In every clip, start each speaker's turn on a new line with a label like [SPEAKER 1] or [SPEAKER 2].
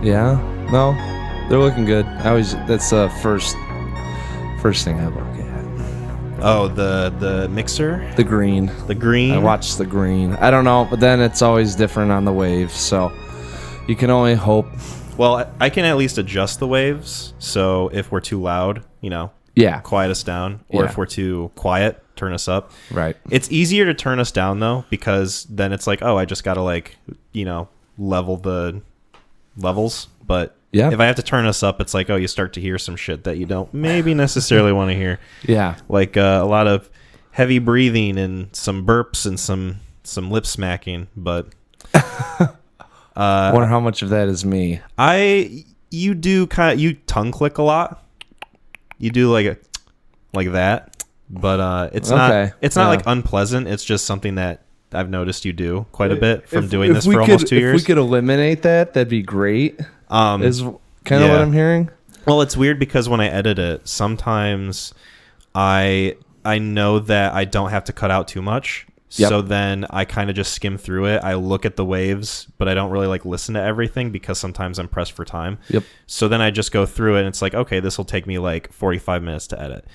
[SPEAKER 1] Yeah, no, they're looking good. That's the first thing I look at.
[SPEAKER 2] Oh, the mixer?
[SPEAKER 1] The green.
[SPEAKER 2] The green?
[SPEAKER 1] I watch the green. I don't know, but then it's always different on the waves, so you can only hope.
[SPEAKER 2] Well, I can at least adjust the waves, so if we're too loud, quiet us down, or if we're too quiet, turn us up.
[SPEAKER 1] Right.
[SPEAKER 2] It's easier to turn us down, though, because then it's like, oh, I just gotta, level the levels, but if I have to turn us up, it's like, oh, you start to hear some shit that you don't maybe necessarily want to hear.
[SPEAKER 1] Yeah.
[SPEAKER 2] Like a lot of heavy breathing and some burps and some lip smacking, but
[SPEAKER 1] I wonder how much of that is me.
[SPEAKER 2] You do you tongue click a lot. You do like that, but it's not like unpleasant. It's just something that I've noticed you do quite a bit from doing this for almost 2 years.
[SPEAKER 1] If we could eliminate that, that'd be great. Is kind of what I'm hearing.
[SPEAKER 2] Well, it's weird because when I edit it, sometimes I know that I don't have to cut out too much. Yep. So then I kind of just skim through it. I look at the waves, but I don't really listen to everything because sometimes I'm pressed for time.
[SPEAKER 1] Yep.
[SPEAKER 2] So then I just go through it and it's like, okay, this will take me 45 minutes to edit.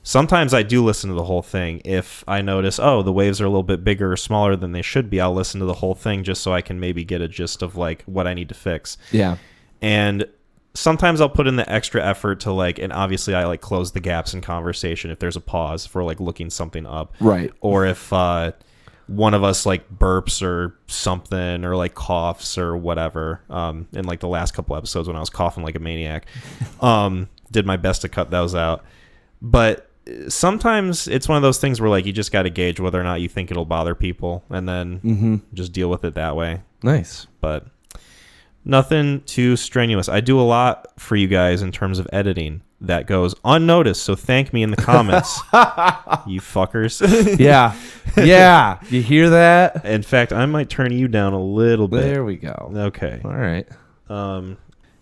[SPEAKER 2] Sometimes I do listen to the whole thing. If I notice, oh, the waves are a little bit bigger or smaller than they should be, I'll listen to the whole thing just so I can maybe get a gist of what I need to fix.
[SPEAKER 1] Yeah.
[SPEAKER 2] And sometimes I'll put in the extra effort to and obviously I close the gaps in conversation if there's a pause for looking something up.
[SPEAKER 1] Right.
[SPEAKER 2] Or if one of us burps or something or coughs or whatever. In the last couple episodes when I was coughing like a maniac, did my best to cut those out. But sometimes it's one of those things where you just got to gauge whether or not you think it'll bother people and then just deal with it that way.
[SPEAKER 1] Nice.
[SPEAKER 2] But nothing too strenuous. I do a lot for you guys in terms of editing that goes unnoticed, so thank me in the comments. You fuckers.
[SPEAKER 1] Yeah. You hear that?
[SPEAKER 2] In fact, I might turn you down a little bit.
[SPEAKER 1] There we go.
[SPEAKER 2] Okay.
[SPEAKER 1] All right.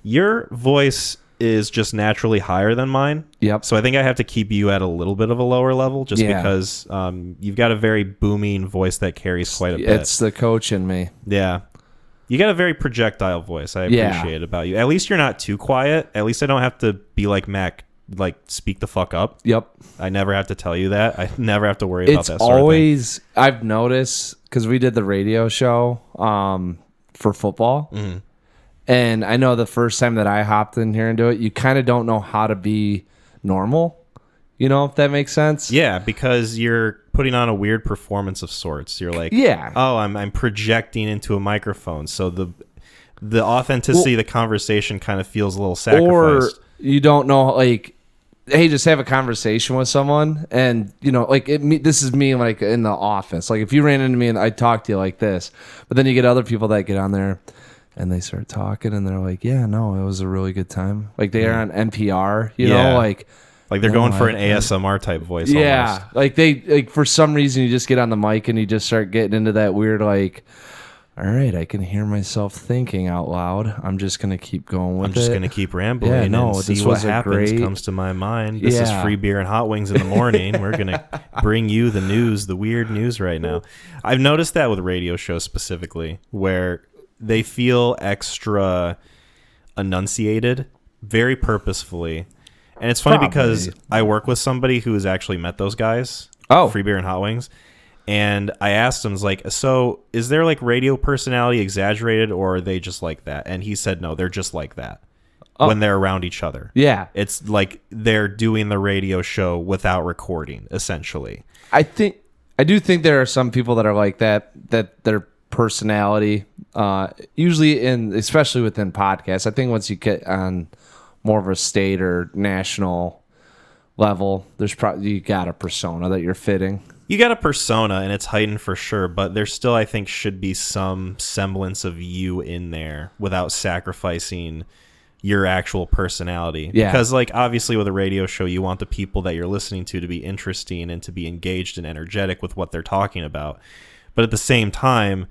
[SPEAKER 2] Your voice is just naturally higher than mine.
[SPEAKER 1] Yep.
[SPEAKER 2] So I think I have to keep you at a little bit of a lower level just because you've got a very booming voice that carries quite a bit.
[SPEAKER 1] It's the coach in me.
[SPEAKER 2] Yeah. You got a very projectile voice. I appreciate it about you. At least you're not too quiet. At least I don't have to be like Mac, speak the fuck up.
[SPEAKER 1] Yep.
[SPEAKER 2] I never have to tell you that. I never have to worry about that sort
[SPEAKER 1] always,
[SPEAKER 2] of thing.
[SPEAKER 1] I've noticed, because we did the radio show for football. Mm-hmm. And I know the first time that I hopped in here and do it, you kind of don't know how to be normal. If that makes sense.
[SPEAKER 2] Yeah, because you're putting on a weird performance of sorts. You're oh, I'm projecting into a microphone. So the authenticity of the conversation kind of feels a little sacrificed.
[SPEAKER 1] Or you don't know, hey, just have a conversation with someone. And, this is me in the office. If you ran into me and I talk to you like this, but then you get other people that get on there and they start talking and they're like, yeah, no, it was a really good time. They are on NPR, you know,
[SPEAKER 2] they're going for an ASMR type voice.
[SPEAKER 1] Yeah.
[SPEAKER 2] Almost.
[SPEAKER 1] They for some reason you just get on the mic and you just start getting into that weird, all right, I can hear myself thinking out loud. I'm just going to keep going with it.
[SPEAKER 2] I'm just going to keep rambling and see what happens comes to my mind. This is free beer and hot wings in the morning. We're going to bring you the news, the weird news right now. I've noticed that with radio shows specifically where they feel extra enunciated very purposefully. And it's funny because I work with somebody who has actually met those guys. Free beer and hot wings. And I asked him, so is their radio personality exaggerated or are they just like that? And he said, no, they're just like that when they're around each other.
[SPEAKER 1] Yeah.
[SPEAKER 2] It's they're doing the radio show without recording, essentially.
[SPEAKER 1] I do think there are some people that are like that their personality, usually especially within podcasts. I think once you get on more of a state or national level, there's probably you got a persona that you're fitting.
[SPEAKER 2] You got a persona and it's heightened for sure, but there still, I think, should be some semblance of you in there without sacrificing your actual personality.
[SPEAKER 1] Yeah.
[SPEAKER 2] Because obviously with a radio show, you want the people that you're listening to be interesting and to be engaged and energetic with what they're talking about. But at the same time,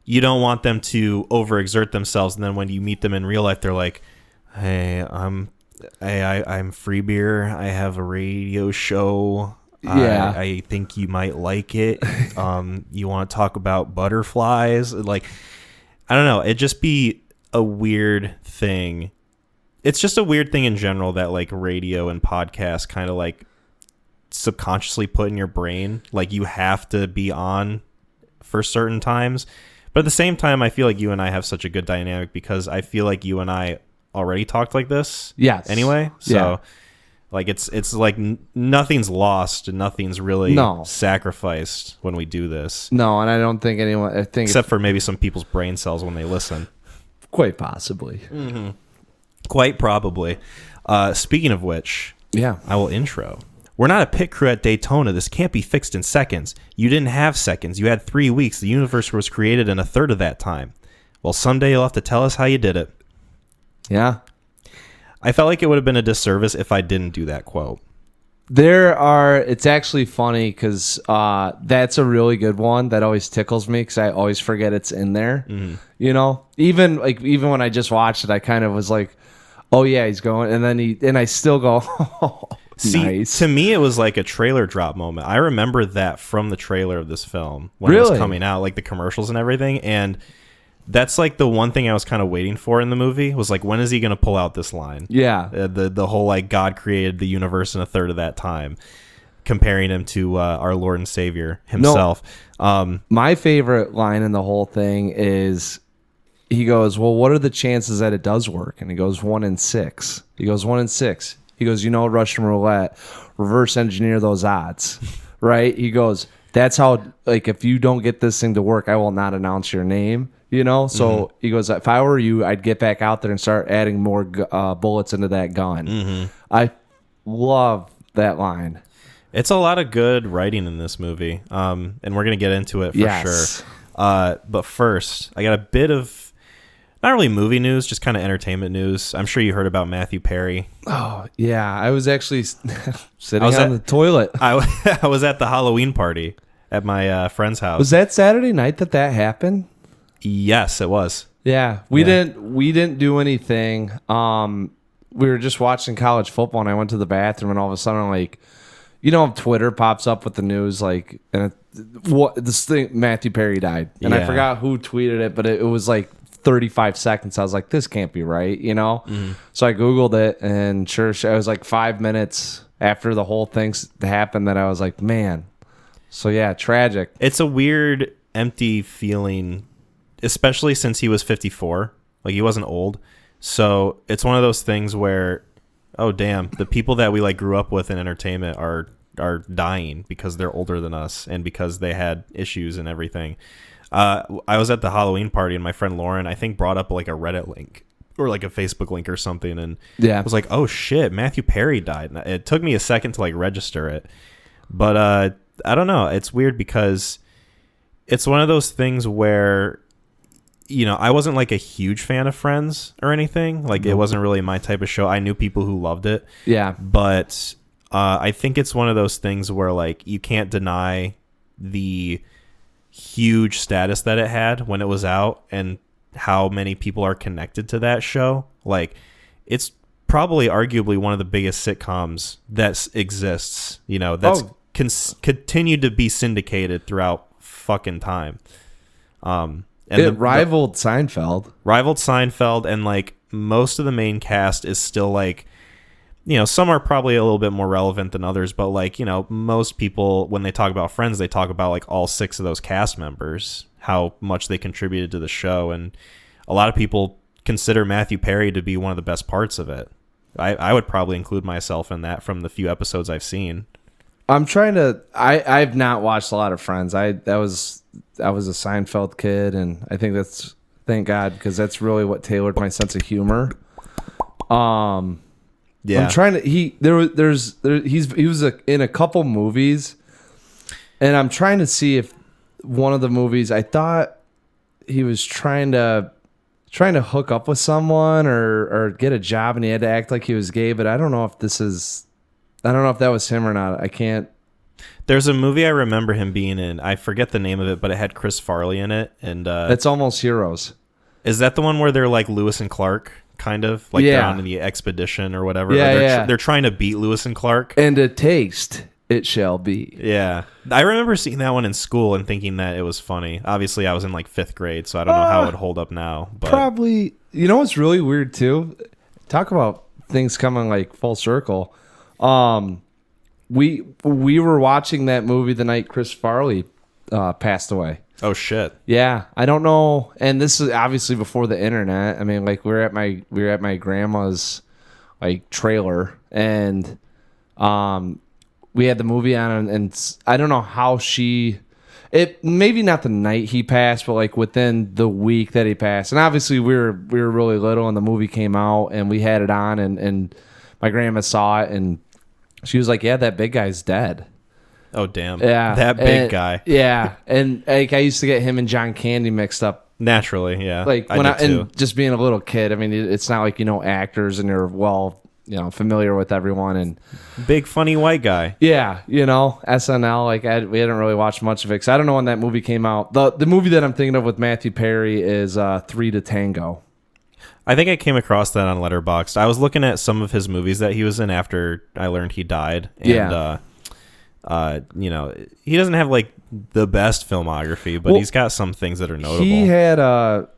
[SPEAKER 2] you don't want them to overexert themselves. And then when you meet them in real life, they're like, hey, I'm Free Beer. I have a radio show.
[SPEAKER 1] Yeah.
[SPEAKER 2] I think you might like it. You want to talk about butterflies? I don't know. It'd just be a weird thing. It's just a weird thing in general that like radio and podcasts kind of like subconsciously put in your brain. Like you have to be on for certain times. But at the same time, I feel like you and I have such a good dynamic because I feel like you and I already talked like this.
[SPEAKER 1] Yes.
[SPEAKER 2] Anyway. So like it's like nothing's lost and nothing's really sacrificed when we do this.
[SPEAKER 1] No, and I don't think anyone...
[SPEAKER 2] Except for maybe some people's brain cells when they listen.
[SPEAKER 1] Quite possibly.
[SPEAKER 2] Mm-hmm. Quite probably. Speaking of which, I will intro. We're not a pit crew at Daytona. This can't be fixed in seconds. You didn't have seconds. You had 3 weeks. The universe was created in a third of that time. Well, someday you'll have to tell us how you did it.
[SPEAKER 1] Yeah.
[SPEAKER 2] I felt like it would have been a disservice if I didn't do that quote.
[SPEAKER 1] It's actually funny because that's a really good one that always tickles me because I always forget it's in there. Mm-hmm. You know, even when I just watched it, I kind of was like, oh yeah, he's going. And then I still go, oh,
[SPEAKER 2] see,
[SPEAKER 1] nice.
[SPEAKER 2] To me, it was like a trailer drop moment. I remember that from the trailer of this film when it was coming out, like the commercials and everything. And that's like the one thing I was kind of waiting for in the movie was like, when is he going to pull out this line?
[SPEAKER 1] Yeah.
[SPEAKER 2] The whole like God created the universe in a third of that time, comparing him to our Lord and Savior himself.
[SPEAKER 1] No, my favorite line in the whole thing is he goes, well, what are the chances that it does work? And he goes 1 in 6. He goes 1 in 6. He goes, Russian roulette, reverse engineer those odds, right? He goes, that's how, like, if you don't get this thing to work, I will not announce your name. So he goes, if I were you, I'd get back out there and start adding more bullets into that gun. Mm-hmm. I love that line.
[SPEAKER 2] It's a lot of good writing in this movie, and we're going to get into it for sure. But first, I got a bit of, not really movie news, just kind of entertainment news. I'm sure you heard about Matthew Perry.
[SPEAKER 1] Oh, yeah. I was actually sitting on the toilet.
[SPEAKER 2] I was at the Halloween party at my friend's house.
[SPEAKER 1] Was that Saturday night that happened?
[SPEAKER 2] Yes, it was.
[SPEAKER 1] Yeah, we didn't do anything. We were just watching college football, and I went to the bathroom, and all of a sudden, like, Twitter pops up with the news, like, and this thing, Matthew Perry died, and I forgot who tweeted it, but it was like 35 seconds. I was like, this can't be right, Mm-hmm. So I Googled it, and sure, it was like 5 minutes after the whole thing happened that I was like, man. So yeah, tragic.
[SPEAKER 2] It's a weird, empty feeling. Especially since he was 54. Like, he wasn't old. So it's one of those things where, oh, damn, the people that we like grew up with in entertainment are dying because they're older than us and because they had issues and everything. I was at the Halloween party and my friend Lauren, I think, brought up like a Reddit link or like a Facebook link or something. And I was like, oh, shit, Matthew Perry died. And it took me a second to like register it. But I don't know. It's weird because it's one of those things where, I wasn't like a huge fan of Friends or anything. Like, it wasn't really my type of show. I knew people who loved it.
[SPEAKER 1] Yeah.
[SPEAKER 2] But I think it's one of those things where, like, you can't deny the huge status that it had when it was out and how many people are connected to that show. Like, it's probably arguably one of the biggest sitcoms that exists, that's continued to be syndicated throughout fucking time.
[SPEAKER 1] And it rivaled Seinfeld. And like most of the main cast is still like, some are probably a little bit more relevant than others, but like, most people, when they talk about Friends, they talk about like all 6 of those cast members, how much they contributed to the show. And a lot of people consider Matthew Perry to be one of the best parts of it. I would probably include myself in that from the few episodes I've seen. I've not watched a lot of Friends. I was a Seinfeld kid, and I think thank God, because that's really what tailored my sense of humor. Yeah. I'm trying to. He was in a couple movies, and I'm trying to see if one of the movies, I thought he was trying to hook up with someone or get a job, and he had to act like he was gay. But I don't know if that was him or not. I can't.
[SPEAKER 2] There's a movie I remember him being in. I forget the name of it, but it had Chris Farley in it. And
[SPEAKER 1] It's Almost Heroes.
[SPEAKER 2] Is that the one where they're like Lewis and Clark, kind of? Like they're on the expedition or whatever.
[SPEAKER 1] Yeah,
[SPEAKER 2] They're trying to beat Lewis and Clark.
[SPEAKER 1] And a taste. it shall be.
[SPEAKER 2] Yeah. I remember seeing that one in school and thinking that it was funny. Obviously, I was in like 5th grade, so I don't know how it would hold up now. But
[SPEAKER 1] probably, you know what's really weird too? Talk about things coming like full circle. We were watching that movie the night Chris Farley passed away.
[SPEAKER 2] Oh shit.
[SPEAKER 1] Yeah, I don't know. And this is obviously before the internet. I mean, like we were at my grandma's like trailer, and we had the movie on, and I don't know how it maybe not the night he passed, but like within the week that he passed. And obviously we were really little, and the movie came out, and we had it on, and my grandma saw it, and she was like, "Yeah, that big guy's dead."
[SPEAKER 2] Oh damn!
[SPEAKER 1] Yeah,
[SPEAKER 2] that big guy.
[SPEAKER 1] Yeah, and like I used to get him and John Candy mixed up.
[SPEAKER 2] Naturally, yeah.
[SPEAKER 1] Like when and just being a little kid. I mean, it's not like actors and you're familiar with everyone and
[SPEAKER 2] big funny white guy.
[SPEAKER 1] Yeah, SNL. Like we hadn't really watched much of it because I don't know when that movie came out. The movie that I'm thinking of with Matthew Perry is 3 to Tango.
[SPEAKER 2] I think I came across that on Letterboxd. I was looking at some of his movies that he was in after I learned he died. And, he doesn't have like the best filmography, but he's got some things that are notable.
[SPEAKER 1] He had a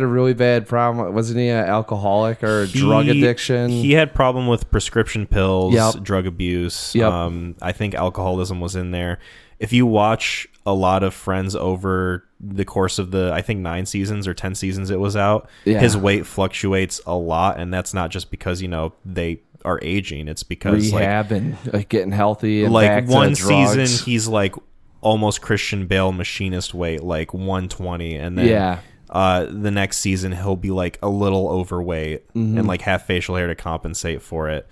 [SPEAKER 1] really bad problem. Wasn't he an alcoholic or drug addiction?
[SPEAKER 2] He had problem with prescription pills, drug abuse.
[SPEAKER 1] Yep.
[SPEAKER 2] I think alcoholism was in there. If you watch a lot of Friends over the course of I think 9 seasons or 10 seasons it was out, his weight fluctuates a lot, and that's not just because, they are aging. It's because
[SPEAKER 1] rehab and getting healthy and
[SPEAKER 2] like
[SPEAKER 1] back
[SPEAKER 2] one
[SPEAKER 1] to drugs.
[SPEAKER 2] season he's like almost Christian Bale machinist weight, like 120, and then the next season he'll be like a little overweight and like have facial hair to compensate for it.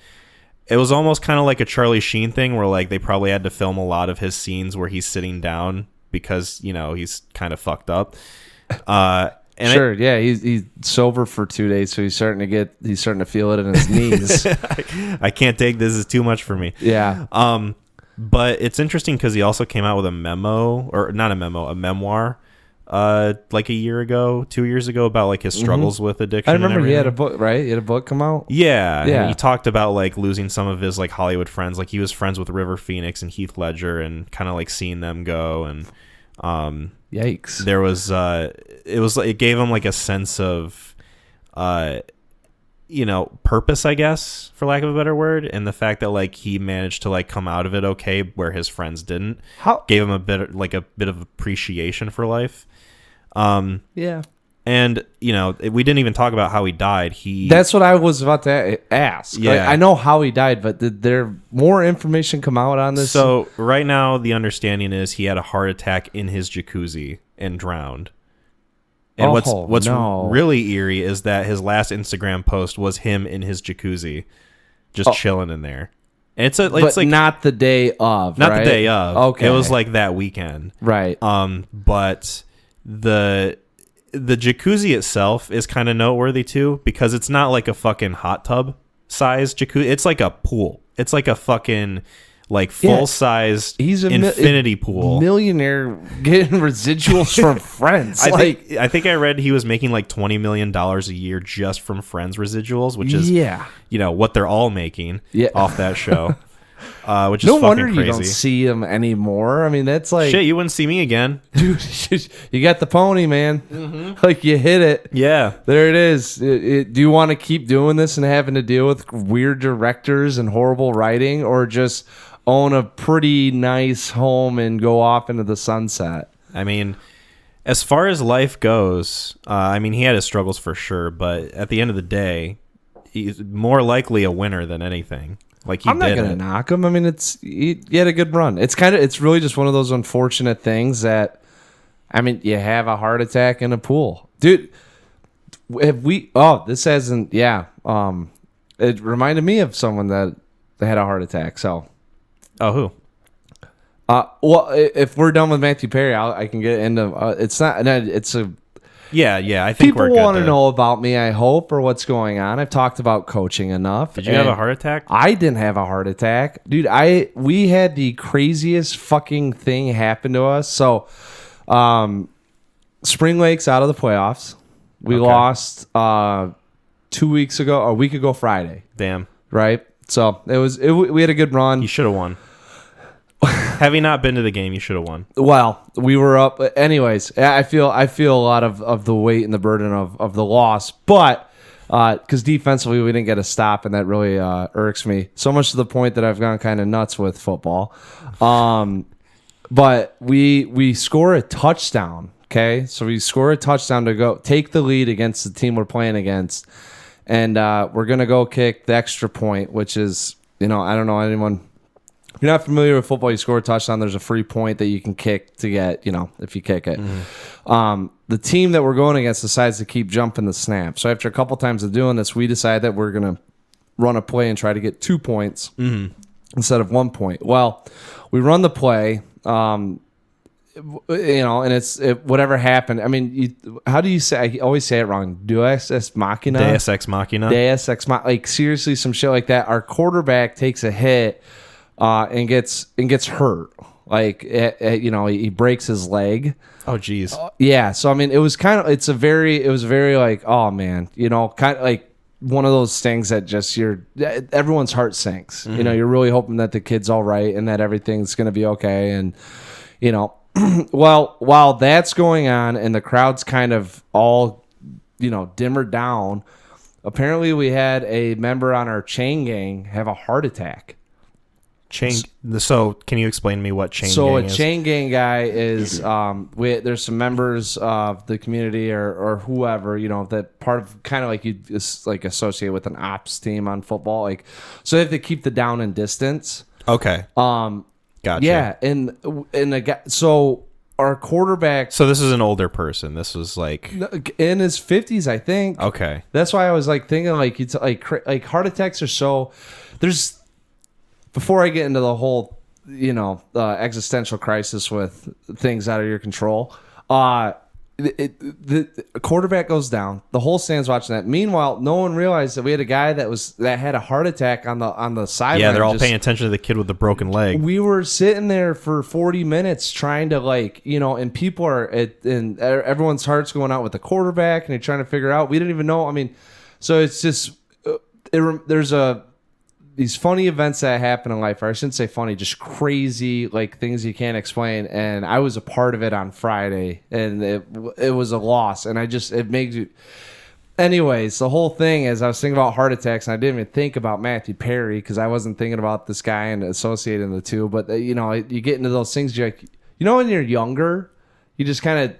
[SPEAKER 2] It was almost kind of like a Charlie Sheen thing where like they probably had to film a lot of his scenes where he's sitting down because he's kind of fucked up. And
[SPEAKER 1] he's sober for 2 days, so he's starting to feel it in his knees.
[SPEAKER 2] I can't take this; is too much for me.
[SPEAKER 1] Yeah.
[SPEAKER 2] But it's interesting because he also came out with a memoir, like a year ago, 2 years ago, about like his struggles with addiction.
[SPEAKER 1] I remember he had a book, right? He had a book come out.
[SPEAKER 2] Yeah. And he talked about like losing some of his like Hollywood friends. Like he was friends with River Phoenix and Heath Ledger, and kind of like seeing them go. And
[SPEAKER 1] yikes!
[SPEAKER 2] There was it gave him like a sense of purpose, I guess, for lack of a better word, and the fact that like he managed to like come out of it okay where his friends didn't gave him a bit of appreciation for life. And we didn't even talk about how he died.
[SPEAKER 1] That's what I was about to ask.
[SPEAKER 2] Yeah.
[SPEAKER 1] Like, I know how he died, but did there more information come out on this?
[SPEAKER 2] So right now the understanding is he had a heart attack in his jacuzzi and drowned. And what's really eerie is that his last Instagram post was him in his jacuzzi, just chilling in there. And it's like
[SPEAKER 1] not the day of,
[SPEAKER 2] not
[SPEAKER 1] right?
[SPEAKER 2] the day of.
[SPEAKER 1] Okay,
[SPEAKER 2] it was like that weekend,
[SPEAKER 1] right?
[SPEAKER 2] But the jacuzzi itself is kind of noteworthy too because it's not like a fucking hot tub size jacuzzi. It's like a pool. It's like a fucking like full-size infinity pool.
[SPEAKER 1] Millionaire getting residuals from Friends.
[SPEAKER 2] I think I read he was making like $20 million a year just from Friends residuals, which is what they're all making off that show. Which is
[SPEAKER 1] no
[SPEAKER 2] fucking
[SPEAKER 1] wonder
[SPEAKER 2] crazy.
[SPEAKER 1] You don't see him anymore. I mean, that's like
[SPEAKER 2] shit. You wouldn't see me again,
[SPEAKER 1] dude. You got the pony, man. Mm-hmm. Like you hit it.
[SPEAKER 2] Yeah,
[SPEAKER 1] there it is. Do you want to keep doing this and having to deal with weird directors and horrible writing, or just own a pretty nice home and go off into the sunset?
[SPEAKER 2] I mean, as far as life goes, he had his struggles for sure, but at the end of the day, he's more likely a winner than anything. Like I'm not gonna
[SPEAKER 1] knock him. I mean, he had a good run. It's really just one of those unfortunate things that, I mean, you have a heart attack in a pool, dude. This hasn't. Yeah. It reminded me of someone that had a heart attack. So.
[SPEAKER 2] Oh, who?
[SPEAKER 1] Well, if we're done with Matthew Perry, I can get into. It's not. It's a.
[SPEAKER 2] Yeah. I think
[SPEAKER 1] people want to know about me. I hope, or what's going on. I've talked about coaching enough.
[SPEAKER 2] Did you have a heart attack?
[SPEAKER 1] I didn't have a heart attack, dude. We had the craziest fucking thing happen to us. So, Spring Lake's out of the playoffs. We lost 2 weeks ago, or a week ago Friday.
[SPEAKER 2] Damn.
[SPEAKER 1] Right. So we had a good run.
[SPEAKER 2] You should have won. Have you not been to the game, you should have won.
[SPEAKER 1] Well, we were up. Anyways, I feel a lot of the weight and the burden of the loss, but because defensively we didn't get a stop, and that really irks me so much to the point that I've gone kind of nuts with football. But we score a touchdown. Okay, so we score a touchdown to go take the lead against the team we're playing against, and we're gonna go kick the extra point, which is, I don't know anyone. If you're not familiar with football, you score a touchdown, there's a free point that you can kick to get, if you kick it. Mm-hmm. The team that we're going against decides to keep jumping the snap. So after a couple times of doing this, we decide that we're going to run a play and try to get 2 points instead of 1 point. Well, we run the play, and it's whatever happened. I mean, how do you say? I always say it wrong. Deus ex machina.
[SPEAKER 2] Deus ex machina.
[SPEAKER 1] Deus ex machina. Like seriously, some shit like that. Our quarterback takes a hit. And gets hurt. Like he breaks his leg.
[SPEAKER 2] Oh geez.
[SPEAKER 1] Yeah. So I mean, it was very like, oh man, kind of like one of those things that just everyone's heart sinks. Mm-hmm. You're really hoping that the kid's all right and that everything's gonna be okay. And well, while that's going on and the crowd's kind of all dimmer down, apparently we had a member on our chain gang have a heart attack.
[SPEAKER 2] So can you explain to me what chain gang is?
[SPEAKER 1] So a chain gang guy is there's some members of the community or whoever, that part of kind of like you like associate with an ops team on football, like so they have to keep the down and distance.
[SPEAKER 2] Okay. Gotcha.
[SPEAKER 1] Yeah, and the guy, so our quarterback.
[SPEAKER 2] So this is an older person. This was like
[SPEAKER 1] in his 50s, I think.
[SPEAKER 2] Okay.
[SPEAKER 1] That's why I was like thinking like it's like heart attacks are so there's. Before I get into the whole, existential crisis with things out of your control, the quarterback goes down. The whole stand's watching that. Meanwhile, no one realized that we had a guy that had a heart attack on the sideline.
[SPEAKER 2] Yeah, they're all paying attention to the kid with the broken leg.
[SPEAKER 1] We were sitting there for 40 minutes trying to and people and everyone's heart's going out with the quarterback, and they're trying to figure out. We didn't even know. I mean, so it's just there's these funny events that happen in life, or I shouldn't say funny, just crazy, like things you can't explain. And I was a part of it on Friday, and it was a loss. And it makes you. Anyways, the whole thing is I was thinking about heart attacks, and I didn't even think about Matthew Perry because I wasn't thinking about this guy and associating the two. But you get into those things. You're like, when you're younger, you just kind of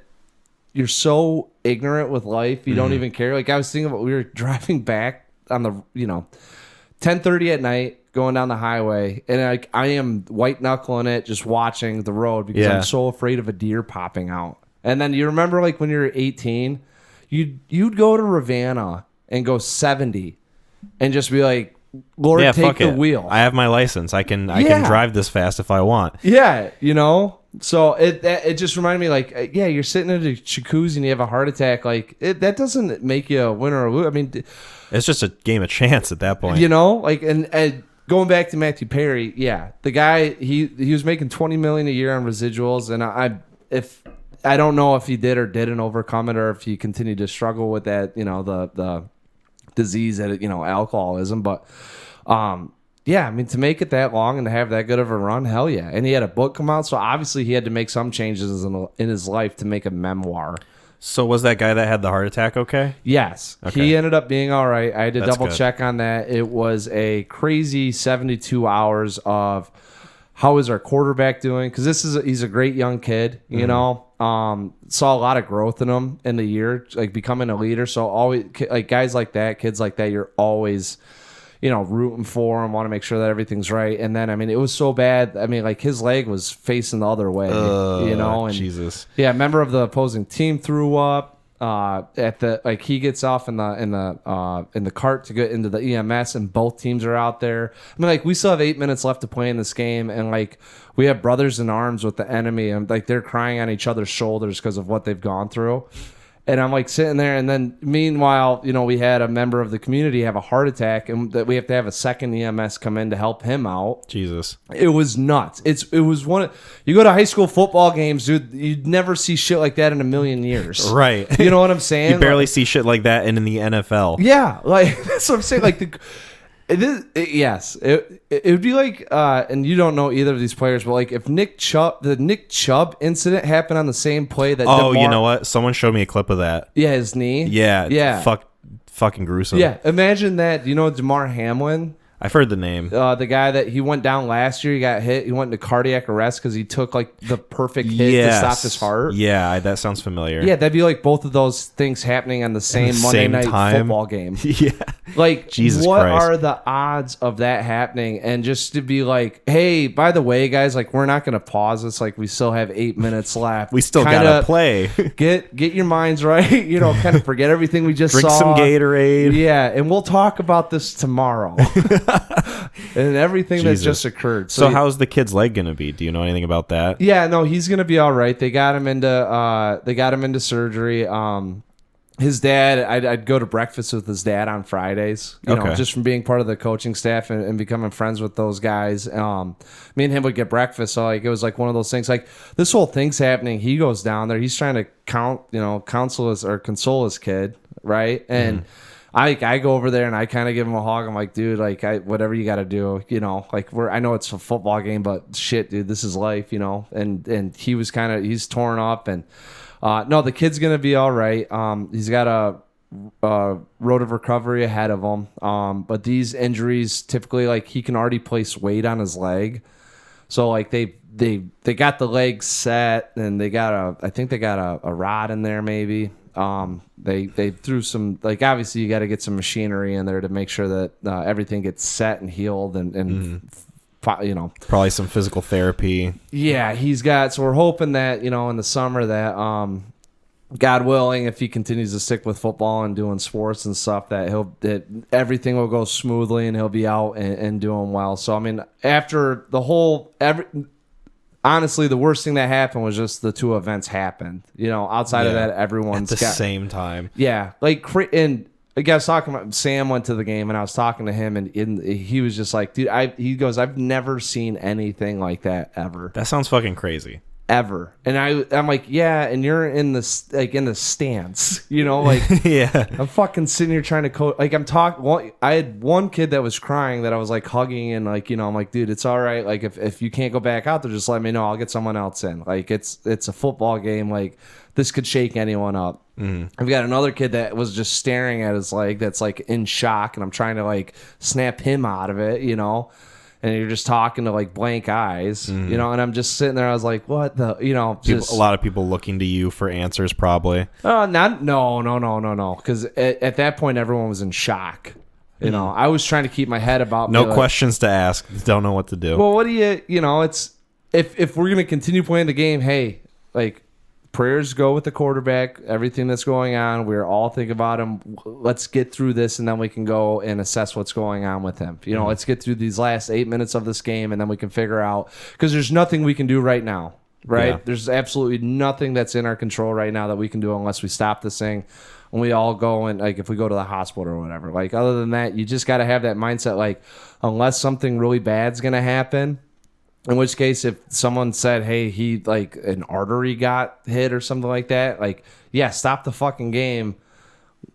[SPEAKER 1] you're so ignorant with life, you don't even care. Like I was thinking about, we were driving back on the 10:30 at night, going down the highway, and I am white knuckling it, just watching the road because I'm so afraid of a deer popping out. And then you remember, like when you were 18, you'd go to Ravenna and go 70, and just be like, "Lord, take the wheel.
[SPEAKER 2] I have my license. I can drive this fast if I want."
[SPEAKER 1] Yeah, So it just reminded me, like, you're sitting in a jacuzzi and you have a heart attack. Like that doesn't make you a winner or lose. I mean.
[SPEAKER 2] It's just a game of chance at that point.
[SPEAKER 1] And going back to Matthew Perry, the guy, he was making $20 million a year on residuals, and I don't know if he did or didn't overcome it, or if he continued to struggle with that, the disease that alcoholism. But I mean, to make it that long and to have that good of a run, hell yeah. And he had a book come out, so obviously he had to make some changes in his life to make a memoir.
[SPEAKER 2] So was that guy that had the heart attack okay?
[SPEAKER 1] Yes. Okay. He ended up being all right. I had to double check on that. It was a crazy 72 hours of how is our quarterback doing? Because he's a great young kid, saw a lot of growth in him in the year, like becoming a leader. So always like guys like that, kids like that, you're always rooting for him, want to make sure that everything's right. And then, I mean, it was so bad. I mean, like his leg was facing the other way, and
[SPEAKER 2] Jesus.
[SPEAKER 1] Yeah. A member of the opposing team threw up, he gets off in the cart to get into the EMS, and both teams are out there. I mean, like we still have 8 minutes left to play in this game. And like we have brothers in arms with the enemy, and like they're crying on each other's shoulders because of what they've gone through. And I'm like sitting there, and then meanwhile, we had a member of the community have a heart attack, and that we have to have a second EMS come in to help him out.
[SPEAKER 2] Jesus,
[SPEAKER 1] it was nuts. It was you go to high school football games, dude. You'd never see shit like that in a million years,
[SPEAKER 2] right?
[SPEAKER 1] You know what I'm saying?
[SPEAKER 2] You barely see shit like that in the NFL.
[SPEAKER 1] Yeah, like that's what I'm saying. Like Yes, it would be like, and you don't know either of these players, but like if the Nick Chubb incident happened on the same play that.
[SPEAKER 2] Oh, you know what? Someone showed me a clip of that.
[SPEAKER 1] Yeah, his knee.
[SPEAKER 2] Yeah. Fucking gruesome.
[SPEAKER 1] Yeah, imagine that. You know Damar Hamlin.
[SPEAKER 2] I've heard the name.
[SPEAKER 1] The guy that he went down last year, he got hit. He went into cardiac arrest because he took like the perfect hit to stop his heart.
[SPEAKER 2] Yeah, that sounds familiar.
[SPEAKER 1] Yeah, that'd be like both of those things happening on the same Monday night football game.
[SPEAKER 2] Yeah.
[SPEAKER 1] Like,
[SPEAKER 2] Jesus
[SPEAKER 1] what
[SPEAKER 2] Christ.
[SPEAKER 1] are the odds of that happening? And just to be like, hey, by the way, guys, like we're not going to pause this. Like we still have 8 minutes left.
[SPEAKER 2] We still got to play.
[SPEAKER 1] Get your minds right. You know, kind of forget everything we just
[SPEAKER 2] Drink
[SPEAKER 1] saw.
[SPEAKER 2] some Gatorade.
[SPEAKER 1] Yeah, and we'll talk about this tomorrow. And everything that's just occurred.
[SPEAKER 2] So how's the kid's leg going to be? Do you know anything about that?
[SPEAKER 1] Yeah, no, he's going to be all right. They got him into surgery. His dad, I'd go to breakfast with his dad on Fridays, you know, just from being part of the coaching staff and becoming friends with those guys. Me and him would get breakfast. So like, it was like one of those things, like this whole thing's happening. He goes down there, he's trying to console his kid. Right. And I go over there and I kind of give him a hug. I'm like, dude, like whatever you got to do, you know, like I know it's a football game, but shit, dude, this is life, you know? And he's torn up and, no, the kid's going to be all right. He's got a road of recovery ahead of him. But these injuries typically, like he can already place weight on his leg. So like they got the leg set and they got a rod in there maybe. They threw some, like obviously you got to get some machinery in there to make sure that everything gets set and healed and you know,
[SPEAKER 2] probably some physical therapy.
[SPEAKER 1] Yeah, so we're hoping that, you know, in the summer that God willing, if he continues to stick with football and doing sports and stuff, that everything will go smoothly and he'll be out and doing well. So I mean, after honestly, the worst thing that happened was just the two events happened. You know, outside of that, everyone's
[SPEAKER 2] at the same time.
[SPEAKER 1] Yeah, like, and I was talking about Sam went to the game, and I was talking to him, and he was just like, dude, he goes, I've never seen anything like that ever.
[SPEAKER 2] That sounds fucking crazy.
[SPEAKER 1] Ever. And I'm like, yeah, and you're in the stands, you know, like,
[SPEAKER 2] yeah.
[SPEAKER 1] I'm fucking sitting here trying to coach. Like I had one kid that was crying that I was like hugging and like, you know, I'm like, dude, it's all right. Like if you can't go back out there, just let me know. I'll get someone else in. Like it's a football game. Like this could shake anyone up. I've got another kid that was just staring at his leg that's like in shock, and I'm trying to like snap him out of it, you know. And you're just talking to like blank eyes, you know, and I'm just sitting there. I was like, what the, you know,
[SPEAKER 2] a lot of people looking to you for answers, probably.
[SPEAKER 1] No. Because at that point, everyone was in shock. You know, I was trying to keep my head about
[SPEAKER 2] no questions to ask. Don't know what to do.
[SPEAKER 1] Well, what do you know, it's if we're going to continue playing the game, hey, like, prayers go with the quarterback, everything that's going on. We're all thinking about him. Let's get through this, and then we can go and assess what's going on with him. You know, let's get through these last 8 minutes of this game, and then we can figure out, because there's nothing we can do right now, right? Yeah. There's absolutely nothing that's in our control right now that we can do unless we stop this thing and we all go and, like, if we go to the hospital or whatever. Like, other than that, you just got to have that mindset, like, unless something really bad's going to happen. In which case, if someone said, hey, he, like, an artery got hit or something like that, like, yeah, stop the fucking game.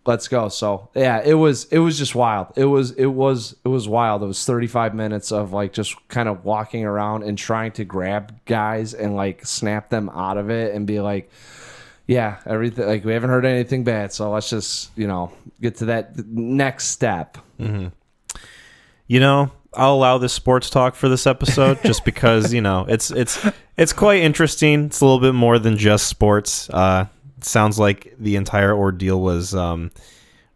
[SPEAKER 1] Let's go. So, yeah, it was just wild. It was wild. It was 35 minutes of, like, just kind of walking around and trying to grab guys and, like, snap them out of it and be like, yeah, everything, like, we haven't heard anything bad, so let's just, you know, get to that next step.
[SPEAKER 2] Mm-hmm. You know, I'll allow this sports talk for this episode just because, you know, it's quite interesting. It's a little bit more than just sports. It sounds like the entire ordeal was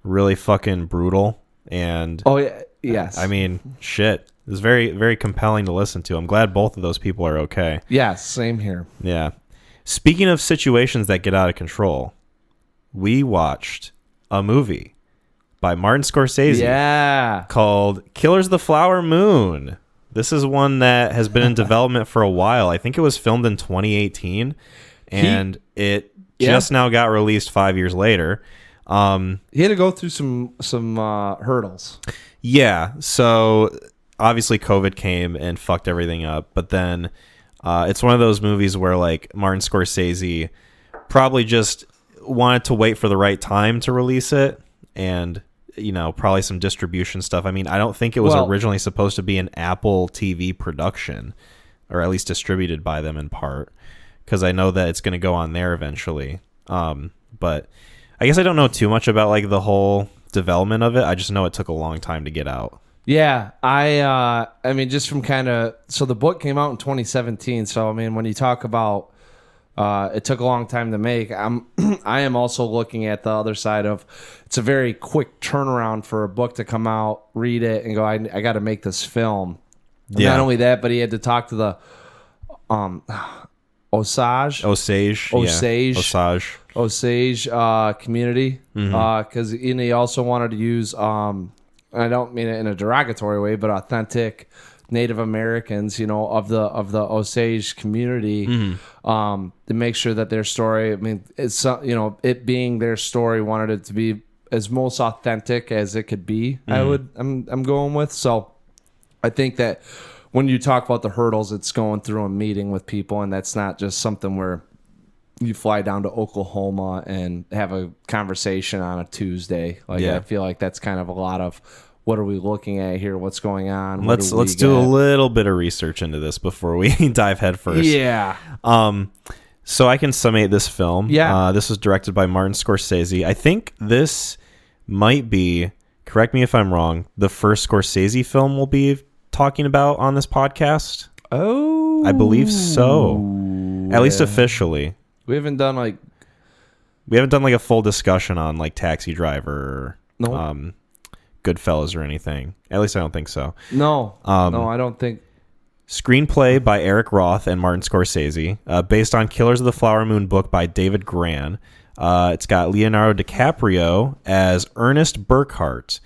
[SPEAKER 2] really fucking brutal. And
[SPEAKER 1] oh, yeah, yes.
[SPEAKER 2] I mean, shit. It was very, very compelling to listen to. I'm glad both of those people are okay.
[SPEAKER 1] Yeah, same here.
[SPEAKER 2] Yeah. Speaking of situations that get out of control, we watched a movie by Martin Scorsese called Killers of the Flower Moon. This is one that has been in development for a while. I think it was filmed in 2018, and it just now got released 5 years later.
[SPEAKER 1] He had to go through some hurdles.
[SPEAKER 2] Yeah, so obviously COVID came and fucked everything up, but then it's one of those movies where, like, Martin Scorsese probably just wanted to wait for the right time to release it, and probably some distribution stuff. I mean, I don't think it was originally supposed to be an Apple TV production, or at least distributed by them in part, because I know that it's going to go on there eventually. But I guess I don't know too much about like the whole development of it. I just know it took a long time to get out.
[SPEAKER 1] Yeah, I mean, just from so the book came out in 2017. So I mean, when you talk about it took a long time to make, I am also looking at the other side of it's a very quick turnaround for a book to come out, read it, and go, I got to make this film. And not only that, but he had to talk to the Osage community, because he also wanted to use I don't mean it in a derogatory way, but authentic Native Americans, of the Osage community, to make sure that their story, I mean, it's it being their story, wanted it to be as most authentic as it could be. I'm going with. So I think that when you talk about the hurdles, it's going through a meeting with people, and that's not just something where you fly down to Oklahoma and have a conversation on a Tuesday. I feel like that's kind of a lot of what are we looking at here? What's going on?
[SPEAKER 2] Let's do a little bit of research into this before we dive head first.
[SPEAKER 1] Yeah.
[SPEAKER 2] So I can summate this film.
[SPEAKER 1] Yeah.
[SPEAKER 2] This was directed by Martin Scorsese. I think this might be, correct me if I'm wrong, the first Scorsese film we'll be talking about on this podcast.
[SPEAKER 1] Oh.
[SPEAKER 2] I believe so. At least officially.
[SPEAKER 1] We haven't done like
[SPEAKER 2] a full discussion on like Taxi Driver or Goodfellas or anything. At least I don't think so.
[SPEAKER 1] No, I don't think.
[SPEAKER 2] Screenplay by Eric Roth and Martin Scorsese, based on Killers of the Flower Moon book by David Gran. It's got Leonardo DiCaprio as Ernest Burkhart,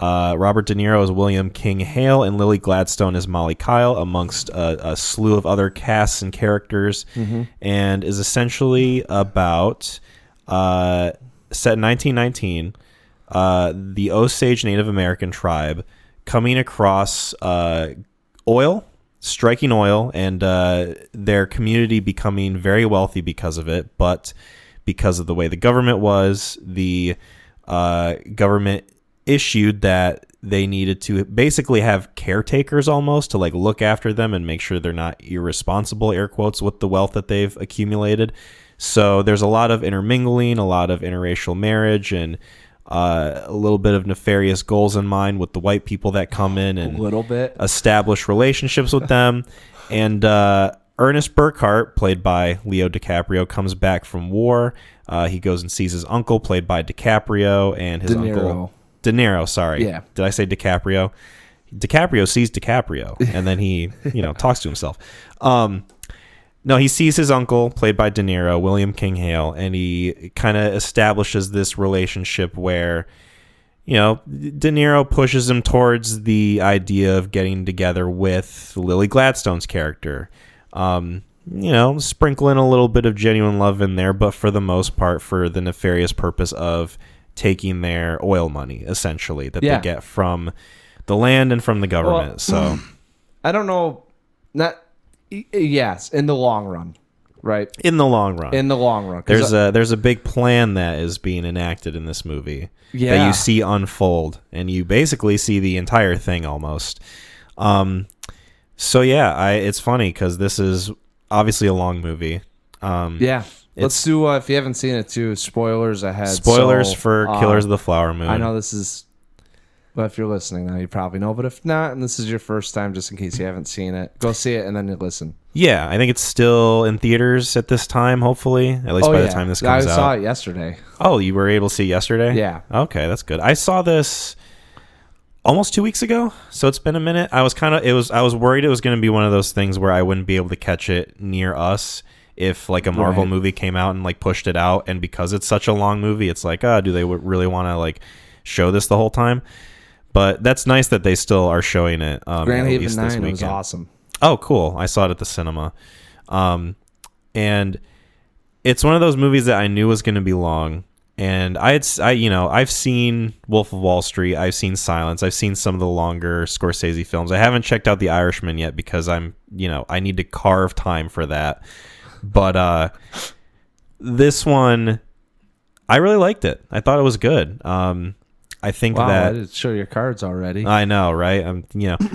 [SPEAKER 2] Robert De Niro as William King Hale, and Lily Gladstone as Molly Kyle, amongst a slew of other casts and characters, and is essentially about, set in 1919, the Osage Native American tribe coming across striking oil, and their community becoming very wealthy because of it, but because of the way the government was, the government issued that they needed to basically have caretakers almost to like look after them and make sure they're not irresponsible, air quotes, with the wealth that they've accumulated. So there's a lot of intermingling, a lot of interracial marriage, and a little bit of nefarious goals in mind with the white people that come in and establish relationships with them. And Ernest Burkhart, played by Leo DiCaprio, comes back from war. He goes and sees his uncle, played by DiCaprio, and his uncle De Niro, sorry.
[SPEAKER 1] Yeah.
[SPEAKER 2] Did I say DiCaprio? DiCaprio sees DiCaprio, and then he, talks to himself. No, he sees his uncle, played by De Niro, William King Hale, and he kind of establishes this relationship where, De Niro pushes him towards the idea of getting together with Lily Gladstone's character. Sprinkling a little bit of genuine love in there, but for the most part for the nefarious purpose of taking their oil money, essentially, that they get from the land and from the government. Well, so
[SPEAKER 1] I don't know. Yes, in the long run, right?
[SPEAKER 2] In the long run. There's a big plan that is being enacted in this movie that you see unfold, and you basically see the entire thing almost. So yeah, it's funny because this is obviously a long movie.
[SPEAKER 1] Let's do, if you haven't seen it too, spoilers ahead.
[SPEAKER 2] Spoilers for Killers of the Flower Moon.
[SPEAKER 1] I know this is, well, if you're listening now, you probably know, but if not, and this is your first time, just in case you haven't seen it, go see it and then you listen.
[SPEAKER 2] Yeah, I think it's still in theaters at this time, hopefully, at least by the time this comes out.
[SPEAKER 1] I saw it yesterday.
[SPEAKER 2] Oh, you were able to see it yesterday?
[SPEAKER 1] Yeah.
[SPEAKER 2] Okay, that's good. I saw this almost 2 weeks ago, so it's been a minute. I was worried it was going to be one of those things where I wouldn't be able to catch it near us if like a Marvel movie came out and like pushed it out, and because it's such a long movie, it's like, do they really want to like show this the whole time? But that's nice that they still are showing it.
[SPEAKER 1] Grand Haven 9 was awesome.
[SPEAKER 2] Oh, cool! I saw it at the cinema, and it's one of those movies that I knew was going to be long. And I've seen Wolf of Wall Street, I've seen Silence, I've seen some of the longer Scorsese films. I haven't checked out The Irishman yet because I need to carve time for that. But this one, I really liked it. I thought it was good. I think
[SPEAKER 1] wow,
[SPEAKER 2] that
[SPEAKER 1] I didn't show your cards already.
[SPEAKER 2] I know, right?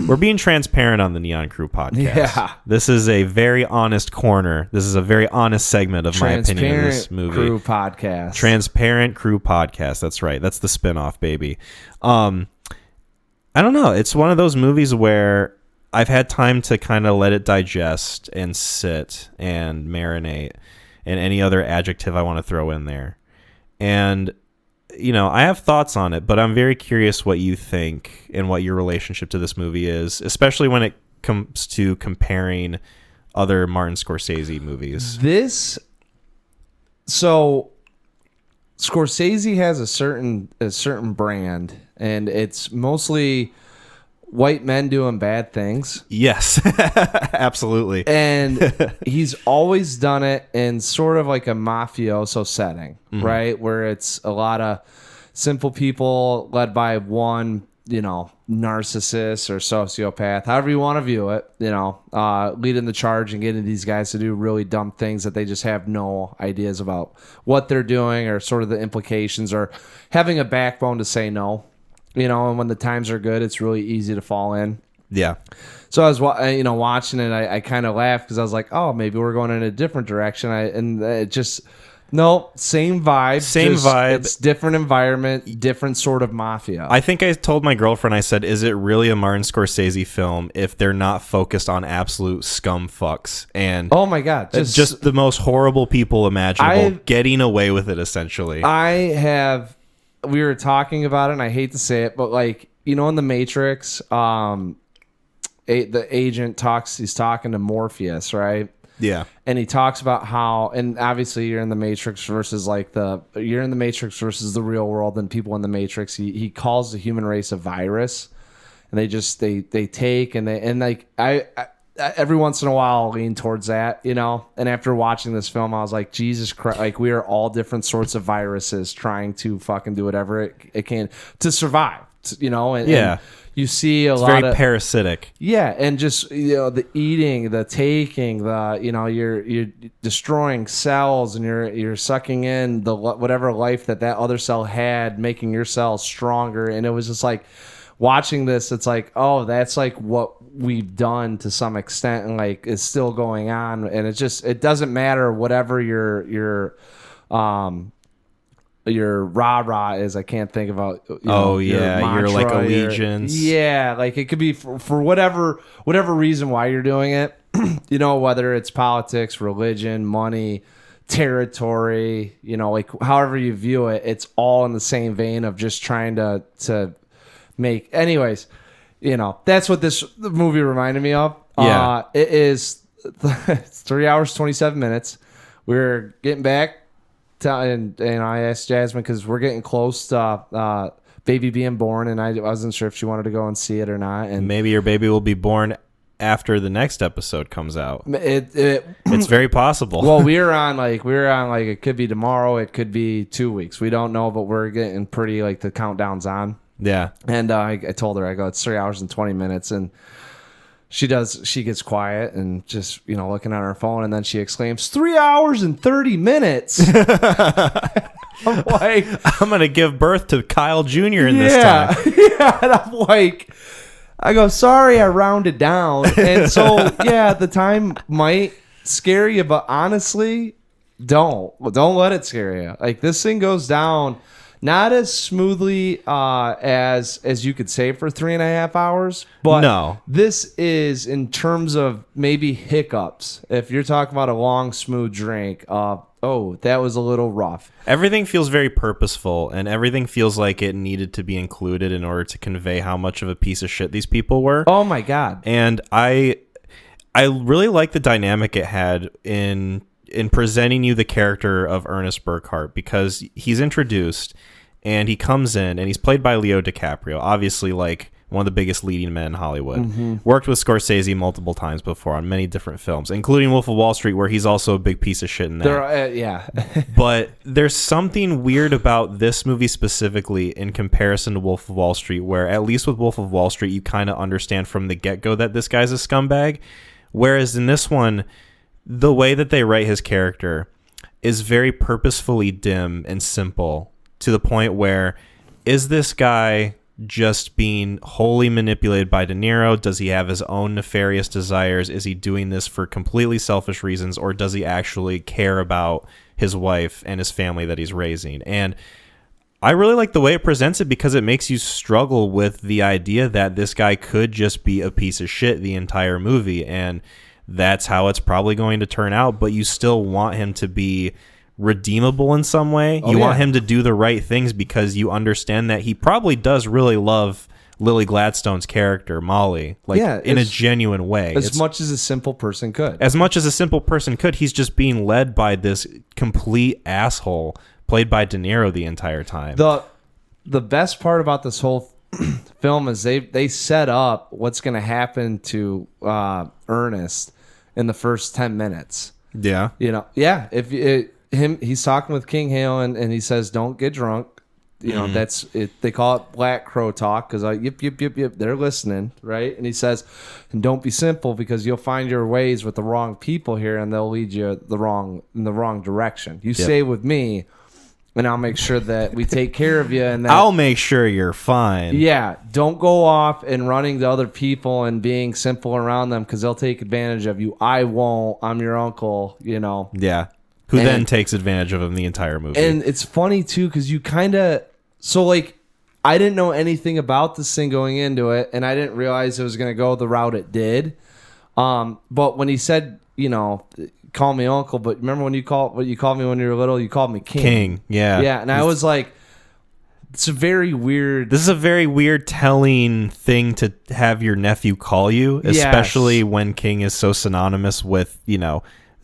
[SPEAKER 2] We're being transparent on the Neon Crew podcast.
[SPEAKER 1] Yeah.
[SPEAKER 2] This is a very honest corner. This is a very honest segment of my opinion of this movie.
[SPEAKER 1] Crew podcast.
[SPEAKER 2] Transparent Crew podcast. That's right. That's the spinoff, baby. I don't know. It's one of those movies where I've had time to kind of let it digest and sit and marinate and any other adjective I want to throw in there. And I have thoughts on it, but I'm very curious what you think and what your relationship to this movie is, especially when it comes to comparing other Martin Scorsese movies.
[SPEAKER 1] So Scorsese has a certain brand, and it's mostly white men doing bad things.
[SPEAKER 2] Yes, absolutely.
[SPEAKER 1] And he's always done it in sort of like a mafioso setting, right? Where it's a lot of simple people led by one, narcissist or sociopath, however you want to view it, leading the charge and getting these guys to do really dumb things that they just have no ideas about what they're doing or sort of the implications, or having a backbone to say no. And when the times are good, it's really easy to fall in.
[SPEAKER 2] Yeah.
[SPEAKER 1] So I was, watching it. I kind of laughed because I was like, "Oh, maybe we're going in a different direction." Same vibe.
[SPEAKER 2] Same vibe.
[SPEAKER 1] It's different environment, different sort of mafia.
[SPEAKER 2] I think I told my girlfriend, I said, "Is it really a Martin Scorsese film if they're not focused on absolute scum fucks and
[SPEAKER 1] oh my god,
[SPEAKER 2] just the most horrible people imaginable getting away with it?" Essentially,
[SPEAKER 1] we were talking about it, and I hate to say it, but in the Matrix, the agent he's talking to Morpheus, right?
[SPEAKER 2] Yeah.
[SPEAKER 1] And he talks about how, and obviously you're in the Matrix versus the real world and people in the Matrix. He calls the human race a virus, and they take every once in a while I'll lean towards that, and after watching this film, I was like, Jesus Christ, we are all different sorts of viruses trying to fucking do whatever it can to survive, and,
[SPEAKER 2] yeah.
[SPEAKER 1] And you see it's
[SPEAKER 2] very parasitic.
[SPEAKER 1] Yeah. And just, the eating, the taking, you're destroying cells, and you're sucking in the whatever life that other cell had, making your cells stronger. And it was just like, watching this, it's like, oh, that's like what we've done to some extent, and it's still going on. And it doesn't matter whatever your rah-rah is. I can't think about
[SPEAKER 2] your like allegiance.
[SPEAKER 1] It could be for whatever reason why you're doing it. Whether it's politics, religion, money, territory, however you view it, it's all in the same vein of just trying to make. Anyways, that's what the movie reminded me of. It is 3 hours 27 minutes. We're getting back to, and I asked Jasmine because we're getting close to baby being born, and I wasn't sure if she wanted to go and see it or not. And
[SPEAKER 2] maybe your baby will be born after the next episode comes out.
[SPEAKER 1] It's
[SPEAKER 2] very possible.
[SPEAKER 1] Well, we were on it could be tomorrow, it could be 2 weeks. We don't know, but we're getting pretty the countdown's on.
[SPEAKER 2] Yeah.
[SPEAKER 1] And I told her, I go, it's 3 hours and 20 minutes. And she gets quiet and just, looking at her phone. And then she exclaims, 3 hours and 30 minutes. I'm like,
[SPEAKER 2] I'm going to give birth to Kyle Jr. in this time.
[SPEAKER 1] Yeah. And I'm like, I go, sorry, I rounded down. And so, the time might scare you, but honestly, don't let it scare you. This thing goes down not as smoothly as you could say for 3.5 hours, but
[SPEAKER 2] no.
[SPEAKER 1] This is in terms of maybe hiccups. If you're talking about a long, smooth drink, that was a little rough.
[SPEAKER 2] Everything feels very purposeful, and everything feels like it needed to be included in order to convey how much of a piece of shit these people were.
[SPEAKER 1] Oh my God.
[SPEAKER 2] And I really like the dynamic it had in presenting you the character of Ernest Burkhart, because he's introduced and he comes in and he's played by Leo DiCaprio, obviously one of the biggest leading men in Hollywood. Mm-hmm. Worked with Scorsese multiple times before on many different films, including Wolf of Wall Street, where he's also a big piece of shit in that. But there's something weird about this movie specifically in comparison to Wolf of Wall Street, where at least with Wolf of Wall Street, you kind of understand from the get-go that this guy's a scumbag. Whereas in this one, the way that they write his character is very purposefully dim and simple, to the point where is this guy just being wholly manipulated by De Niro? Does he have his own nefarious desires? Is he doing this for completely selfish reasons, or does he actually care about his wife and his family that he's raising? And I really like the way it presents it because it makes you struggle with the idea that this guy could just be a piece of shit the entire movie, and that's how it's probably going to turn out, but you still want him to be redeemable in some way. You want him to do the right things because you understand that he probably does really love Lily Gladstone's character, Molly, in a genuine way.
[SPEAKER 1] As much as a simple person could.
[SPEAKER 2] As much as a simple person could, he's just being led by this complete asshole played by De Niro the entire time.
[SPEAKER 1] The best part about this whole film is they set up what's going to happen to Ernest in the first 10 minutes.
[SPEAKER 2] Yeah.
[SPEAKER 1] He's talking with King Hale and he says, don't get drunk. That's it. They call it Black Crow talk because yip, they're listening, right? And he says, and don't be simple because you'll find your ways with the wrong people here and they'll lead you in the wrong direction. You stay with me and I'll make sure that we take care of you. And
[SPEAKER 2] I'll make sure you're fine.
[SPEAKER 1] Yeah, don't go off and running to other people and being simple around them because they'll take advantage of you. I won't. I'm your uncle,
[SPEAKER 2] Yeah. Who then takes advantage of him the entire movie.
[SPEAKER 1] And it's funny, too, because you kind of... So, I didn't know anything about this thing going into it, and I didn't realize it was going to go the route it did. But when he said, call me uncle, but remember when you called me when you were little, you called me King.
[SPEAKER 2] King, yeah.
[SPEAKER 1] Yeah, and I was like, it's a very weird...
[SPEAKER 2] This is a very weird telling thing to have your nephew call you, especially when King is so synonymous with,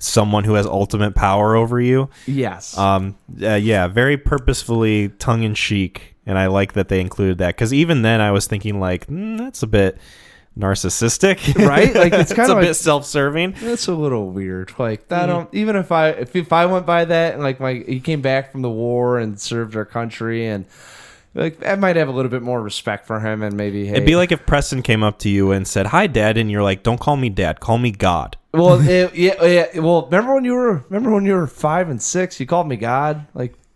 [SPEAKER 2] someone who has ultimate power over you.
[SPEAKER 1] Yes.
[SPEAKER 2] Very purposefully tongue-in-cheek, and I like that they included that, because even then I was thinking, that's a bit narcissistic.
[SPEAKER 1] Right? It's kind
[SPEAKER 2] of
[SPEAKER 1] a
[SPEAKER 2] bit self-serving.
[SPEAKER 1] That's a little weird. Even if I went by that, and he came back from the war and served our country, and I might have a little bit more respect for him, and maybe, hey.
[SPEAKER 2] It'd be like if Preston came up to you and said, "Hi, Dad," and you're like, "Don't call me Dad, call me God."
[SPEAKER 1] Well, Well, remember when you were 5 and 6, you called me God.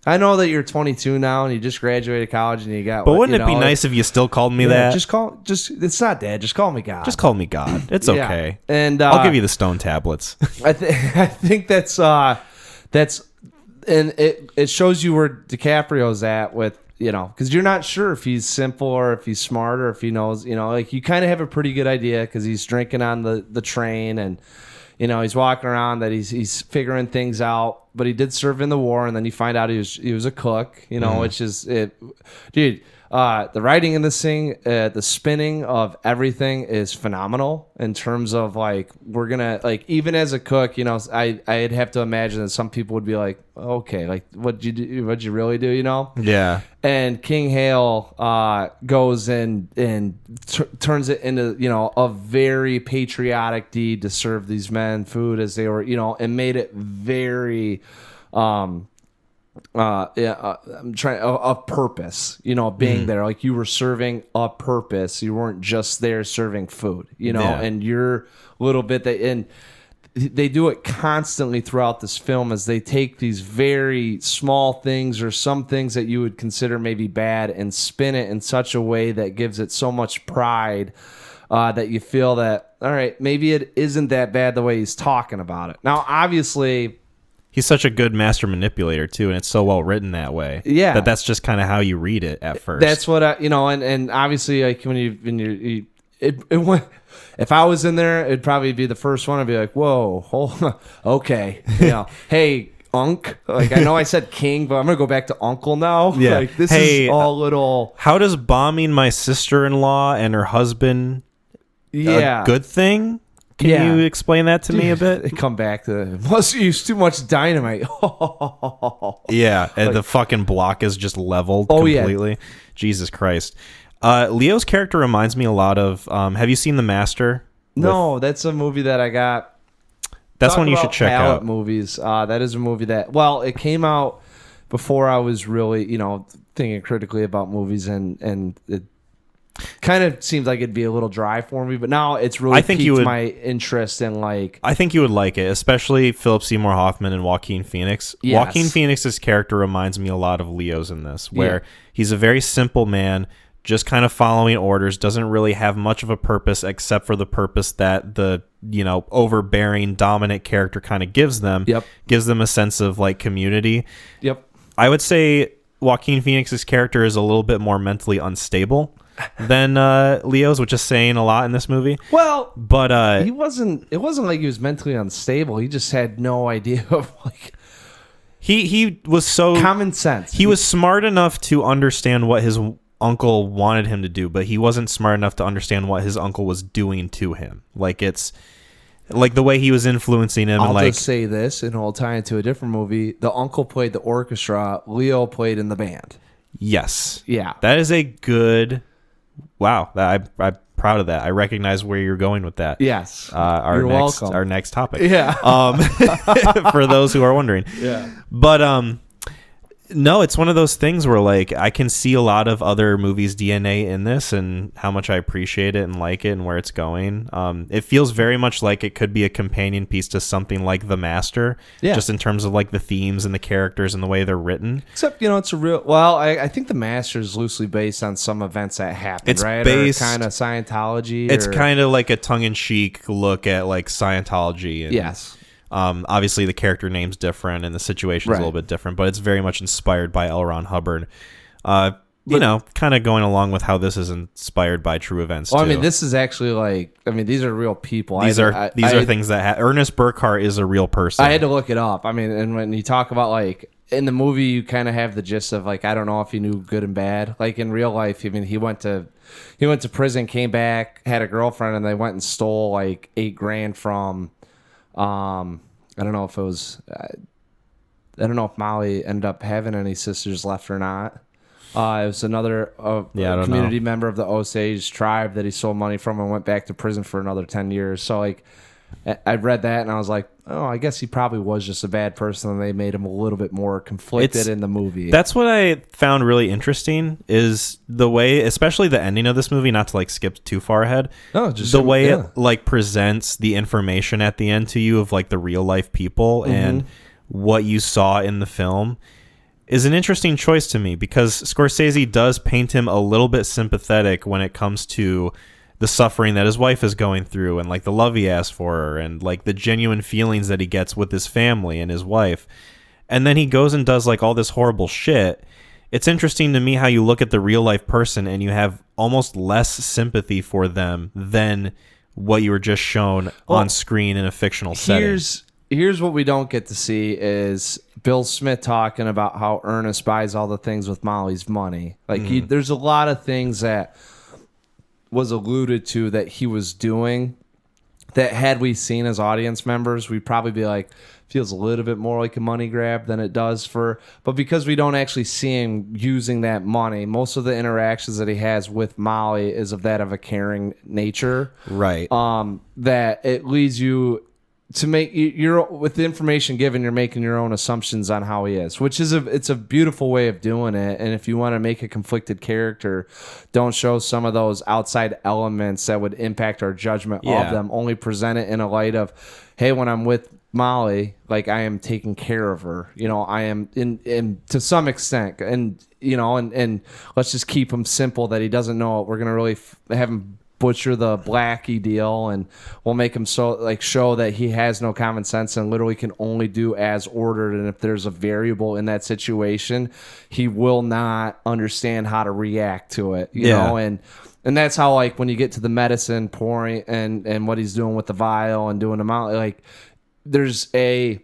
[SPEAKER 1] I know that you're 22 now and you just graduated college and you got.
[SPEAKER 2] But wouldn't it be nice if you still called me that?
[SPEAKER 1] It's not Dad. Just call me God.
[SPEAKER 2] Just call me God. It's okay.
[SPEAKER 1] And
[SPEAKER 2] I'll give you the stone tablets.
[SPEAKER 1] I think that's and it shows you where DiCaprio's at with. Because you're not sure if he's simple or if he's smart or if he knows, you kind of have a pretty good idea because he's drinking on the train and, he's walking around that he's figuring things out, but he did serve in the war and then you find out he was a cook, which is it, dude. The writing in this thing, the spinning of everything is phenomenal in terms of we're gonna even as a cook, I'd have to imagine that some people would be like, okay, what'd you really do,
[SPEAKER 2] Yeah.
[SPEAKER 1] And King Hale goes and turns it into a very patriotic deed to serve these men food as they were and made it very I'm trying a purpose, being there, you were serving a purpose. You weren't just there serving food, and your little bit and they do it constantly throughout this film as they take these very small things or some things that you would consider maybe bad and spin it in such a way that gives it so much pride that you feel that, all right, maybe it isn't that bad the way he's talking about it. Now, obviously,
[SPEAKER 2] he's such a good master manipulator too, and it's so well written that way.
[SPEAKER 1] Yeah,
[SPEAKER 2] that's just kind of how you read it at first.
[SPEAKER 1] That's what and obviously when you went. If I was in there, it'd probably be the first one. I'd be like, "Whoa, okay, hey, Unc." I know I said King, but I'm gonna go back to Uncle now.
[SPEAKER 2] Yeah,
[SPEAKER 1] this is all little.
[SPEAKER 2] How does bombing my sister-in-law and her husband a good thing? Can you explain that to me a bit?
[SPEAKER 1] They come back to must use too much dynamite.
[SPEAKER 2] Yeah, and the fucking block is just leveled completely. Yeah. Jesus Christ. Leo's character reminds me a lot of. Have you seen The Master?
[SPEAKER 1] No, that's a movie that I got.
[SPEAKER 2] That's one you should check out.
[SPEAKER 1] Movies. That is a movie that. Well, it came out before I was really, thinking critically about movies, and kind of seems like it'd be a little dry for me, but now it's really piqued my interest in like.
[SPEAKER 2] I think you would like it, especially Philip Seymour Hoffman and Joaquin Phoenix. Yes. Joaquin Phoenix's character reminds me a lot of Leo's in this, where he's a very simple man, just kind of following orders, doesn't really have much of a purpose except for the purpose that the overbearing, dominant character kind of gives them.
[SPEAKER 1] Yep.
[SPEAKER 2] Gives them a sense of like community.
[SPEAKER 1] Yep.
[SPEAKER 2] I would say Joaquin Phoenix's character is a little bit more mentally unstable than Leo's, which is saying a lot in this movie.
[SPEAKER 1] Well,
[SPEAKER 2] but
[SPEAKER 1] it wasn't like he was mentally unstable. He just had no idea of like
[SPEAKER 2] he was so
[SPEAKER 1] common sense.
[SPEAKER 2] He was smart enough to understand what his uncle wanted him to do, but he wasn't smart enough to understand what his uncle was doing to him. Like it's like the way he was influencing him.
[SPEAKER 1] I'll just say this, and I'll tie into a different movie. The uncle played the orchestra. Leo played in the band.
[SPEAKER 2] Yes.
[SPEAKER 1] Yeah.
[SPEAKER 2] That is a good. Wow, I'm proud of that. I recognize where you're going with that.
[SPEAKER 1] Yes,
[SPEAKER 2] you're welcome. Our next topic.
[SPEAKER 1] Yeah.
[SPEAKER 2] For those who are wondering.
[SPEAKER 1] Yeah.
[SPEAKER 2] But no, it's one of those things where like I can see a lot of other movies' DNA in this, and how much I appreciate it and like it, and where it's going. It feels very much like it could be a companion piece to something like The Master, just in terms of like the themes and the characters and the way they're written.
[SPEAKER 1] Except it's a real. Well, I think The Master is loosely based on some events that happened.
[SPEAKER 2] It's
[SPEAKER 1] right,
[SPEAKER 2] based
[SPEAKER 1] kind of Scientology.
[SPEAKER 2] It's kind of like a tongue-in-cheek look at like Scientology. And,
[SPEAKER 1] yes.
[SPEAKER 2] Obviously, the character name's different and the situation is a little bit different, but it's very much inspired by L. Ron Hubbard. Kind of going along with how this is inspired by true events.
[SPEAKER 1] Well,
[SPEAKER 2] too.
[SPEAKER 1] I mean, this is actually like, these are real people.
[SPEAKER 2] These are things that Ernest Burkhart is a real person.
[SPEAKER 1] I had to look it up. I mean, and when you talk about like in the movie, you kind of have the gist of like, I don't know if he knew good and bad. Like in real life, I mean, he went to prison, came back, had a girlfriend, and they went and stole like $8,000 from. I don't know if it was. I don't know if Molly ended up having any sisters left or not. It was another community member of the Osage tribe that he stole money from and went back to prison for another 10 years. So like, I read that and I was like, oh, I guess he probably was just a bad person, and they made him a little bit more conflicted in the movie.
[SPEAKER 2] That's what I found really interesting is the way, especially the ending of this movie, not to like skip too far ahead.
[SPEAKER 1] No, just
[SPEAKER 2] the way it like presents the information at the end to you of like the real life people and what you saw in the film is an interesting choice to me, because Scorsese does paint him a little bit sympathetic when it comes to the suffering that his wife is going through and like the love he has for her and like the genuine feelings that he gets with his family and his wife. And then he goes and does like all this horrible shit. It's interesting to me how you look at the real life person and you have almost less sympathy for them than what you were just shown on screen in a fictional setting.
[SPEAKER 1] Here's what we don't get to see is Bill Smith talking about how Ernest buys all the things with Molly's money. Like there's a lot of things that was alluded to that he was doing that had we seen as audience members, we'd probably be like, feels a little bit more like a money grab than it does but because we don't actually see him using that money, most of the interactions that he has with Molly is of that of a caring nature.
[SPEAKER 2] Right.
[SPEAKER 1] That it leads you to make with the information given, you're making your own assumptions on how he is, which is it's a beautiful way of doing it. And if you want to make a conflicted character, don't show some of those outside elements that would impact our judgment of them. Only present it in a light of, hey, when I'm with Molly, like I am taking care of her. I am in to some extent, and and let's just keep him simple that he doesn't know it. We're gonna really have him butcher the Blackie deal, and we'll make him show that he has no common sense and literally can only do as ordered. And if there's a variable in that situation, he will not understand how to react to it. You know, and that's how like when you get to the medicine pouring and what he's doing with the vial and doing them out, like there's two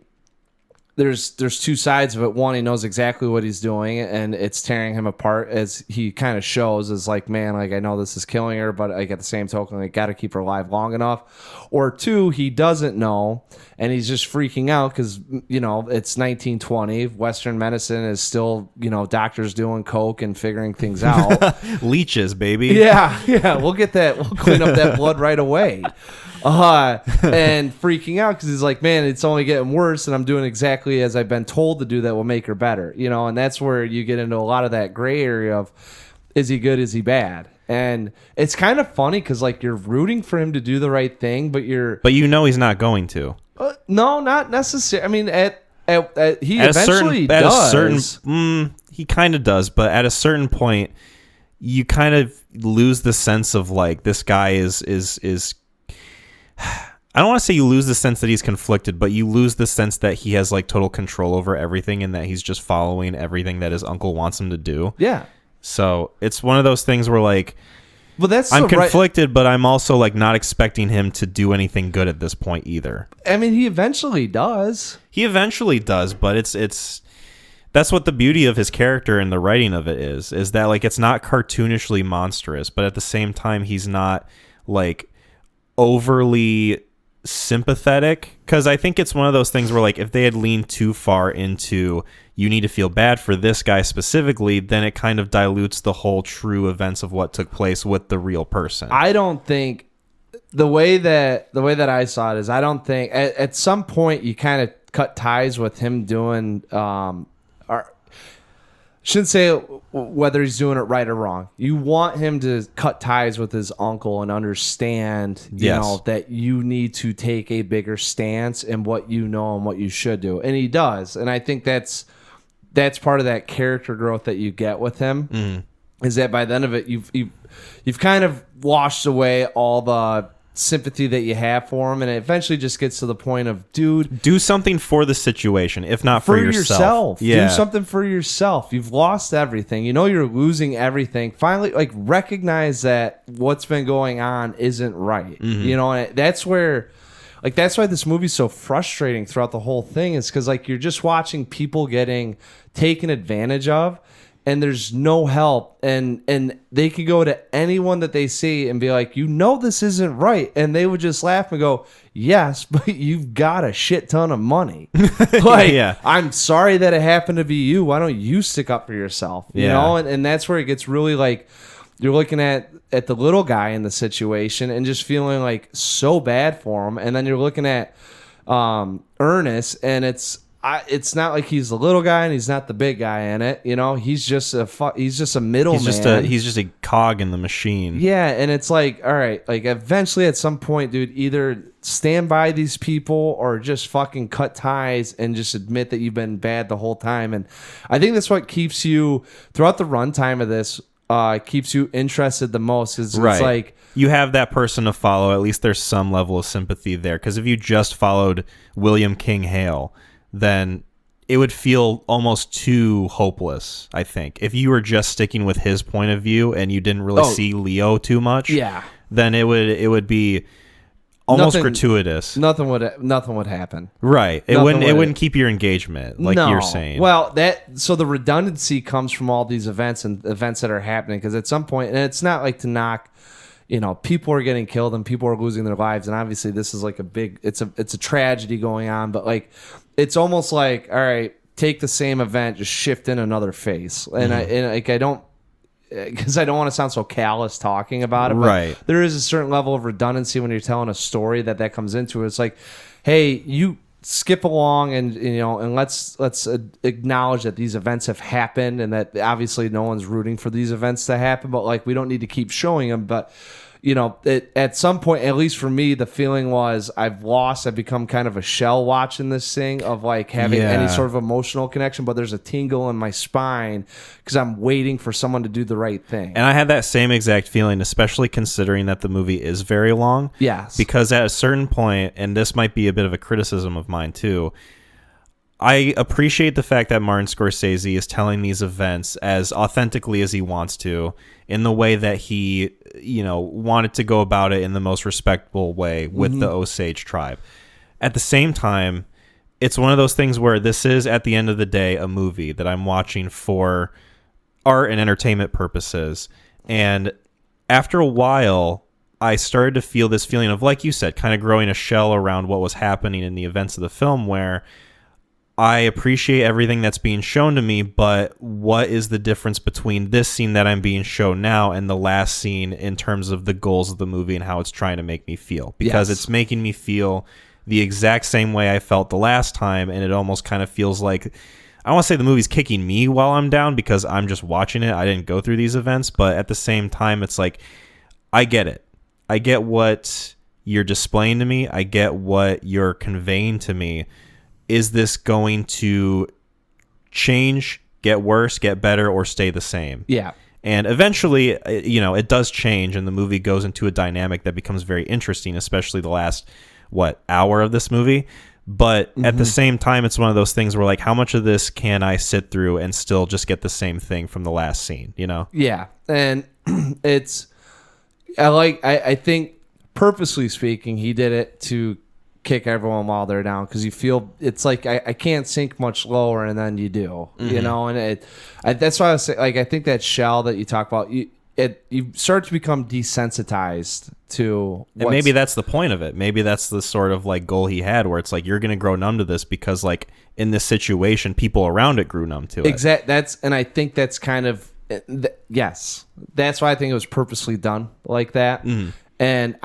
[SPEAKER 1] sides of it. One, he knows exactly what he's doing, and it's tearing him apart, as he kind of shows as like, man, like I know this is killing her, but like at the same token, like got to keep her alive long enough. Or two, he doesn't know, and he's just freaking out because it's 1920. Western medicine is still doctors doing coke and figuring things out.
[SPEAKER 2] Leeches, baby.
[SPEAKER 1] Yeah. We'll get that. We'll clean up that blood right away. And freaking out because he's like, man, it's only getting worse, and I'm doing exactly as I've been told to do that will make her better, and that's where you get into a lot of that gray area of, is he good, is he bad? And it's kind of funny because like you're rooting for him to do the right thing, but
[SPEAKER 2] he's not going to.
[SPEAKER 1] No, not necessarily. I mean, he eventually does.
[SPEAKER 2] He kind of does, but at a certain point, you kind of lose the sense of like this guy is. I don't want to say you lose the sense that he's conflicted, but you lose the sense that he has like total control over everything and that he's just following everything that his uncle wants him to do.
[SPEAKER 1] Yeah.
[SPEAKER 2] So it's one of those things where like,
[SPEAKER 1] well,
[SPEAKER 2] I'm conflicted, but I'm also like not expecting him to do anything good at this point either.
[SPEAKER 1] I mean, he eventually does.
[SPEAKER 2] But it's that's what the beauty of his character and the writing of it is that like it's not cartoonishly monstrous, but at the same time he's not like overly sympathetic, because I think it's one of those things where like if they had leaned too far into you need to feel bad for this guy specifically, then it kind of dilutes the whole true events of what took place with the real person.
[SPEAKER 1] I don't think the way that I saw it is I don't think at some point you kind of cut ties with him doing shouldn't say whether he's doing it right or wrong. You want him to cut ties with his uncle and understand, you know, that you need to take a bigger stance in what you know and what you should do. And he does. And I think that's part of that character growth that you get with him, is that by the end of it, you've kind of washed away all the sympathy that you have for him, and it eventually just gets to the point of, dude,
[SPEAKER 2] do something for the situation, if not for yourself.
[SPEAKER 1] Yeah. Do something for yourself. You've lost everything. You know you're losing everything. Finally, like, recognize that what's been going on isn't right. You know, and that's where, like, that's why this movie's so frustrating throughout the whole thing, is because, like, you're just watching people getting taken advantage of, and there's no help, and they could go to anyone that they see and be like, you know, this isn't right, and they would just laugh and go, yes, but you've got a shit ton of money. Like, yeah. I'm sorry that it happened to be you. Why don't you stick up for yourself? You know, and that's where it gets really like, you're looking at the little guy in the situation and just feeling like so bad for him, and then you're looking at Ernest, and it's not like he's the little guy and he's not the big guy in it. You know, he's just a middleman.
[SPEAKER 2] He's just a cog in the machine.
[SPEAKER 1] Yeah, and it's like, all right, like eventually at some point, dude, either stand by these people or just fucking cut ties and just admit that you've been bad the whole time. And I think that's what keeps you throughout the runtime of this. Keeps you interested the most. It's like
[SPEAKER 2] you have that person to follow. At least there's some level of sympathy there. Because if you just followed William King Hale, then it would feel almost too hopeless, I think. If you were just sticking with his point of view and you didn't really see Leo too much, then it would be almost gratuitous.
[SPEAKER 1] Nothing would happen.
[SPEAKER 2] Right. It wouldn't keep your engagement, like you're saying.
[SPEAKER 1] Well, so the redundancy comes from all these events and events that are happening, because at some point, and it's not like to knock, you know, people are getting killed and people are losing their lives, and obviously this is like it's a tragedy going on, but like it's almost like, all right, take the same event, just shift in another face. And I don't want to sound so callous talking about it, but
[SPEAKER 2] right.
[SPEAKER 1] There is a certain level of redundancy when you're telling a story that comes into it. It's like, hey, you skip along and, you know, and let's acknowledge that these events have happened and that obviously no one's rooting for these events to happen, but like we don't need to keep showing them. But you know, at some point, at least for me, the feeling was I've become kind of a shell watching this thing, of like having any sort of emotional connection, but there's a tingle in my spine because I'm waiting for someone to do the right thing.
[SPEAKER 2] And I had that same exact feeling, especially considering that the movie is very long.
[SPEAKER 1] Yes.
[SPEAKER 2] Because at a certain point, and this might be a bit of a criticism of mine too, I appreciate the fact that Martin Scorsese is telling these events as authentically as he wants to, in the way that he, you know, wanted to go about it in the most respectable way with the Osage tribe. At the same time, it's one of those things where this is, at the end of the day, a movie that I'm watching for art and entertainment purposes. And after a while, I started to feel this feeling of, like you said, kind of growing a shell around what was happening in the events of the film, where I appreciate everything that's being shown to me, but what is the difference between this scene that I'm being shown now and the last scene in terms of the goals of the movie and how it's trying to make me feel? Because it's making me feel the exact same way I felt the last time, and it almost kind of feels like I don't want to say the movie's kicking me while I'm down because I'm just watching it. I didn't go through these events, but at the same time, it's like, I get it. I get what you're displaying to me. I get what you're conveying to me. Is this going to change, get worse, get better, or stay the same?
[SPEAKER 1] Yeah.
[SPEAKER 2] And eventually, it does change, and the movie goes into a dynamic that becomes very interesting, especially the last, hour of this movie. But at the same time, it's one of those things where, like, how much of this can I sit through and still just get the same thing from the last scene,
[SPEAKER 1] Yeah. And I think, purposely speaking, he did it to kick everyone while they're down, because you feel it's like I can't sink much lower, and then you do, and that's why I was saying, like, I think that shell that you talk about, you start to become desensitized to
[SPEAKER 2] and maybe that's the point of it. Maybe that's the sort of like goal he had, where it's like, you're gonna grow numb to this because, like, in this situation people around it grew numb to it.
[SPEAKER 1] And I think that's kind of yes, that's why I think it was purposely done like that. And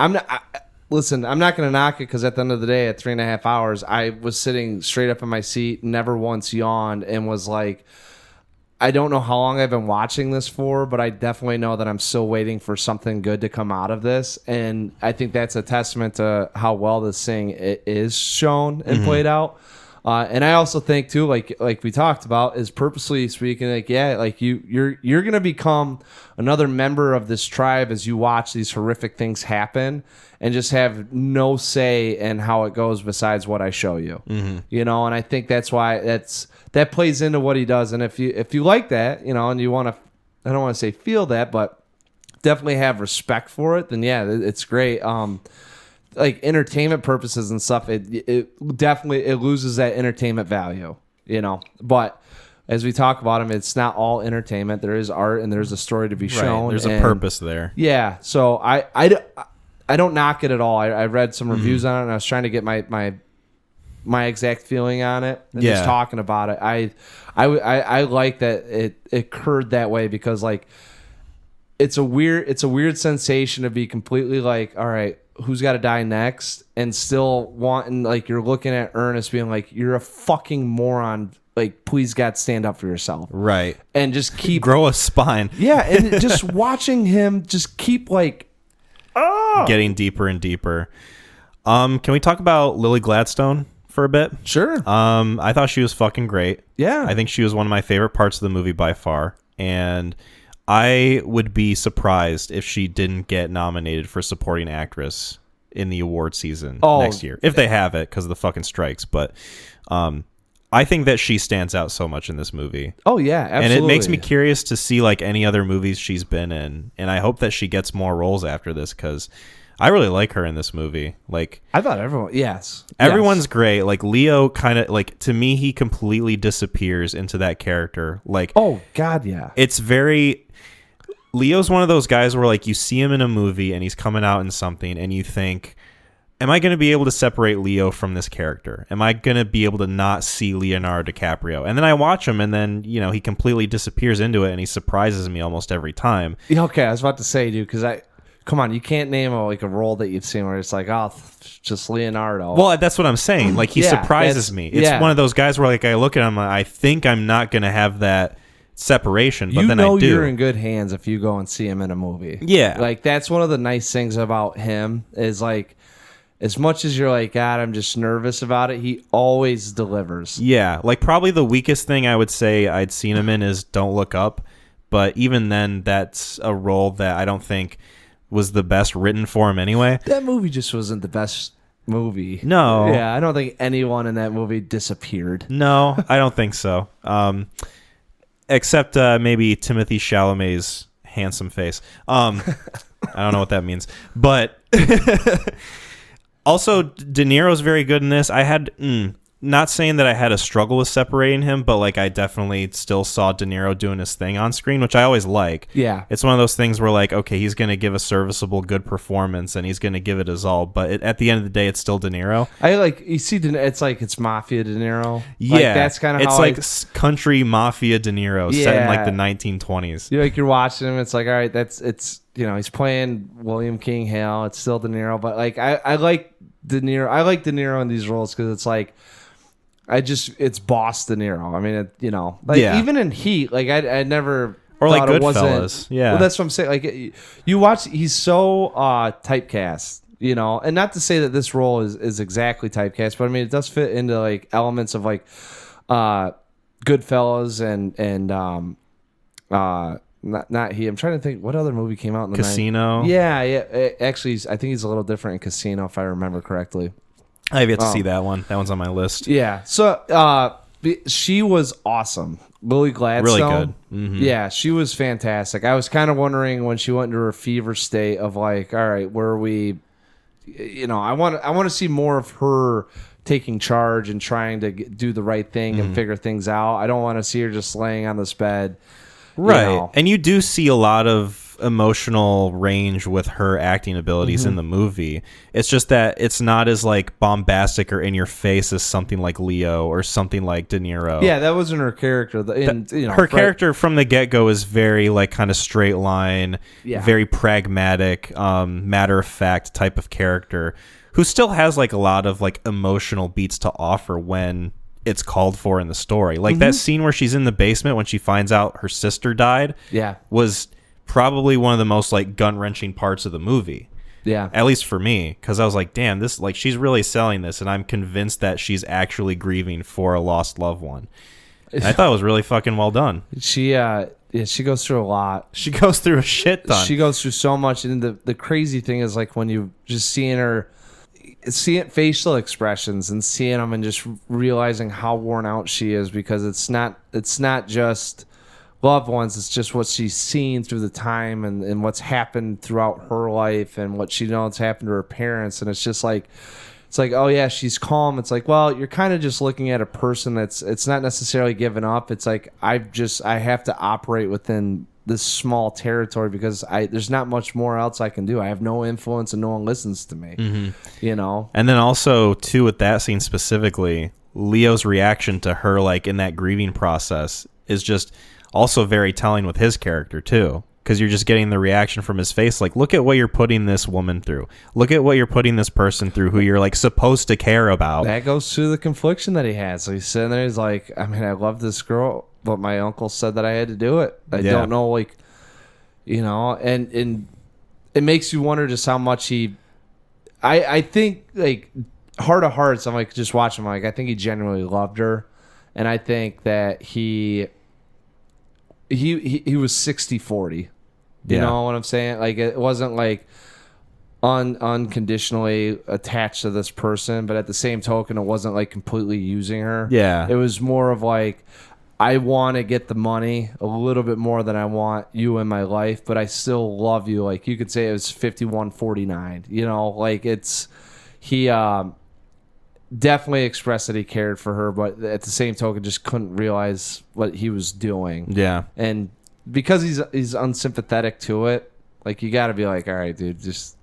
[SPEAKER 1] listen, I'm not going to knock it, because at the end of the day, at 3.5 hours, I was sitting straight up in my seat, never once yawned, and was like, I don't know how long I've been watching this for, but I definitely know that I'm still waiting for something good to come out of this. And I think that's a testament to how well this thing is shown and played out. And I also think too, like we talked about, is purposely speaking, like, yeah, like you're gonna become another member of this tribe as you watch these horrific things happen, and just have no say in how it goes besides what I show you. And I think that's why that plays into what he does. And if you like that, and you want to, I don't want to say feel that, but definitely have respect for it, then yeah, it's great. Like entertainment purposes and stuff, it definitely loses that entertainment value, But as we talk about them, it's not all entertainment. There is art and there's a story to be shown.
[SPEAKER 2] There's a purpose there.
[SPEAKER 1] Yeah. So I don't knock it at all. I read some reviews on it, and I was trying to get my exact feeling on it, and just talking about it. I like that it occurred that way, because like it's a weird sensation to be completely like, all right, who's got to die next, and still wanting, like, you're looking at Ernest being like, you're a fucking moron, like, please God, stand up for yourself,
[SPEAKER 2] right? And
[SPEAKER 1] just keep
[SPEAKER 2] grow a spine.
[SPEAKER 1] Yeah. And just watching him just keep like
[SPEAKER 2] getting deeper and deeper. Can we talk about Lily Gladstone for a bit?
[SPEAKER 1] Sure.
[SPEAKER 2] I thought she was fucking great.
[SPEAKER 1] Yeah,
[SPEAKER 2] I think she was one of my favorite parts of the movie by far, and I would be surprised if she didn't get nominated for supporting actress in the award season next year, if they have it, because of the fucking strikes. But I think that she stands out so much in this movie.
[SPEAKER 1] Oh yeah, absolutely.
[SPEAKER 2] And it makes me curious to see like any other movies she's been in, and I hope that she gets more roles after this, because I really like her in this movie. Like,
[SPEAKER 1] I thought
[SPEAKER 2] everyone's great. Like, Leo kind of, like, to me, he completely disappears into that character. Like,
[SPEAKER 1] oh god, yeah.
[SPEAKER 2] It's very, Leo's one of those guys where, like, you see him in a movie and he's coming out in something and you think, am I going to be able to separate Leo from this character? Am I going to be able to not see Leonardo DiCaprio? And then I watch him, and then, he completely disappears into it, and he surprises me almost every time.
[SPEAKER 1] Okay, I was about to say, dude, because come on, you can't name a role that you've seen where it's like, oh, just Leonardo.
[SPEAKER 2] Well, that's what I'm saying. Like, he surprises me. It's one of those guys where, like, I look at him, I think I'm not going to have that separation, but then I do.
[SPEAKER 1] You're in good hands if you go and see him in a movie.
[SPEAKER 2] Yeah.
[SPEAKER 1] Like, that's one of the nice things about him is, like, as much as you're like, God, I'm just nervous about it, he always delivers.
[SPEAKER 2] Yeah. Like, probably the weakest thing I would say I'd seen him in is Don't Look Up. But even then, that's a role that I don't think was the best written for him anyway.
[SPEAKER 1] That movie just wasn't the best movie.
[SPEAKER 2] No.
[SPEAKER 1] Yeah, I don't think anyone in that movie disappeared.
[SPEAKER 2] No, I don't think so. Except maybe Timothée Chalamet's handsome face. I don't know what that means. But also, De Niro's very good in this. I had... not saying that I had a struggle with separating him, but like I definitely still saw De Niro doing his thing on screen, which I always like.
[SPEAKER 1] Yeah.
[SPEAKER 2] It's one of those things where like, okay, he's going to give a serviceable, good performance and he's going to give it his all. But at the end of the day, it's still De Niro.
[SPEAKER 1] You see, it's like it's Mafia De Niro.
[SPEAKER 2] Yeah.
[SPEAKER 1] Like, that's kind of how
[SPEAKER 2] it's like country Mafia De Niro set in like the 1920s.
[SPEAKER 1] You're watching him. It's like, all right, it's he's playing William King Hale. It's still De Niro. But like, I like De Niro. I like De Niro in these roles because it's like, it's Boss De Niro. I mean, even in Heat, like I never
[SPEAKER 2] or
[SPEAKER 1] thought
[SPEAKER 2] like
[SPEAKER 1] it wasn't.
[SPEAKER 2] Goodfellas. Yeah,
[SPEAKER 1] well, that's what I'm saying. Like you watch, he's so typecast. And not to say that this role is exactly typecast, but I mean it does fit into like elements of like Goodfellas and not he. I'm trying to think what other movie came out in the
[SPEAKER 2] Casino.
[SPEAKER 1] 90s. Yeah. Actually, I think he's a little different in Casino if I remember correctly.
[SPEAKER 2] I have yet to see that one. That one's on my list.
[SPEAKER 1] Yeah. So she was awesome. Lily Gladstone.
[SPEAKER 2] Really good. Mm-hmm.
[SPEAKER 1] Yeah, she was fantastic. I was kind of wondering when she went into her fever state of like, all right, where are we? I want to see more of her taking charge and trying to do the right thing and figure things out. I don't want to see her just laying on this bed.
[SPEAKER 2] Right. And you do see a lot of emotional range with her acting abilities in the movie. It's just that it's not as like bombastic or in your face as something like Leo or something like De Niro.
[SPEAKER 1] Yeah, that wasn't her character.
[SPEAKER 2] Her character from the get-go is very like kind of straight line, very pragmatic, matter-of-fact type of character who still has like a lot of like emotional beats to offer when it's called for in the story. Like that scene where she's in the basement when she finds out her sister died was probably one of the most like gut-wrenching parts of the movie.
[SPEAKER 1] Yeah.
[SPEAKER 2] At least for me, because I was like, damn, this like she's really selling this, and I'm convinced that she's actually grieving for a lost loved one. And I thought it was really fucking well done.
[SPEAKER 1] She goes through a lot.
[SPEAKER 2] She goes through a shit ton.
[SPEAKER 1] She goes through so much, and the crazy thing is like when you just seeing facial expressions and seeing them and just realizing how worn out she is, because it's not just loved ones, it's just what she's seen through the time and what's happened throughout her life and what she knows happened to her parents. And it's just like, oh yeah, she's calm. It's like, well, you're kind of just looking at a person it's not necessarily given up. It's like I have to operate within this small territory because there's not much more else I can do. I have no influence and no one listens to me.
[SPEAKER 2] And then also too, with that scene specifically, Leo's reaction to her like in that grieving process is just also very telling with his character too, because you're just getting the reaction from his face like, look at what you're putting this woman through, look at what you're putting this person through who you're like supposed to care about.
[SPEAKER 1] That goes through the confliction that he has. So he's sitting there, he's like, I mean, I love this girl, but my uncle said that I had to do it. I don't know, like, and it makes you wonder just how much I think like heart of hearts, I'm like just watching him, like I think he genuinely loved her, and I think that he was 60-40. You know what I'm saying? Like it wasn't like unconditionally attached to this person, but at the same token, it wasn't like completely using her.
[SPEAKER 2] Yeah.
[SPEAKER 1] It was more of like, I want to get the money a little bit more than I want you in my life, but I still love you. Like you could say it was 51-49. Like he definitely expressed that he cared for her, but at the same token just couldn't realize what he was doing.
[SPEAKER 2] Yeah.
[SPEAKER 1] And because he's unsympathetic to it, like you got to be like, all right, dude, just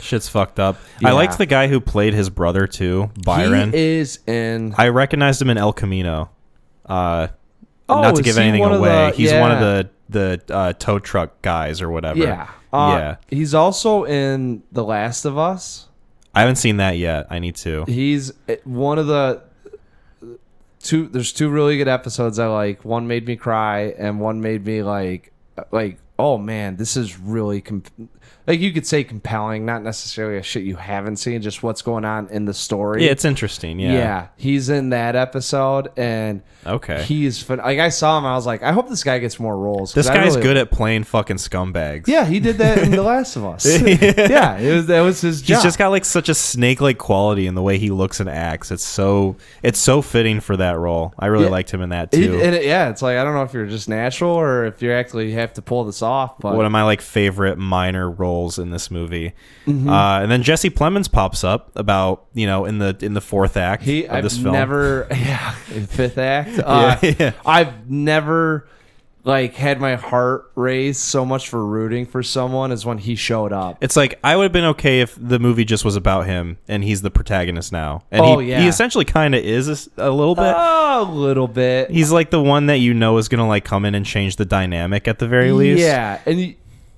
[SPEAKER 2] shit's fucked up. Yeah. I liked the guy who played his brother too, Byron.
[SPEAKER 1] He is in.
[SPEAKER 2] I recognized him in El Camino. Not to give anything away, he's one of the tow truck guys or whatever.
[SPEAKER 1] Yeah. He's also in The Last of Us.
[SPEAKER 2] I haven't seen that yet. I need to.
[SPEAKER 1] He's one of the two. There's two really good episodes I like. One made me cry, and one made me like, oh man, this is really like you could say compelling. Not necessarily a shit you haven't seen, just what's going on in the story.
[SPEAKER 2] Yeah, it's interesting. Yeah,
[SPEAKER 1] he's in that episode, and he's fun. Like I saw him, I was like, I hope this guy gets more roles.
[SPEAKER 2] This guy's good at playing fucking scumbags.
[SPEAKER 1] Yeah, he did that in The Last of Us. That was his job.
[SPEAKER 2] He's just got like such a snake-like quality in the way he looks and acts. It's so fitting for that role. I really liked him in that too.
[SPEAKER 1] It's like I don't know if you're just natural or if you actually have to pull this off. But
[SPEAKER 2] one of my like favorite minor roles in this movie. And then Jesse Plemons pops up about in the fourth act of this film.
[SPEAKER 1] Fifth act. I've never like had my heart raised so much for rooting for someone as when he showed up.
[SPEAKER 2] It's like I would have been okay if the movie just was about him and he's the protagonist now. And he essentially kind of is a little bit.
[SPEAKER 1] A little bit.
[SPEAKER 2] He's like the one that is going to like come in and change the dynamic at the very least.
[SPEAKER 1] Yeah, and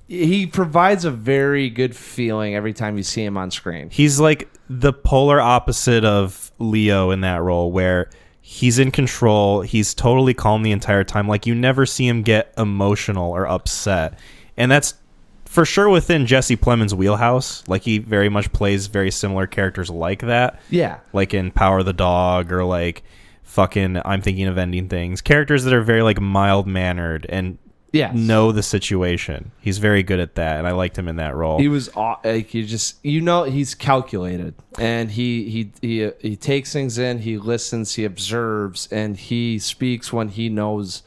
[SPEAKER 1] he provides a very good feeling every time you see him on screen.
[SPEAKER 2] He's like the polar opposite of Leo in that role, where He's in control. He's totally calm the entire time. Like, you never see him get emotional or upset. And that's for sure within Jesse Plemons' wheelhouse. Like, he very much plays very similar characters like that.
[SPEAKER 1] Yeah.
[SPEAKER 2] Like in Power of the Dog, or like fucking I'm Thinking of Ending Things. Characters that are very like mild-mannered and know the situation. He's very good at that, and I liked him in that role.
[SPEAKER 1] He was like, he's calculated, and he takes things in, he listens, he observes, and he speaks when he knows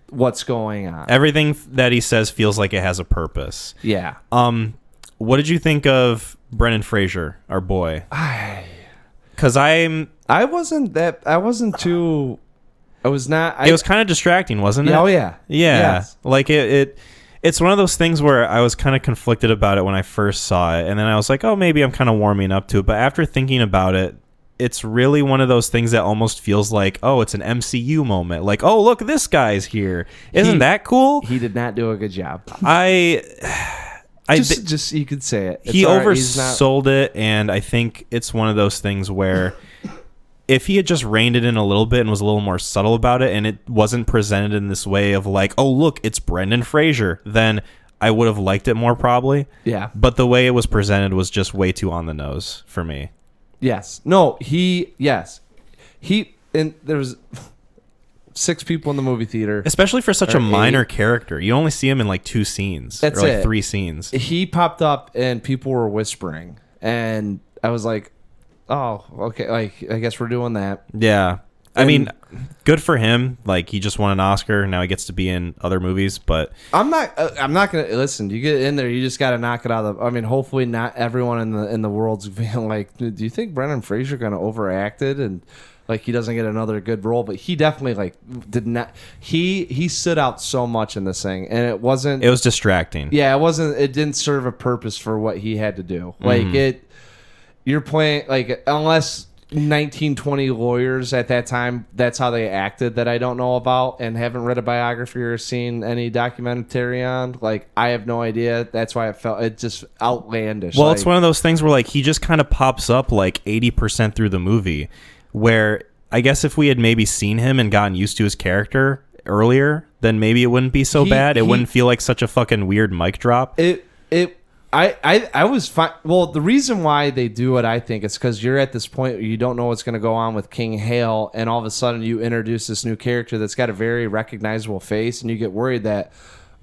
[SPEAKER 1] what's going on.
[SPEAKER 2] Everything that he says feels like it has a purpose.
[SPEAKER 1] Yeah.
[SPEAKER 2] What did you think of Brendan Fraser, our boy? Because it was kind of distracting, wasn't it?
[SPEAKER 1] Oh yeah.
[SPEAKER 2] Yes. Like it's one of those things where I was kind of conflicted about it when I first saw it, and then I was like, oh, maybe I'm kind of warming up to it. But after thinking about it, it's really one of those things that almost feels like, oh, it's an MCU moment. Like, oh, look, this guy's here. Isn't that cool?
[SPEAKER 1] He did not do a good job. Just you could say it.
[SPEAKER 2] He oversold it, and I think it's one of those things where if he had just reined it in a little bit and was a little more subtle about it, and it wasn't presented in this way of like, oh, look, it's Brendan Fraser, then I would have liked it more probably.
[SPEAKER 1] Yeah.
[SPEAKER 2] But the way it was presented was just way too on the nose for me.
[SPEAKER 1] Yes. No, and there was 6 people in the movie theater.
[SPEAKER 2] Especially for such a minor character. You only see him in like 2 scenes.
[SPEAKER 1] That's
[SPEAKER 2] or like
[SPEAKER 1] it.
[SPEAKER 2] 3 scenes.
[SPEAKER 1] He popped up and people were whispering. And I was like, oh, okay. Like, I guess we're doing that.
[SPEAKER 2] Yeah. I mean, good for him. Like, he just won an Oscar. Now he gets to be in other movies. But
[SPEAKER 1] I'm not going to listen. You get in there, you just got to knock it out of the. I mean, hopefully not everyone in the world's feeling like, do you think Brendan Fraser kind of overacted and like he doesn't get another good role? But he definitely like did not. He stood out so much in this thing, and it wasn't.
[SPEAKER 2] It was distracting.
[SPEAKER 1] Yeah, it wasn't. It didn't serve a purpose for what he had to do. Like you're playing like unless 1920 lawyers at that time, that's how they acted, that I don't know about and haven't read a biography or seen any documentary on. Like, I have no idea. That's why it just outlandish.
[SPEAKER 2] Well, it's one of those things where like he just kind of pops up like 80% through the movie, where I guess if we had maybe seen him and gotten used to his character earlier, then maybe it wouldn't be so bad. It wouldn't feel like such a fucking weird mic drop.
[SPEAKER 1] I was fine. Well, the reason why they do it, I think, is because you're at this point where you don't know what's going to go on with King Hale, and all of a sudden you introduce this new character that's got a very recognizable face, and you get worried that,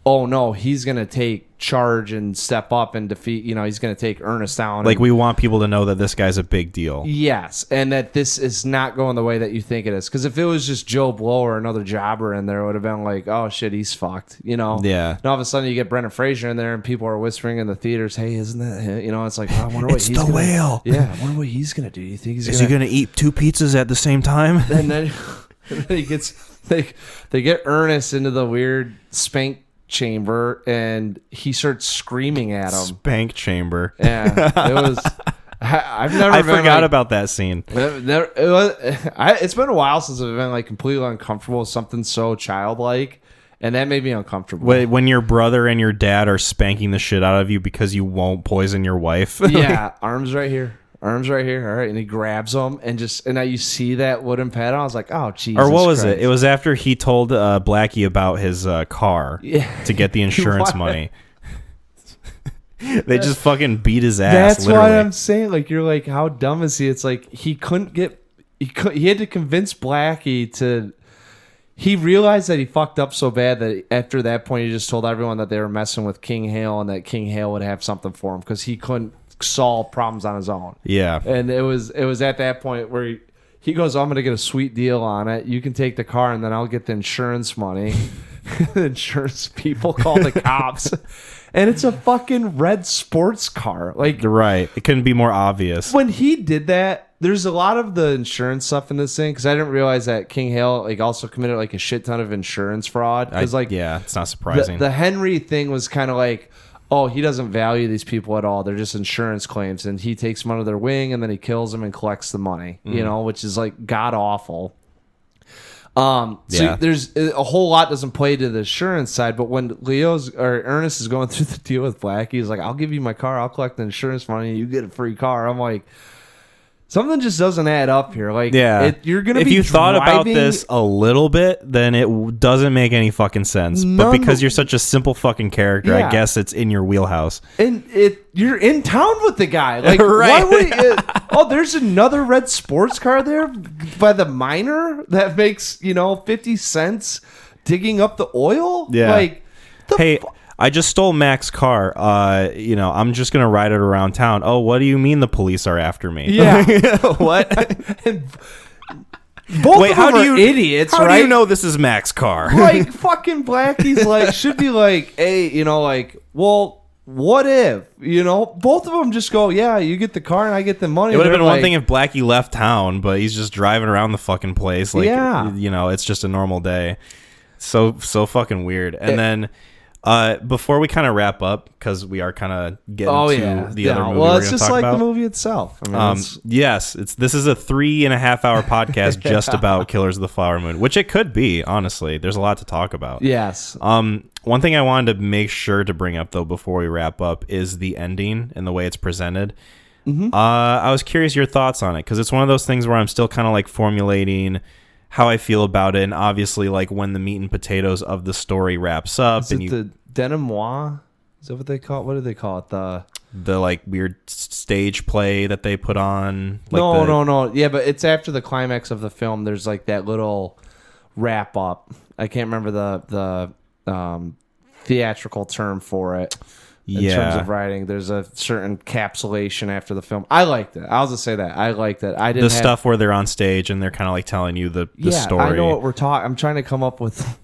[SPEAKER 1] oh no, he's going to take charge and step up and defeat, he's going to take Ernest down.
[SPEAKER 2] Like, we want people to know that this guy's a big deal.
[SPEAKER 1] Yes, and that this is not going the way that you think it is. Because if it was just Joe Blow or another jobber in there, it would have been like, oh shit, he's fucked,
[SPEAKER 2] Yeah.
[SPEAKER 1] And all of a sudden you get Brendan Fraser in there and people are whispering in the theaters, hey, isn't that him? It's like, oh, I wonder what
[SPEAKER 2] he's the whale.
[SPEAKER 1] Yeah, I wonder what he's going to do. You think
[SPEAKER 2] is he going to eat 2 pizzas at the same time?
[SPEAKER 1] And then he gets, they get Ernest into the weird spank chamber and he starts screaming at him.
[SPEAKER 2] Spank chamber.
[SPEAKER 1] Yeah, it was. I
[SPEAKER 2] forgot about that scene.
[SPEAKER 1] It's been a while since I've been like completely uncomfortable with something so childlike, and that made me uncomfortable.
[SPEAKER 2] When your brother and your dad are spanking the shit out of you because you won't poison your wife.
[SPEAKER 1] Yeah, arms right here. All right, and he grabs them and now you see that wooden pedal. I was like, oh Jesus!
[SPEAKER 2] Or what was
[SPEAKER 1] Christ.
[SPEAKER 2] it? It was after he told Blackie about his car to get the insurance money. They just fucking beat his ass.
[SPEAKER 1] That's
[SPEAKER 2] literally.
[SPEAKER 1] why I'm saying, like, you're like, how dumb is he? It's like he had to convince Blackie to. He realized that he fucked up so bad that after that point, he just told everyone that they were messing with King Hale and that King Hale would have something for him because he couldn't solve problems on his own.
[SPEAKER 2] Yeah.
[SPEAKER 1] And it was at that point where he goes, I'm going to get a sweet deal on it. You can take the car and then I'll get the insurance money. The insurance people call the cops. And it's a fucking red sports car. Like,
[SPEAKER 2] right. It couldn't be more obvious.
[SPEAKER 1] When he did that, there's a lot of the insurance stuff in this thing because I didn't realize that King Hale like also committed like a shit ton of insurance fraud. Because
[SPEAKER 2] it's not surprising.
[SPEAKER 1] The Henry thing was kind of like, oh, he doesn't value these people at all. They're just insurance claims, and he takes them under their wing, and then he kills them and collects the money. Which is like god awful. So there's a whole lot doesn't play to the insurance side, but when Ernest is going through the deal with Blackie, he's like, I'll give you my car, I'll collect the insurance money, and you get a free car. I'm like, something just doesn't add up here. Like, you're gonna.
[SPEAKER 2] If you thought about this a little bit, then it doesn't make any fucking sense. But because you're such a simple fucking character, I guess it's in your wheelhouse.
[SPEAKER 1] And you're in town with the guy. Like, right. Why would there's another red sports car there by the miner that makes 50 cents digging up the oil.
[SPEAKER 2] Yeah.
[SPEAKER 1] Like,
[SPEAKER 2] I just stole Mac's car. I'm just gonna ride it around town. Oh, what do you mean the police are after me?
[SPEAKER 1] Yeah.
[SPEAKER 2] What?
[SPEAKER 1] Both of them are idiots, right?
[SPEAKER 2] How do you know this is Mac's car?
[SPEAKER 1] Like, fucking Blackie's like, should be like, hey, well, what if? Both of them just go, yeah, you get the car and I get the money.
[SPEAKER 2] It would have been one thing if Blackie left town, but he's just driving around the fucking place. Like, it's just a normal day. So fucking weird. And then before we kind of wrap up, because we are kind of getting to the other movie.
[SPEAKER 1] Well, it's just like the movie itself. I mean,
[SPEAKER 2] yes, this is a 3.5 hour podcast just about Killers of the Flower Moon, which it could be. Honestly, there's a lot to talk about.
[SPEAKER 1] Yes.
[SPEAKER 2] One thing I wanted to make sure to bring up though before we wrap up is the ending and the way it's presented. Mm-hmm. I was curious your thoughts on it, because it's one of those things where I'm still kind of like formulating how I feel about it, and obviously like when the meat and potatoes of the story wraps up.
[SPEAKER 1] Is it the denouement? Is that what they call it? What do they call it?
[SPEAKER 2] The like weird stage play that they put on? Like
[SPEAKER 1] no. Yeah, but it's after the climax of the film. There's like that little wrap up. I can't remember the theatrical term for it. In terms of writing, there's a certain capsulation after the film. I liked it. I'll just say that. I liked it. I didn't
[SPEAKER 2] stuff where they're on stage and they're kind of like telling you the story.
[SPEAKER 1] I know what we're talking. I'm trying to come up with.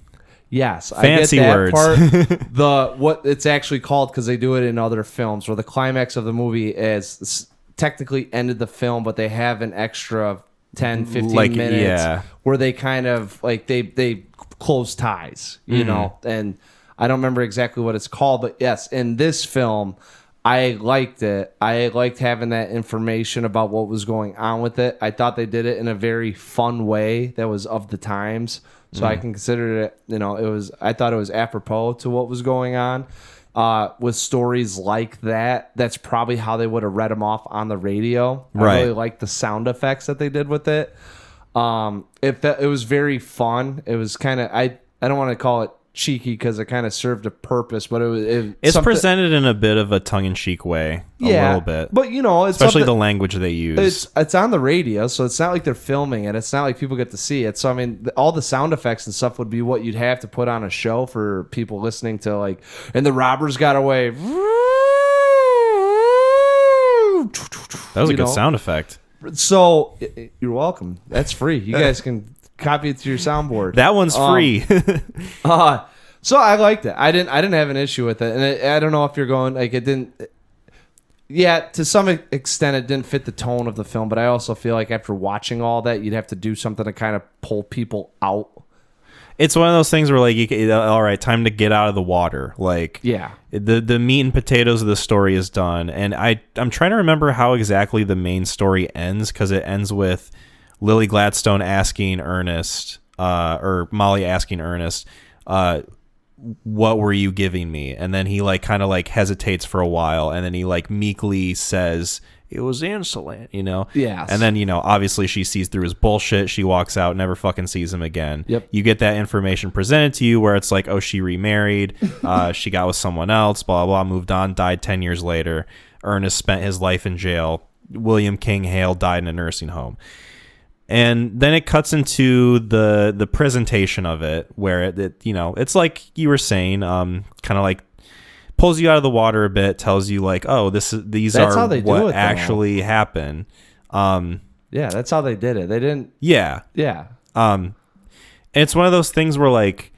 [SPEAKER 1] Yes,
[SPEAKER 2] fancy
[SPEAKER 1] I get that
[SPEAKER 2] words.
[SPEAKER 1] part. What it's actually called, because they do it in other films, where the climax of the movie is technically ended the film, but they have an extra 10, 15 minutes where they kind of like they close ties, and. I don't remember exactly what it's called, but yes, in this film, I liked it. I liked having that information about what was going on with it. I thought they did it in a very fun way that was of the times. So I can consider it, I thought it was apropos to what was going on. With stories like that, that's probably how they would have read them off on the radio.
[SPEAKER 2] Right.
[SPEAKER 1] I really liked the sound effects that they did with it. It was very fun. It was kind of, I don't want to call it cheeky because it kind of served a purpose, but
[SPEAKER 2] it's presented in a bit of a tongue-in-cheek way, a little bit.
[SPEAKER 1] But it's
[SPEAKER 2] especially the language they use.
[SPEAKER 1] It's on the radio, so it's not like they're filming it. It's not like people get to see it. So I mean, all the sound effects and stuff would be what you'd have to put on a show for people listening to, like, and the robbers got away.
[SPEAKER 2] That was a good sound effect.
[SPEAKER 1] So you're welcome. That's free. You guys can copy it to your soundboard.
[SPEAKER 2] That one's free.
[SPEAKER 1] So I liked it. I didn't have an issue with it, and I don't know if you're going like it didn't. Yeah, to some extent, it didn't fit the tone of the film, but I also feel like after watching all that, you'd have to do something to kind of pull people out.
[SPEAKER 2] It's one of those things where like, all right, time to get out of the water. Like, the meat and potatoes of the story is done, and I'm trying to remember how exactly the main story ends, because it ends with Lily Gladstone asking Ernest, or Molly asking Ernest, what were you giving me? And then he like kind of like hesitates for a while, and then he like meekly says, it was insulin,
[SPEAKER 1] Yes.
[SPEAKER 2] And then, obviously she sees through his bullshit. She walks out, never fucking sees him again.
[SPEAKER 1] Yep.
[SPEAKER 2] You get that information presented to you where it's like, oh, she remarried, she got with someone else, blah, blah, moved on, died 10 years later. Ernest spent his life in jail. William King Hale died in a nursing home. And then it cuts into the presentation of it, where it it's like you were saying, kind of like pulls you out of the water a bit, tells you like, oh, these are what actually happened.
[SPEAKER 1] Yeah, that's how they did it. They didn't.
[SPEAKER 2] Yeah. And it's one of those things where like,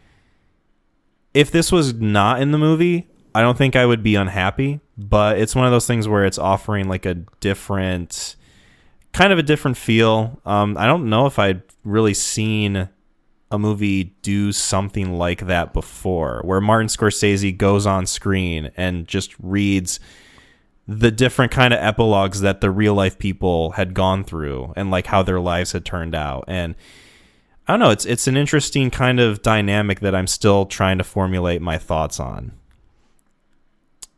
[SPEAKER 2] if this was not in the movie, I don't think I would be unhappy. But it's one of those things where it's offering like a different feel. I don't know if I'd really seen a movie do something like that before, where Martin Scorsese goes on screen and just reads the different kind of epilogues that the real life people had gone through and like how their lives had turned out. And I don't know, it's an interesting kind of dynamic that I'm still trying to formulate my thoughts on.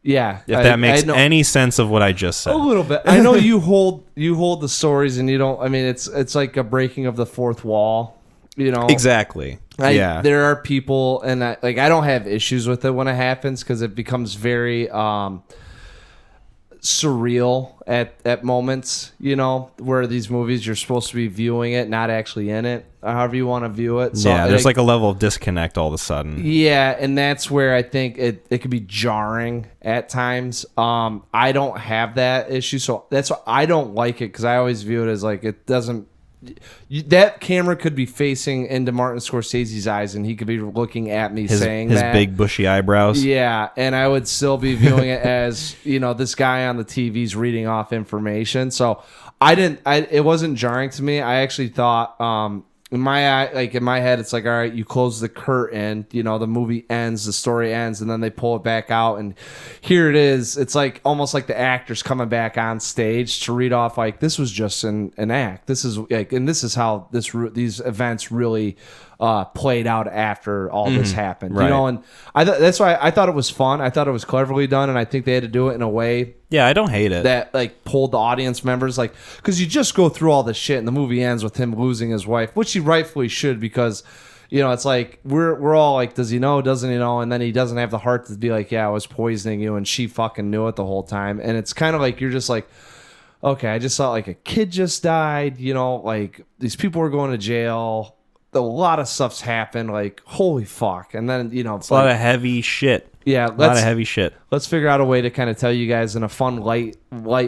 [SPEAKER 1] Yeah,
[SPEAKER 2] if that makes any sense of what I just said.
[SPEAKER 1] A little bit. I know you hold the stories, and you don't. I mean, it's like a breaking of the fourth wall. You know,
[SPEAKER 2] exactly.
[SPEAKER 1] There are people, and I don't have issues with it when it happens because it becomes very surreal at moments. You know, where these movies you're supposed to be viewing it, not actually in it. However you want to view it. So
[SPEAKER 2] there's like a level of disconnect all of a sudden.
[SPEAKER 1] Yeah, and that's where I think it could be jarring at times. I don't have that issue, so that's why I don't like it, because I always view it as like it doesn't. That camera could be facing into Martin Scorsese's eyes, and he could be looking at me saying
[SPEAKER 2] his
[SPEAKER 1] that.
[SPEAKER 2] big bushy eyebrows.
[SPEAKER 1] Yeah, and I would still be viewing it as, you know, this guy on the TV's reading off information. So it wasn't jarring to me. I actually thought in my head, it's like, all right, you close the curtain, you know, the movie ends, the story ends, and then they pull it back out, and here it is. It's like almost like the actors coming back on stage to read off, like, this was just an act. This is like, and this is how these events really played out after all this happened. Right. You know, and that's why I thought it was fun. I thought it was cleverly done, and I think they had to do it in a way.
[SPEAKER 2] Yeah, I don't hate it.
[SPEAKER 1] That like pulled the audience members, like, because you just go through all this shit, and the movie ends with him losing his wife, which he rightfully should, because, you know, it's like we're all like, does he know? Doesn't he know? And then he doesn't have the heart to be like, yeah, I was poisoning you, and she fucking knew it the whole time. And it's kind of like you're just like, okay, I just saw like a kid just died. You know, like these people were going to jail. A lot of stuff's happened. Like, holy fuck. And then, you know,
[SPEAKER 2] it's a lot of heavy shit.
[SPEAKER 1] Yeah,
[SPEAKER 2] a lot of heavy shit.
[SPEAKER 1] Let's figure out a way to kind of tell you guys in a fun, light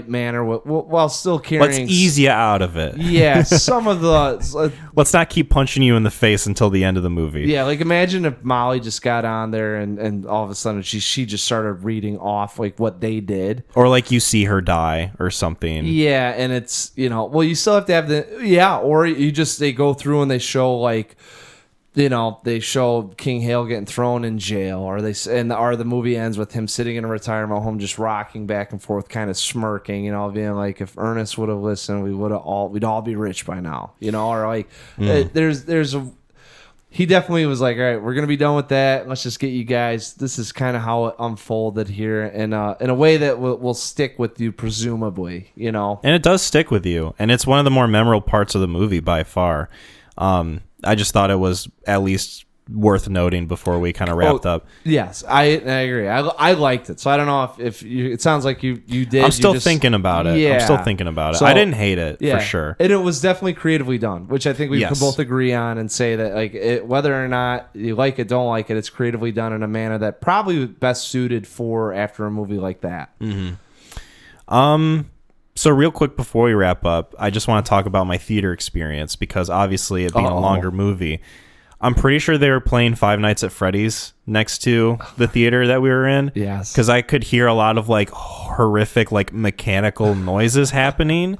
[SPEAKER 1] manner while still carrying.
[SPEAKER 2] Let's ease you out of it.
[SPEAKER 1] Yeah, some of the.
[SPEAKER 2] Let's not keep punching you in the face until the end of the movie.
[SPEAKER 1] Yeah, like imagine if Molly just got on there and all of a sudden she just started reading off like what they did,
[SPEAKER 2] or like you see her die or something.
[SPEAKER 1] Yeah, and it's, you know, well, you still have to have or they go through and they show like. You know, they show King Hale getting thrown in jail, or the movie ends with him sitting in a retirement home, just rocking back and forth, kind of smirking, you know, being like, if Ernest would have listened, we'd all be rich by now, you know, or like, he definitely was like, all right, we're gonna be done with that. Let's just get you guys. This is kind of how it unfolded here, and in a way that will stick with you, presumably, you know.
[SPEAKER 2] And it does stick with you, and it's one of the more memorable parts of the movie by far. I just thought it was at least worth noting before we kind of wrapped up.
[SPEAKER 1] Yes, I agree. I liked it. So I don't know if you, it sounds like you did.
[SPEAKER 2] I'm still thinking about it. Yeah. I'm still thinking about it. So, I didn't hate it for sure.
[SPEAKER 1] And it was definitely creatively done, which I think we can both agree on and say that like whether or not you like it, don't like it, it's creatively done in a manner that probably best suited for after a movie like that.
[SPEAKER 2] Mm-hmm. So real quick before we wrap up, I just want to talk about my theater experience, because obviously it being a longer movie, I'm pretty sure they were playing Five Nights at Freddy's next to the theater that we were in.
[SPEAKER 1] Yes.
[SPEAKER 2] Because I could hear a lot of like horrific like mechanical noises happening,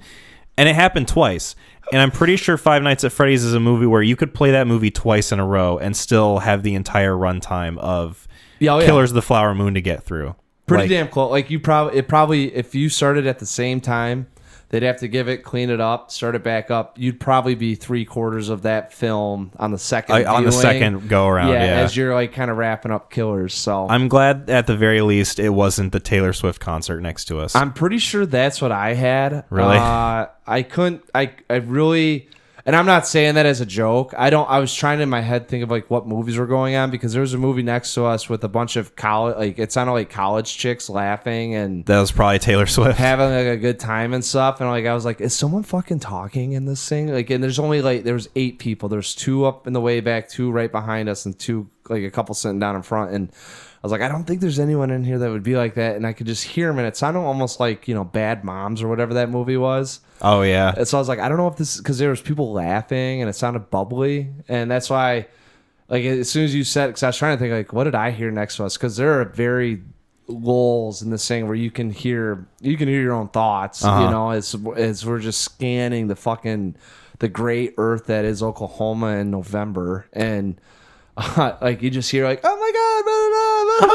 [SPEAKER 2] and it happened twice. And I'm pretty sure Five Nights at Freddy's is a movie where you could play that movie twice in a row and still have the entire runtime of Killers of the Flower Moon to get through.
[SPEAKER 1] Pretty damn close. Like you probably if you started at the same time, they'd have to give it, clean it up, start it back up. You'd probably be 3/4 of that film on the second
[SPEAKER 2] the second go around. Yeah,
[SPEAKER 1] as you're like kind of wrapping up Killers. So I'm
[SPEAKER 2] glad at the very least it wasn't the Taylor Swift concert next to us.
[SPEAKER 1] I'm pretty sure that's what I had.
[SPEAKER 2] Really?
[SPEAKER 1] I couldn't. I really. And I'm not saying that as a joke. I was trying to in my head think of like what movies were going on, because there was a movie next to us with a bunch of college, like it sounded like college chicks laughing, and
[SPEAKER 2] that was probably Taylor Swift
[SPEAKER 1] having like a good time and stuff. And like I was like, is someone fucking talking in this thing? Like, and there's only like there's 8 people. There's 2 up in the way back, 2 right behind us, and 2 like a couple sitting down in front. And I was like, I don't think there's anyone in here that would be like that. And I could just hear them, and it sounded almost like, you know, Bad Moms or whatever that movie was.
[SPEAKER 2] Oh, yeah.
[SPEAKER 1] And so I was like, I don't know if this is because there was people laughing and it sounded bubbly. And that's why, like, as soon as you said, because I was trying to think, like, what did I hear next to us? Because there are very lulls in this thing where you can hear your own thoughts, you know, as we're just scanning the great earth that is Oklahoma in November. And like you just hear like, oh my god,
[SPEAKER 2] oh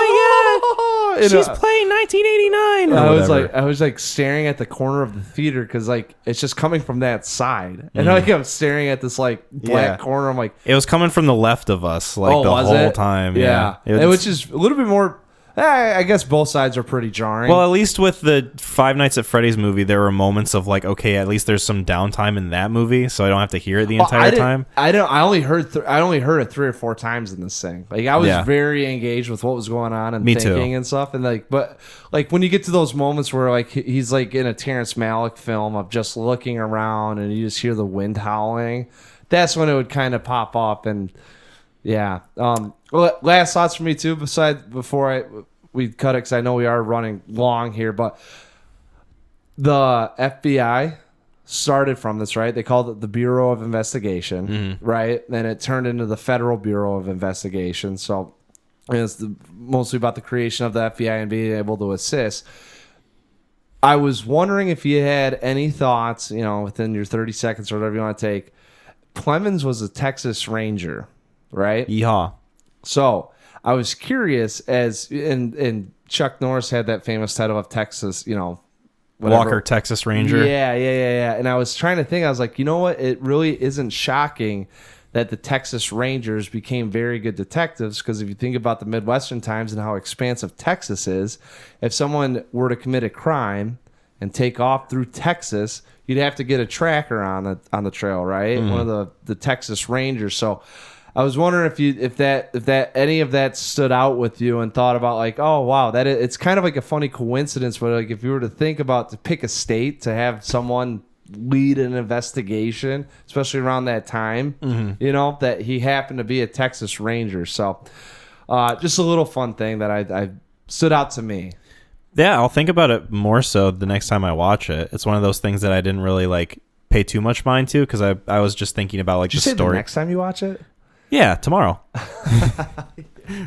[SPEAKER 2] my god, she's playing 1989.
[SPEAKER 1] I was like staring at the corner of the theater, because like it's just coming from that side, and like I'm staring at this like black corner. I'm like,
[SPEAKER 2] it was coming from the left of us like the whole time.
[SPEAKER 1] Yeah. Which is a little bit more. I guess both sides are pretty jarring.
[SPEAKER 2] Well, at least with the Five Nights at Freddy's movie, there were moments of like, okay, at least there's some downtime in that movie, so I don't have to hear it the entire time.
[SPEAKER 1] I only heard it 3 or 4 times in this thing. Like I was very engaged with what was going on and thinking and stuff. And like, but like when you get to those moments where like he's like in a Terrence Malick film of just looking around and you just hear the wind howling, that's when it would kind of pop up. And yeah. Well, last thoughts for me too. Before we cut it, because I know we are running long here, but the FBI started from this, right? They called it the Bureau of Investigation, right? Then it turned into the Federal Bureau of Investigation. So it's mostly about the creation of the FBI and being able to assist. I was wondering if you had any thoughts, within your 30 seconds or whatever you want to take. Clemens was a Texas Ranger, right?
[SPEAKER 2] Yeehaw.
[SPEAKER 1] So I was curious, and Chuck Norris had that famous title of Texas, whatever.
[SPEAKER 2] Walker, Texas Ranger.
[SPEAKER 1] Yeah. And I was trying to think, I was like, you know what? It really isn't shocking that the Texas Rangers became very good detectives, because if you think about the Midwestern times and how expansive Texas is, if someone were to commit a crime and take off through Texas, you'd have to get a tracker on the trail, right? One of the Texas Rangers. So I was wondering if that any of that stood out with you and thought about like, oh wow, it's kind of like a funny coincidence, but like if you were to think about to pick a state to have someone lead an investigation, especially around that time, that he happened to be a Texas Ranger. So just a little fun thing that I stood out to me.
[SPEAKER 2] Yeah, I'll think about it more so the next time I watch it. It's one of those things that I didn't really like pay too much mind to, because I was just thinking about like the story.
[SPEAKER 1] The next time you watch it?
[SPEAKER 2] Yeah, tomorrow.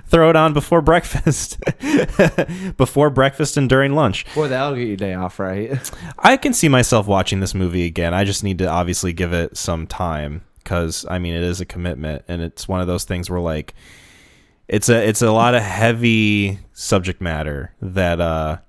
[SPEAKER 2] Throw it on before breakfast. Before breakfast and during lunch.
[SPEAKER 1] Boy, that'll get your day off, right?
[SPEAKER 2] I can see myself watching this movie again. I just need to obviously give it some time, because, I mean, it is a commitment, and it's one of those things where, like, it's a lot of heavy subject matter that,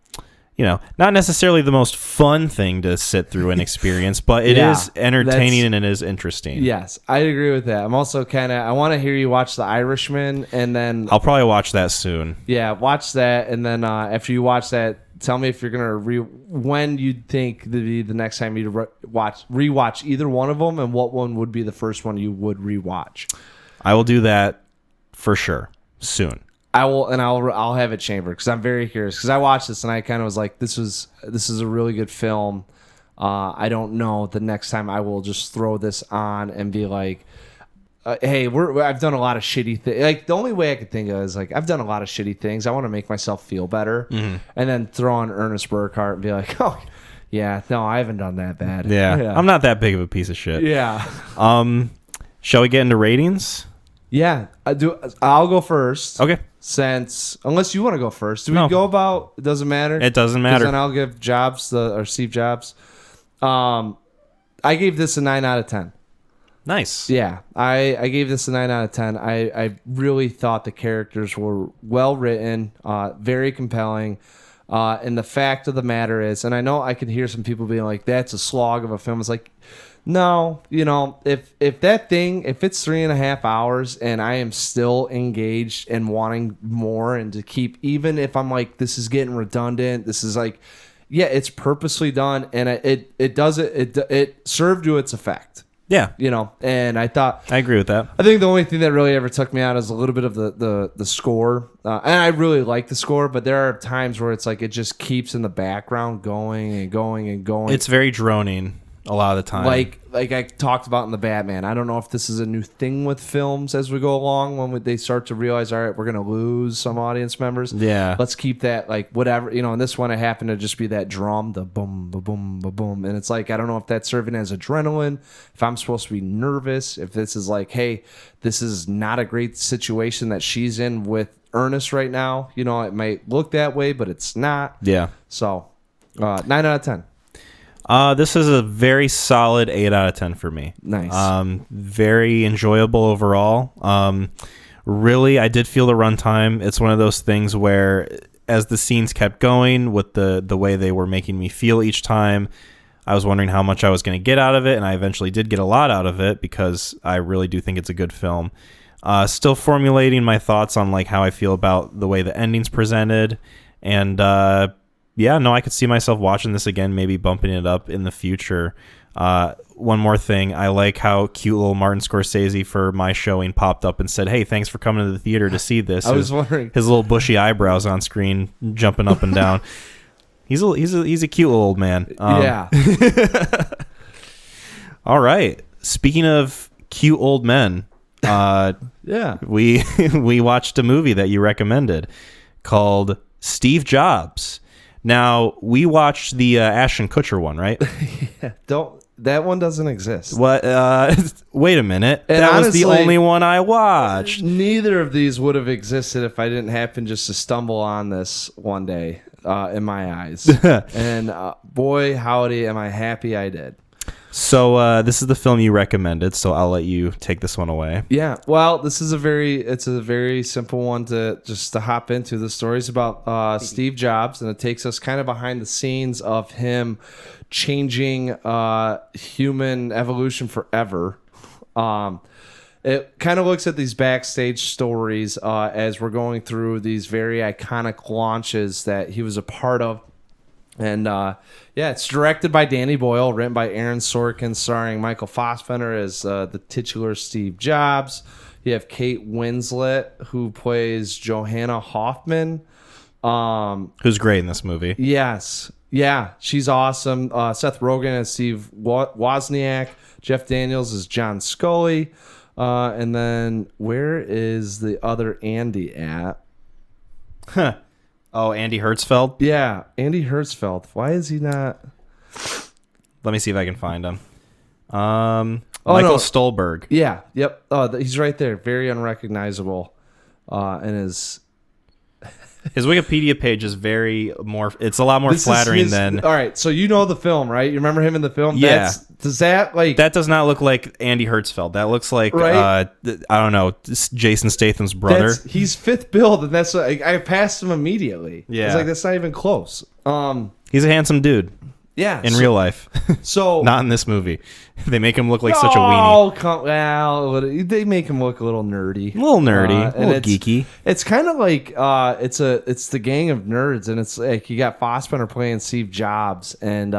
[SPEAKER 2] not necessarily the most fun thing to sit through and experience, but it is entertaining and it is interesting.
[SPEAKER 1] Yes, I agree with that. I'm also I want to hear you watch The Irishman, and then
[SPEAKER 2] I'll probably watch that soon.
[SPEAKER 1] Yeah, watch that, and then after you watch that, tell me if you're gonna when you'd think the next time you'd rewatch either one of them, and what one would be the first one you would rewatch.
[SPEAKER 2] I will do that for sure soon.
[SPEAKER 1] I will, and I'll have it chambered, because I'm very curious, because I watched this and I kind of was like, this is a really good film. I don't know, the next time I will just throw this on and be like, hey, I've done a lot of shitty things. Like, the only way I could think of is like, I've done a lot of shitty things. I want to make myself feel better, and then throw on Ernest Burkhart and be like, oh yeah, no, I haven't done that bad.
[SPEAKER 2] Yeah. I'm not that big of a piece of shit.
[SPEAKER 1] Yeah.
[SPEAKER 2] Shall we get into ratings?
[SPEAKER 1] Yeah, I'll go first.
[SPEAKER 2] Okay.
[SPEAKER 1] Unless you want to go first. Do we go about? It doesn't matter.
[SPEAKER 2] It doesn't matter.
[SPEAKER 1] Then I'll give Steve Jobs. I gave this a 9 out of 10.
[SPEAKER 2] Nice.
[SPEAKER 1] Yeah, I gave this a 9 out of 10. I really thought the characters were well written, very compelling. And the fact of the matter is, and I know I could hear some people being like, that's a slog of a film. It's like, no, if it's 3.5 hours and I am still engaged and wanting more and to keep, even if I'm like, this is getting redundant, this is like, yeah, it's purposely done, and it served to its effect.
[SPEAKER 2] Yeah.
[SPEAKER 1] And I
[SPEAKER 2] agree with that.
[SPEAKER 1] I think the only thing that really ever took me out is a little bit of the score. And I really like the score, but there are times where it's like it just keeps in the background going and going and going.
[SPEAKER 2] It's very droning a lot of the time.
[SPEAKER 1] Like I talked about in the Batman. I don't know if this is a new thing with films as we go along, when they start to realize, all right, we're going to lose some audience members.
[SPEAKER 2] Yeah.
[SPEAKER 1] Let's keep that, like, whatever. In this one, it happened to just be that drum, the boom, ba boom, ba boom. And it's like, I don't know if that's serving as adrenaline, if I'm supposed to be nervous, if this is like, hey, this is not a great situation that she's in with Ernest right now. It might look that way, but it's not.
[SPEAKER 2] Yeah.
[SPEAKER 1] So, 9 out of 10.
[SPEAKER 2] This is a very solid 8 out of 10 for me.
[SPEAKER 1] Nice.
[SPEAKER 2] Very enjoyable overall. Really, I did feel the runtime. It's one of those things where, as the scenes kept going with the way they were making me feel each time, I was wondering how much I was going to get out of it, and I eventually did get a lot out of it, because I really do think it's a good film. Still formulating my thoughts on like how I feel about the way the ending's presented. And I could see myself watching this again, maybe bumping it up in the future. One more thing, I like how cute little Martin Scorsese for my showing popped up and said, "Hey, thanks for coming to the theater to see this."
[SPEAKER 1] I was wondering,
[SPEAKER 2] his little bushy eyebrows on screen jumping up and down. He's a cute little old man.
[SPEAKER 1] Yeah.
[SPEAKER 2] All right. Speaking of cute old men, we watched a movie that you recommended called Steve Jobs. Now, we watched the Ashton Kutcher one, right?
[SPEAKER 1] That one doesn't exist.
[SPEAKER 2] What? Wait a minute.
[SPEAKER 1] And
[SPEAKER 2] that
[SPEAKER 1] honestly,
[SPEAKER 2] was the only one I watched.
[SPEAKER 1] Neither of these would have existed if I didn't happen just to stumble on this one day in my eyes. And boy, howdy, am I happy I did.
[SPEAKER 2] So this is the film you recommended, so I'll let you take this one away.
[SPEAKER 1] Yeah, well, it's a very simple one to hop into. The story's about Steve Jobs, and it takes us kind of behind the scenes of him changing human evolution forever. It kind of looks at these backstage stories as we're going through these very iconic launches that he was a part of. And it's directed by Danny Boyle, written by Aaron Sorkin, starring Michael Fassbender as the titular Steve Jobs. You have Kate Winslet, who plays Johanna Hoffman,
[SPEAKER 2] who's great in this movie.
[SPEAKER 1] Yes, yeah, she's awesome. Seth Rogen as Steve Wozniak. Jeff Daniels is John Scully. And then where is the other Andy at?
[SPEAKER 2] Huh. Oh, Andy Hertzfeld?
[SPEAKER 1] Yeah, Andy Hertzfeld. Why is he not?
[SPEAKER 2] Let me see if I can find him. Michael Stolberg.
[SPEAKER 1] Yeah, yep. Oh, he's right there. Very unrecognizable. And his
[SPEAKER 2] Wikipedia page is it's a lot more flattering than...
[SPEAKER 1] All right, so you know the film, right? You remember him in the film?
[SPEAKER 2] Yeah.
[SPEAKER 1] That
[SPEAKER 2] does not look like Andy Hertzfeld. That looks like,
[SPEAKER 1] right?
[SPEAKER 2] I don't know, Jason Statham's brother.
[SPEAKER 1] He's fifth billed, and that's I passed him immediately.
[SPEAKER 2] Yeah.
[SPEAKER 1] It's like, that's not even close.
[SPEAKER 2] He's a handsome dude.
[SPEAKER 1] Yeah.
[SPEAKER 2] In real life.
[SPEAKER 1] So
[SPEAKER 2] not in this movie. They make him look like such a weenie.
[SPEAKER 1] Well, they make him look a little nerdy.
[SPEAKER 2] A little nerdy. A little geeky.
[SPEAKER 1] It's kind of like it's the gang of nerds, and it's like you got Fassbender playing Steve Jobs, and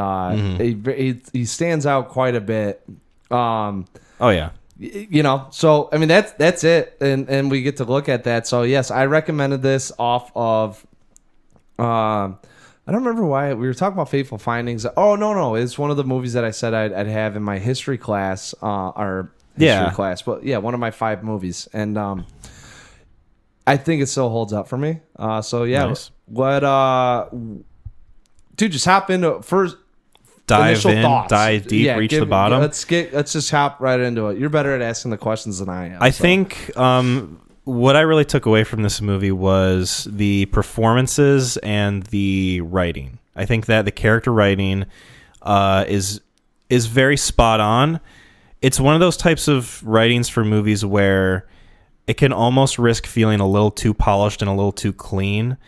[SPEAKER 1] he stands out quite a bit. Oh
[SPEAKER 2] yeah.
[SPEAKER 1] You know, so I mean that's it, and we get to look at that. So yes, I recommended this off of I don't remember why we were talking about Fateful Findings. Oh no, it's one of the movies that I said I'd have in my history class, class. But yeah, one of my 5 movies, and I think it still holds up for me. So yeah,
[SPEAKER 2] nice.
[SPEAKER 1] Dude, just hop into first.
[SPEAKER 2] Dive in,
[SPEAKER 1] thoughts.
[SPEAKER 2] dive deep, reach the bottom.
[SPEAKER 1] Let's just hop right into it. You're better at asking the questions than I am.
[SPEAKER 2] I think what I really took away from this movie was the performances and the writing. I think that the character writing is very spot on. It's one of those types of writings for movies where it can almost risk feeling a little too polished and a little too clean.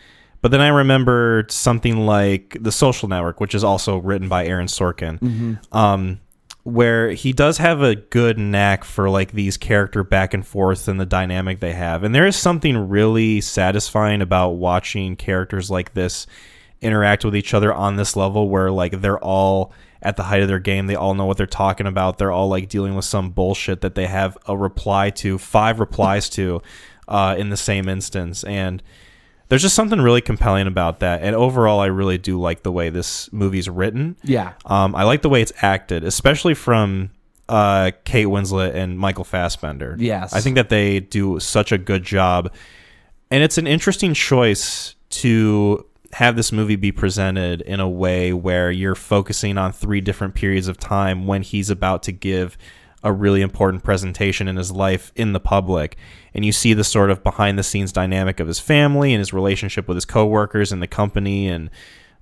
[SPEAKER 2] But then I remember something like The Social Network, which is also written by Aaron Sorkin, where he does have a good knack for like these character back and forth and the dynamic they have. And there is something really satisfying about watching characters like this interact with each other on this level where like they're all at the height of their game. They all know what they're talking about. They're all like dealing with some bullshit that they have a reply to, 5 replies to in the same instance. And there's just something really compelling about that. And overall, I really do like the way this movie's written.
[SPEAKER 1] Yeah.
[SPEAKER 2] I like the way it's acted, especially from Kate Winslet and Michael Fassbender.
[SPEAKER 1] Yes.
[SPEAKER 2] I think that they do such a good job. And it's an interesting choice to have this movie be presented in a way where you're focusing on 3 different periods of time when he's about to give a really important presentation in his life in the public. And you see the sort of behind the scenes dynamic of his family and his relationship with his coworkers and the company and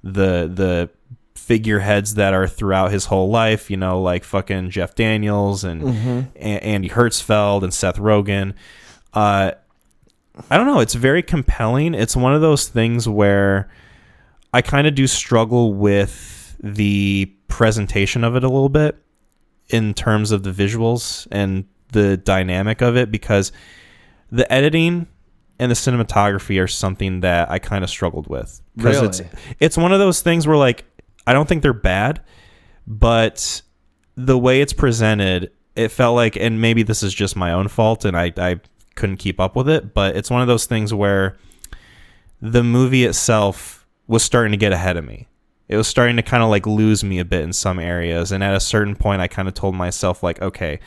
[SPEAKER 2] the figureheads that are throughout his whole life, you know, like fucking Jeff Daniels and Andy Hertzfeld and Seth Rogen. I don't know. It's very compelling. It's one of those things where I kind of do struggle with the presentation of it a little bit in terms of the visuals and the dynamic of it, because the editing and the cinematography are something that I kind of struggled with. Because it's one of those things where, like, I don't think they're bad, but the way it's presented, it felt like, and maybe this is just my own fault and I couldn't keep up with it, but it's one of those things where the movie itself was starting to get ahead of me. It was starting to kind of like lose me a bit in some areas. And at a certain point, I kind of told myself, like, okay,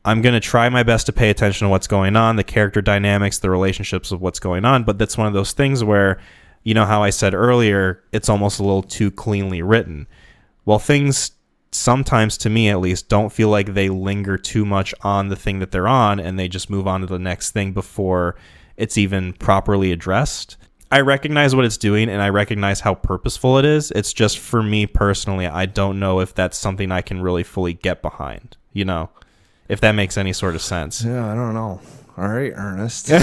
[SPEAKER 2] I'm going to try my best to pay attention to what's going on, the character dynamics, the relationships of what's going on. But that's one of those things where, you know how I said earlier, it's almost a little too cleanly written. Well, things sometimes, to me at least, don't feel like they linger too much on the thing that they're on, and they just move on to the next thing before it's even properly addressed. I recognize what it's doing, and I recognize how purposeful it is. It's just, for me personally, I don't know if that's something I can really fully get behind, you know, if that makes any sort of sense.
[SPEAKER 1] Yeah, I don't know. All right, Ernest.
[SPEAKER 2] Mac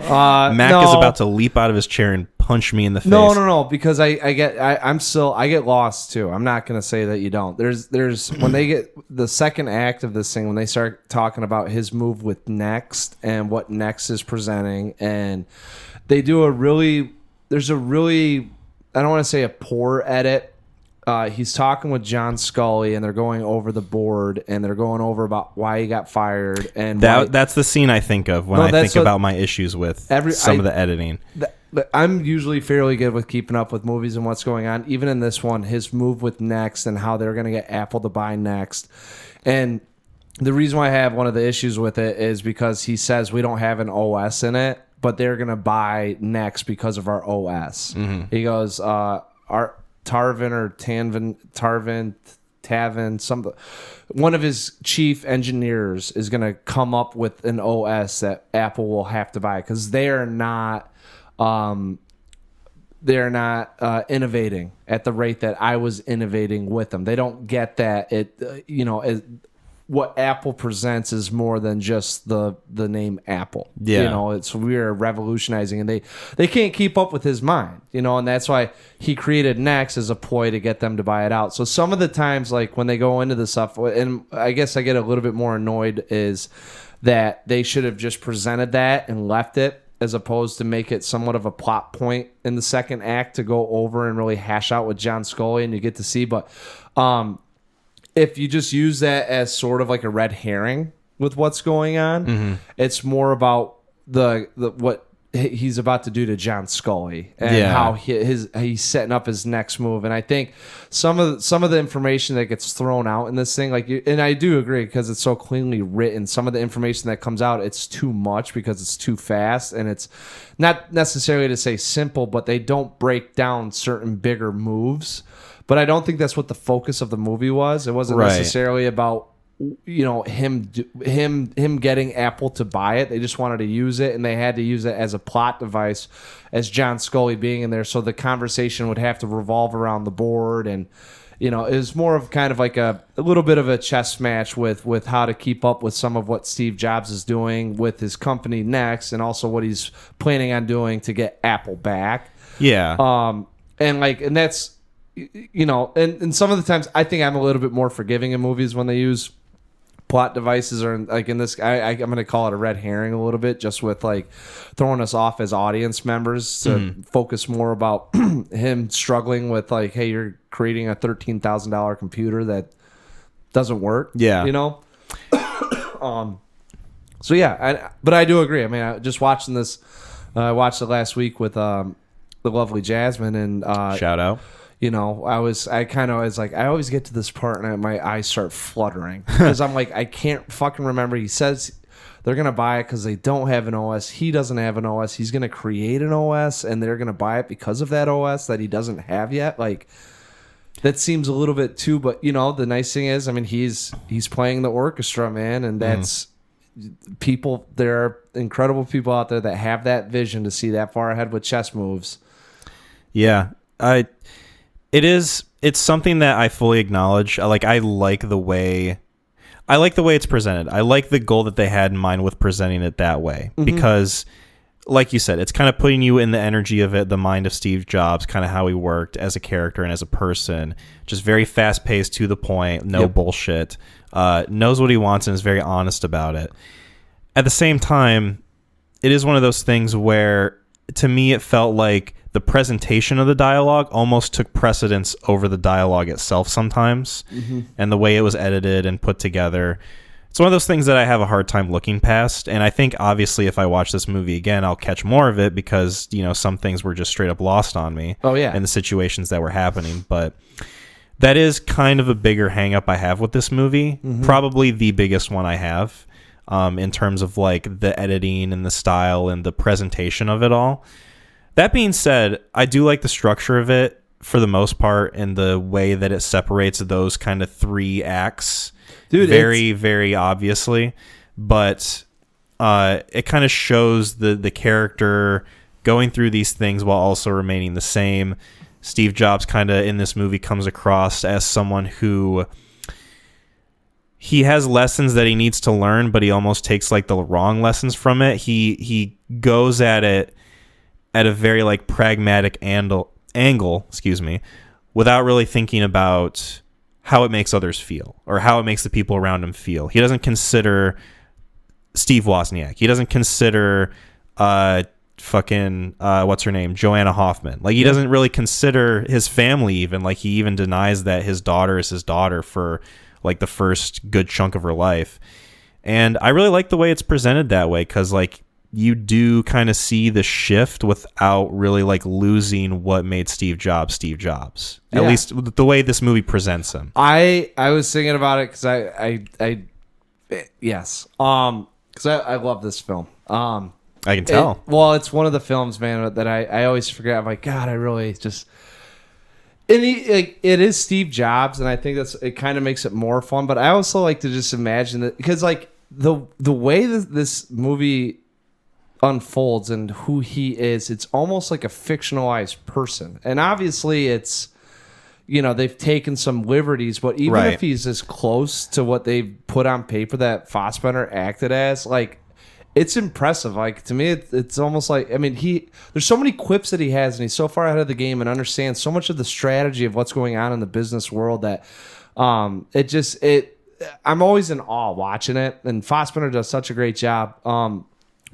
[SPEAKER 2] is about to leap out of his chair and punch me in the face.
[SPEAKER 1] No, because I get lost too. I'm not gonna say that you don't. There's when they get the second act of this thing, when they start talking about his move with Next and what Next is presenting, and they do I don't want to say a poor edit. He's talking with John Scully, and they're going over the board, and they're going over about why he got fired. And
[SPEAKER 2] that's the scene I think of when I think about my issues with some of the editing.
[SPEAKER 1] I'm usually fairly good with keeping up with movies and what's going on. Even in this one, his move with Next and how they're going to get Apple to buy Next. And the reason why I have one of the issues with it is because he says we don't have an OS in it, but they're going to buy Next because of our OS. Mm-hmm. He goes, our Tavin, one of his chief engineers is going to come up with an OS that Apple will have to buy because they're not innovating at the rate that I was innovating with them. They don't get that what Apple presents is more than just the name Apple.
[SPEAKER 2] Yeah.
[SPEAKER 1] We're revolutionizing, and they can't keep up with his mind, and that's why he created Next as a ploy to get them to buy it out. So some of the times, like when they go into the stuff, and I guess I get a little bit more annoyed, is that they should have just presented that and left it, as opposed to make it somewhat of a plot point in the second act to go over and really hash out with John Scully, and you get to see. But if you just use that as sort of like a red herring with what's going on, mm-hmm. It's more about the what he's about to do to John Scully and how he's setting up his next move. And I think some of the information that gets thrown out in this thing, and I do agree because it's so cleanly written. Some of the information that comes out, it's too much because it's too fast, and it's not necessarily to say simple, but they don't break down certain bigger moves. But I don't think that's what the focus of the movie was. It wasn't necessarily about him getting Apple to buy it. They just wanted to use it, and they had to use it as a plot device, as John Scully being in there. So the conversation would have to revolve around the board, and it was more of kind of like a little bit of a chess match with how to keep up with some of what Steve Jobs is doing with his company Next, and also what he's planning on doing to get Apple back.
[SPEAKER 2] Yeah.
[SPEAKER 1] And that's. And some of the times I think I'm a little bit more forgiving in movies when they use plot devices, or like in this, I'm going to call it a red herring a little bit, just with like throwing us off as audience members to focus more about him struggling with like, hey, you're creating a $13,000 computer that doesn't work.
[SPEAKER 2] Yeah.
[SPEAKER 1] So yeah, but I do agree. I mean, I just watching this, I watched it last week with the lovely Jasmine, and
[SPEAKER 2] shout out.
[SPEAKER 1] I always get to this part and my eyes start fluttering because I'm like, I can't fucking remember. He says they're going to buy it because they don't have an OS. He doesn't have an OS. He's going to create an OS, and they're going to buy it because of that OS that he doesn't have yet. Like, that seems a little bit too, but the nice thing is, I mean, he's playing the orchestra, man. And that's people. There are incredible people out there that have that vision to see that far ahead with chess moves.
[SPEAKER 2] Yeah. It's something that I fully acknowledge. I like the way it's presented. I like the goal that they had in mind with presenting it that way, because like you said, it's kind of putting you in the energy of it, the mind of Steve Jobs, kind of how he worked as a character and as a person, just very fast paced, to the point, no bullshit, knows what he wants and is very honest about it. At the same time, it is one of those things where, to me, it felt like the presentation of the dialogue almost took precedence over the dialogue itself sometimes, and the way it was edited and put together. It's one of those things that I have a hard time looking past, and I think obviously if I watch this movie again, I'll catch more of it because, you know, some things were just straight up lost on me.
[SPEAKER 1] Oh yeah,
[SPEAKER 2] in the situations that were happening. But that is kind of a bigger hang up I have with this movie. Probably the biggest one I have, in terms of like the editing and the style and the presentation of it all. That being said, I do like the structure of it for the most part, and the way that it separates those kind of 3 acts. Dude, very obviously, but it kind of shows the character going through these things while also remaining the same. Steve Jobs kind of in this movie comes across as someone who, he has lessons that he needs to learn, but he almost takes like the wrong lessons from it. He goes at it at a very like pragmatic angle, without really thinking about how it makes others feel or how it makes the people around him feel. He doesn't consider Steve Wozniak. He doesn't consider what's her name, Joanna Hoffman. Like, he doesn't really consider his family even. Like, he even denies that his daughter is his daughter for like the first good chunk of her life. And I really like the way it's presented that way, because like you do kind of see the shift without really like losing what made Steve Jobs Steve Jobs. At least the way this movie presents him.
[SPEAKER 1] I was thinking about it because I love this film.
[SPEAKER 2] I can tell.
[SPEAKER 1] It's one of the films, man, that I always forget. I'm like, God, I really just. And it is Steve Jobs, and I think it kind of makes it more fun. But I also like to just imagine that, because like the way that this movie unfolds and who he is, it's almost like a fictionalized person. And obviously it's, you know, they've taken some liberties, but even if he's as close to what they've put on paper that Fassbender acted as, like, it's impressive. Like, to me, it's almost like, I mean, there's so many quips that he has, and he's so far ahead of the game and understands so much of the strategy of what's going on in the business world that I'm always in awe watching it, and Fassbender does such a great job.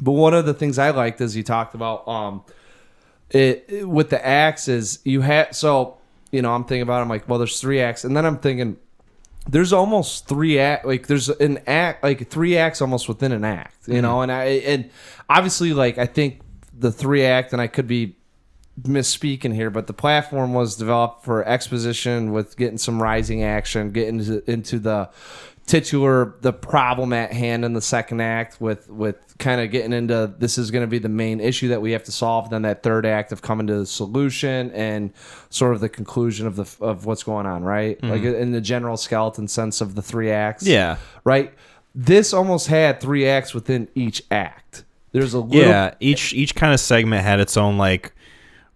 [SPEAKER 1] But one of the things I liked is you talked about with the acts is you had, so, you know, I'm thinking about it, I'm like, well, there's 3 acts, and then I'm thinking there's almost 3 act, like there's an act, like 3 acts almost within an act, you know, and obviously, like, I think the 3 act, and I could be misspeaking here, but the platform was developed for exposition with getting some rising action, getting into the problem at hand in the second act with kind of getting into, this is going to be the main issue that we have to solve. Then that third act of coming to the solution and sort of the conclusion of what's going on, right? Like in the general skeleton sense of the 3 acts.
[SPEAKER 2] Yeah.
[SPEAKER 1] Right. This almost had 3 acts within each act. There's a little,
[SPEAKER 2] each kind of segment had its own like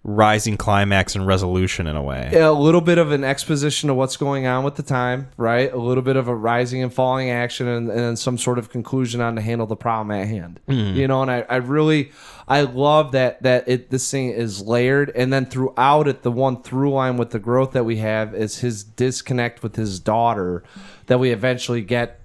[SPEAKER 2] rising climax and resolution in a way.
[SPEAKER 1] A little bit of an exposition of what's going on with the time, right? A little bit of a rising and falling action, and then some sort of conclusion on to handle the problem at hand. You know, and I love that this thing is layered, and then throughout it, the one through line with the growth that we have is his disconnect with his daughter that we eventually get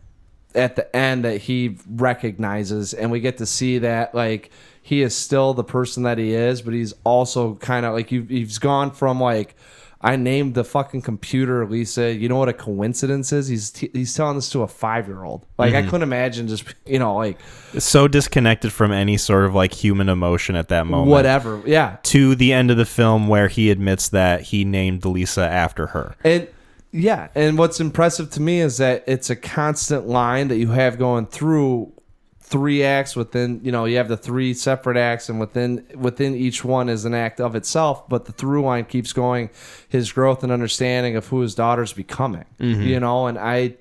[SPEAKER 1] at the end, that he recognizes, and we get to see that, like, he is still the person that he is, but he's also kind of like, he's gone from like, I named the fucking computer Lisa. You know what a coincidence is? He's telling this to a 5-year-old. Like, I couldn't imagine just, you know, like,
[SPEAKER 2] so disconnected from any sort of like human emotion at that moment.
[SPEAKER 1] Whatever, yeah.
[SPEAKER 2] To the end of the film where he admits that he named Lisa after her.
[SPEAKER 1] And yeah, and what's impressive to me is that it's a constant line that you have going through 3 acts within, you know, you have the 3 separate acts, and within each one is an act of itself, but the through line keeps going, his growth and understanding of who his daughter's becoming, you know, and I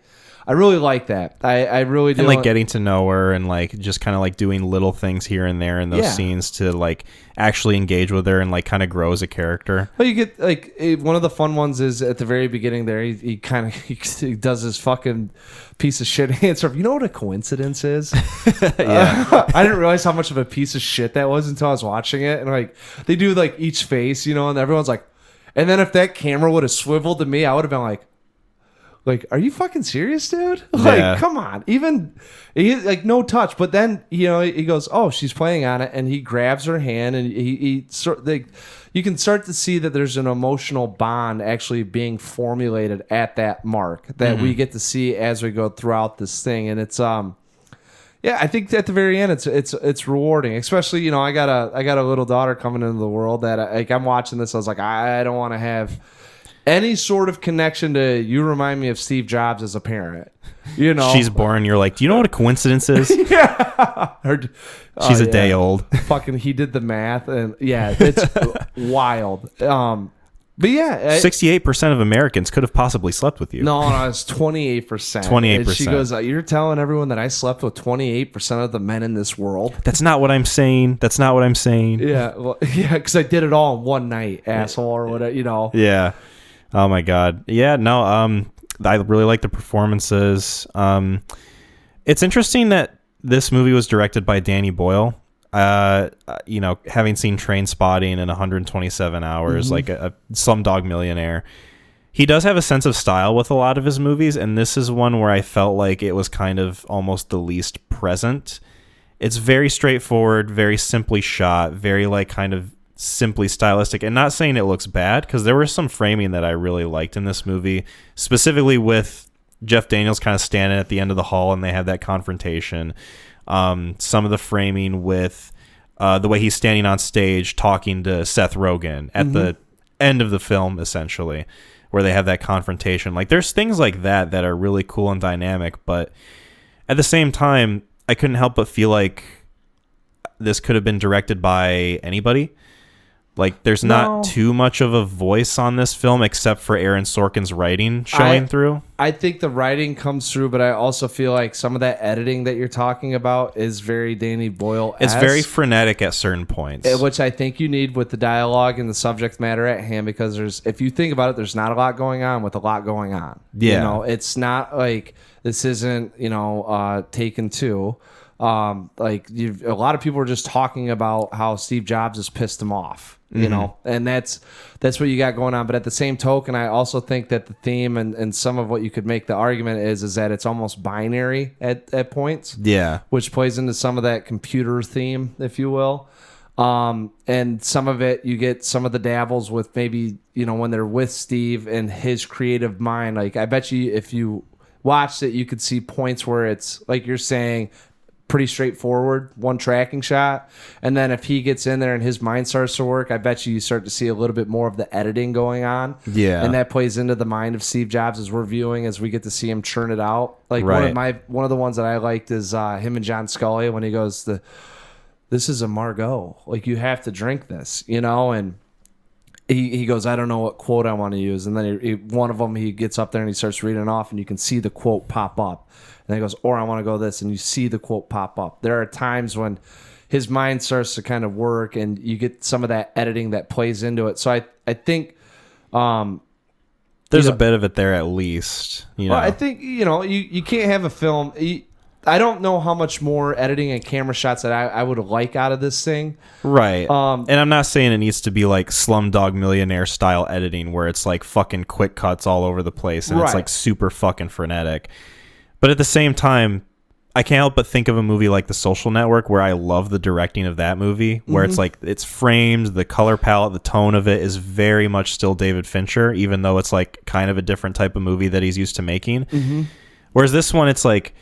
[SPEAKER 1] really like that. I really do.
[SPEAKER 2] And like getting to know her, and like just kind of like doing little things here and there in those scenes to like actually engage with her and like kind of grow as a character.
[SPEAKER 1] Well, you get like one of the fun ones is at the very beginning there, he kind of he does his fucking piece of shit answer of, you know what a coincidence is? I didn't realize how much of a piece of shit that was until I was watching it, and like they do like each face, you know, and everyone's like, and then if that camera would have swiveled to me, I would have been like, Like, are you fucking serious, dude? Like, come on. Even like no touch. But then he goes, oh, she's playing on it, and he grabs her hand, and he you can start to see that there's an emotional bond actually being formulated at that mark that we get to see as we go throughout this thing, and it's I think at the very end it's rewarding, especially I got a little daughter coming into the world that I'm watching this. I was like, I don't want to have any sort of connection to you. Remind me of Steve Jobs as a parent.
[SPEAKER 2] She's born. You're like, do you know what a coincidence is? She's a day old.
[SPEAKER 1] Fucking, he did the math, and it's wild. But
[SPEAKER 2] 68% of Americans could have possibly slept with you.
[SPEAKER 1] No, it's 28%.
[SPEAKER 2] 28%.
[SPEAKER 1] And she goes, you're telling everyone that I slept with 28% of the men in this world?
[SPEAKER 2] That's not what I'm saying.
[SPEAKER 1] Yeah, well, because I did it all in one night, asshole, or whatever,
[SPEAKER 2] Yeah. Oh my God. Yeah, no, I really like the performances. It's interesting that this movie was directed by Danny Boyle. Having seen Trainspotting in 127 hours, like a Slumdog Millionaire, he does have a sense of style with a lot of his movies, and this is one where I felt like it was kind of almost the least present. It's very straightforward, very simply shot, very like kind of simply stylistic, and not saying it looks bad, because there was some framing that I really liked in this movie, specifically with Jeff Daniels kind of standing at the end of the hall and they have that confrontation. Some of the framing with the way he's standing on stage talking to Seth Rogen at the end of the film, essentially, where they have that confrontation. Like, there's things like that are really cool and dynamic, but at the same time, I couldn't help but feel like this could have been directed by anybody. Like, there's not too much of a voice on this film except for Aaron Sorkin's writing showing through.
[SPEAKER 1] I think the writing comes through, but I also feel like some of that editing that you're talking about is very Danny Boyle-esque.
[SPEAKER 2] It's very frenetic at certain points.
[SPEAKER 1] Which I think you need with the dialogue and the subject matter at hand, because if you think about it, there's not a lot going on with a lot going on.
[SPEAKER 2] Yeah.
[SPEAKER 1] It's not like this isn't, Taken 2. A lot of people are just talking about how Steve Jobs has pissed him off, and that's what you got going on. But at the same token, I also think that the theme and some of what you could make the argument is that it's almost binary at points.
[SPEAKER 2] Yeah.
[SPEAKER 1] Which plays into some of that computer theme, if you will. And some of it, you get some of the dabbles with maybe, when they're with Steve and his creative mind. Like, I bet you if you watched it, you could see points where it's like you're saying, pretty straightforward, one tracking shot, and then if he gets in there and his mind starts to work, I bet you start to see a little bit more of the editing going on.
[SPEAKER 2] Yeah,
[SPEAKER 1] and that plays into the mind of Steve Jobs as we're viewing, as we get to see him churn it out. Like, one of the ones that I liked is him and John Scully when he goes, "This is a Margot. Like, you have to drink this," and he goes, I don't know what quote I want to use, and then one of them, he gets up there and he starts reading off, and you can see the quote pop up. And he goes, or I want to go this, and you see the quote pop up. There are times when his mind starts to kind of work, and you get some of that editing that plays into it. So I think
[SPEAKER 2] there's a bit of it there at least.
[SPEAKER 1] Well, I think you can't have a film. I don't know how much more editing and camera shots that I would like out of this thing.
[SPEAKER 2] Right. And I'm not saying it needs to be like Slumdog Millionaire style editing where it's like fucking quick cuts all over the place and it's like super fucking frenetic. But at the same time, I can't help but think of a movie like The Social Network, where I love the directing of that movie, where it's like it's framed, the color palette, the tone of it is very much still David Fincher, even though it's like kind of a different type of movie that he's used to making. Whereas this one, it's like,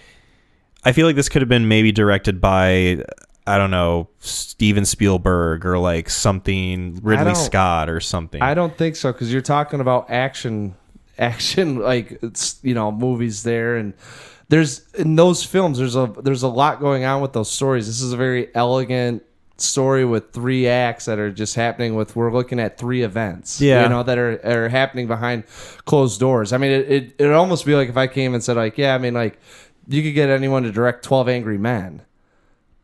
[SPEAKER 2] I feel like this could have been maybe directed by, I don't know, Steven Spielberg or like something, Ridley Scott or something.
[SPEAKER 1] I don't think so, because you're talking about action like, it's, movies there, and in those films there's a lot going on with those stories. This is a very elegant story with 3 acts that are just happening we're looking at 3 events that are happening behind closed doors. I mean, it'd almost be like if I came and said, like, you could get anyone to direct 12 Angry Men,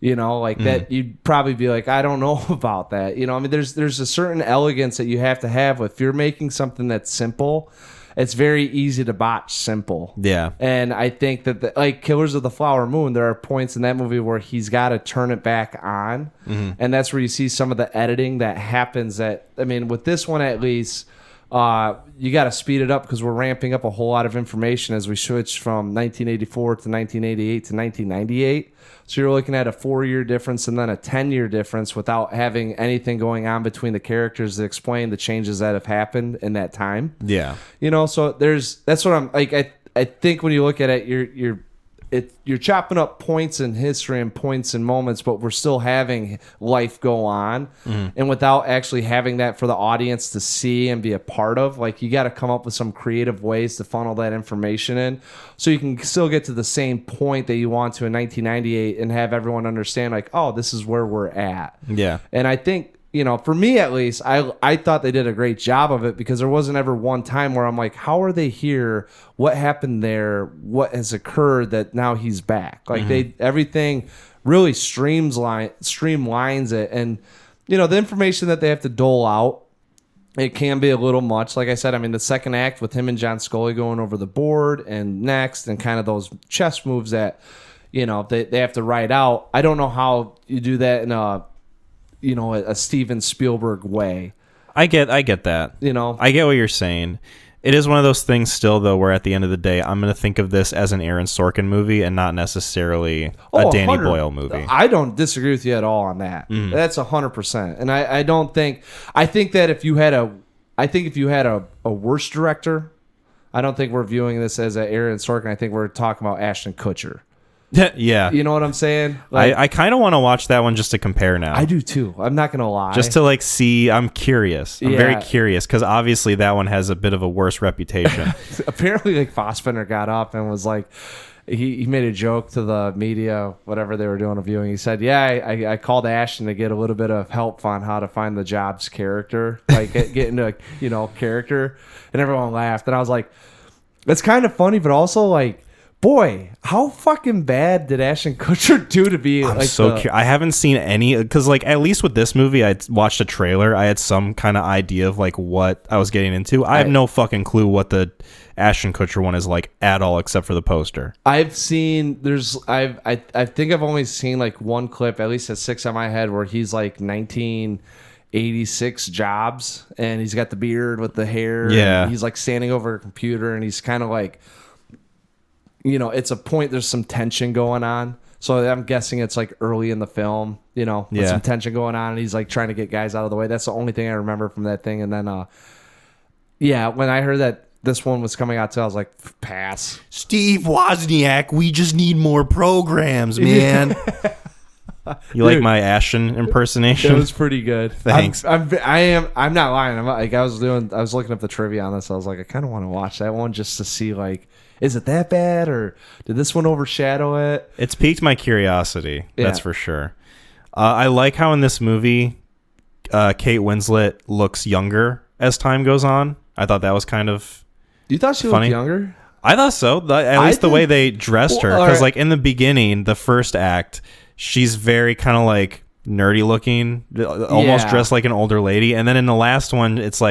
[SPEAKER 1] that you'd probably be like, I don't know about that. I mean, there's a certain elegance that you have to have if you're making something that's simple. It's very easy to botch simple. Yeah. And I think that, like Killers of the Flower Moon, there are points in that movie where he's got to turn it back on. And that's where you see some of the editing that happens with this one at least, you got to speed it up because we're ramping up a whole lot of information as we switch from 1984 to 1988 to 1998. So you're looking at a 4-year difference and then a 10-year difference without having anything going on between the characters that explain the changes that have happened in that time.
[SPEAKER 2] Yeah.
[SPEAKER 1] So that's what I'm like. I think when you look at it, you're chopping up points in history and points in moments, but we're still having life go on. And without actually having that for the audience to see and be a part of, like, you got to come up with some creative ways to funnel that information in so you can still get to the same point that you want to in 1998 and have everyone understand, like, oh, this is where we're at.
[SPEAKER 2] Yeah.
[SPEAKER 1] And I think, for me at least, I thought they did a great job of it because there wasn't ever one time where I'm like, how are they here? What happened there? What has occurred that now he's back? Like everything really streamlines it. And, the information that they have to dole out, it can be a little much. Like I said, I mean, the second act with him and John Scully going over the board and next and kind of those chess moves that, they have to write out. I don't know how you do that in a Steven Spielberg way.
[SPEAKER 2] I get that. I get what you're saying. It is one of those things still, though, where at the end of the day, I'm going to think of this as an Aaron Sorkin movie and not necessarily a Danny Boyle movie.
[SPEAKER 1] I don't disagree with you at all on that. That's 100%. And I don't think... I think that if you had a worse director, I don't think we're viewing this as an Aaron Sorkin. I think we're talking about Ashton Kutcher.
[SPEAKER 2] Yeah.
[SPEAKER 1] You know what I'm saying?
[SPEAKER 2] I kind of want to watch that one just to compare now.
[SPEAKER 1] I do too. I'm not going to lie.
[SPEAKER 2] Just to see, I'm curious. I'm very curious because obviously that one has a bit of a worse reputation.
[SPEAKER 1] Apparently, Fassbender got up and was like, he made a joke to the media, whatever they were doing a viewing. He said, I called Ashton to get a little bit of help on how to find the Jobs character, get into, character. And everyone laughed. And I was like, that's kind of funny, but also boy, how fucking bad did Ashton Kutcher do to be?
[SPEAKER 2] I'm I haven't seen any because at least with this movie, I watched a trailer. I had some kind of idea of what I was getting into. I have no fucking clue what the Ashton Kutcher one is like at all, except for the poster.
[SPEAKER 1] I've seen I think I've only seen one clip, at least at 6 on my head, where he's 1986 Jobs, and he's got the beard with the hair.
[SPEAKER 2] Yeah,
[SPEAKER 1] and he's standing over a computer, and he's kind of it's a point, there's some tension going on. So I'm guessing it's early in the film, with some tension going on, and he's trying to get guys out of the way. That's the only thing I remember from that thing. And then, when I heard that this one was coming out too, I was like, pass.
[SPEAKER 2] Steve Wozniak, we just need more programs, man. You like my Ashton impersonation?
[SPEAKER 1] It was pretty good.
[SPEAKER 2] Thanks.
[SPEAKER 1] I'm not lying. I was looking up the trivia on this. I was like, I kind of want to watch that one just to see is it that bad, or did this one overshadow it?
[SPEAKER 2] It's piqued my curiosity. That's for sure. I like how in this movie, Kate Winslet looks younger as time goes on. I thought that was kind of
[SPEAKER 1] You thought she
[SPEAKER 2] funny.
[SPEAKER 1] looked younger?
[SPEAKER 2] I thought so. At least the way they dressed her. Because in the beginning, the first act, she's very kind of nerdy looking, almost dressed like an older lady. And then in the last one, it's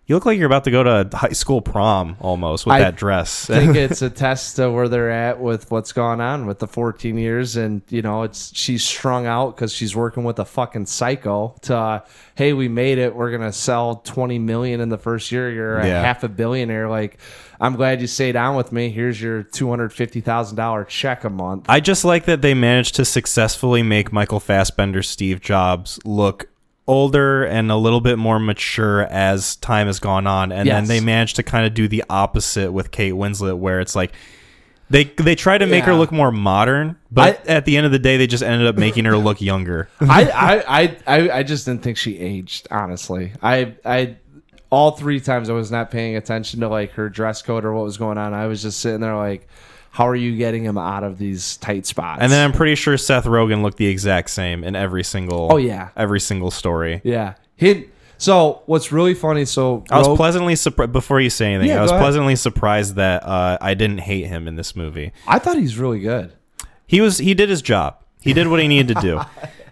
[SPEAKER 2] you look like you're about to go to high school prom almost with that dress.
[SPEAKER 1] I think it's a test to where they're at with what's gone on with the 14 years. And, she's strung out because she's working with a fucking psycho to, hey, we made it. We're going to sell 20 million in the first year. You're a half a billionaire. I'm glad you stayed on with me. Here's your $250,000 check a month.
[SPEAKER 2] I just like that they managed to successfully make Michael Fassbender, Steve Jobs look older and a little bit more mature as time has gone on, and then they managed to kind of do the opposite with Kate Winslet, where it's they try to make her look more modern, but at the end of the day, they just ended up making her look younger.
[SPEAKER 1] I just didn't think she aged, honestly. I all 3 times I was not paying attention to her dress code or what was going on. I was just sitting there how are you getting him out of these tight spots?
[SPEAKER 2] And then I'm pretty sure Seth Rogen looked the exact same in every single every single story.
[SPEAKER 1] Yeah. So what's really funny, I
[SPEAKER 2] was pleasantly surprised, before you say anything, I was pleasantly surprised that I didn't hate him in this movie.
[SPEAKER 1] I thought he's really good.
[SPEAKER 2] He did his job. He did what he needed to do.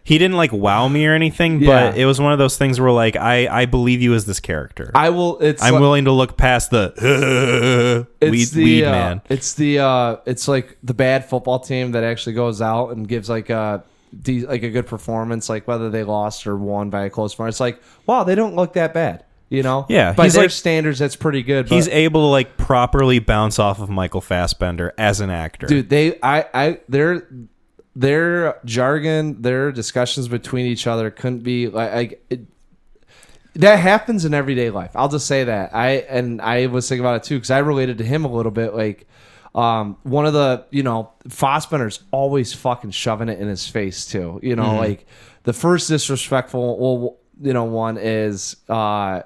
[SPEAKER 2] He didn't wow me or anything, but it was one of those things where I believe you as this character.
[SPEAKER 1] I'm
[SPEAKER 2] willing to look past the weed man.
[SPEAKER 1] It's the bad football team that actually goes out and gives a good performance, whether they lost or won by a close margin. It's wow, they don't look that bad. You know,
[SPEAKER 2] yeah.
[SPEAKER 1] By their standards, that's pretty good.
[SPEAKER 2] He's able to like properly bounce off of Michael Fassbender as an actor,
[SPEAKER 1] dude. Their jargon, their discussions between each other couldn't be that happens in everyday life. I'll just say that. I was thinking about it too because I related to him a little bit. Like, one of the Fassbender's always fucking shoving it in his face too. Like the first disrespectful one is the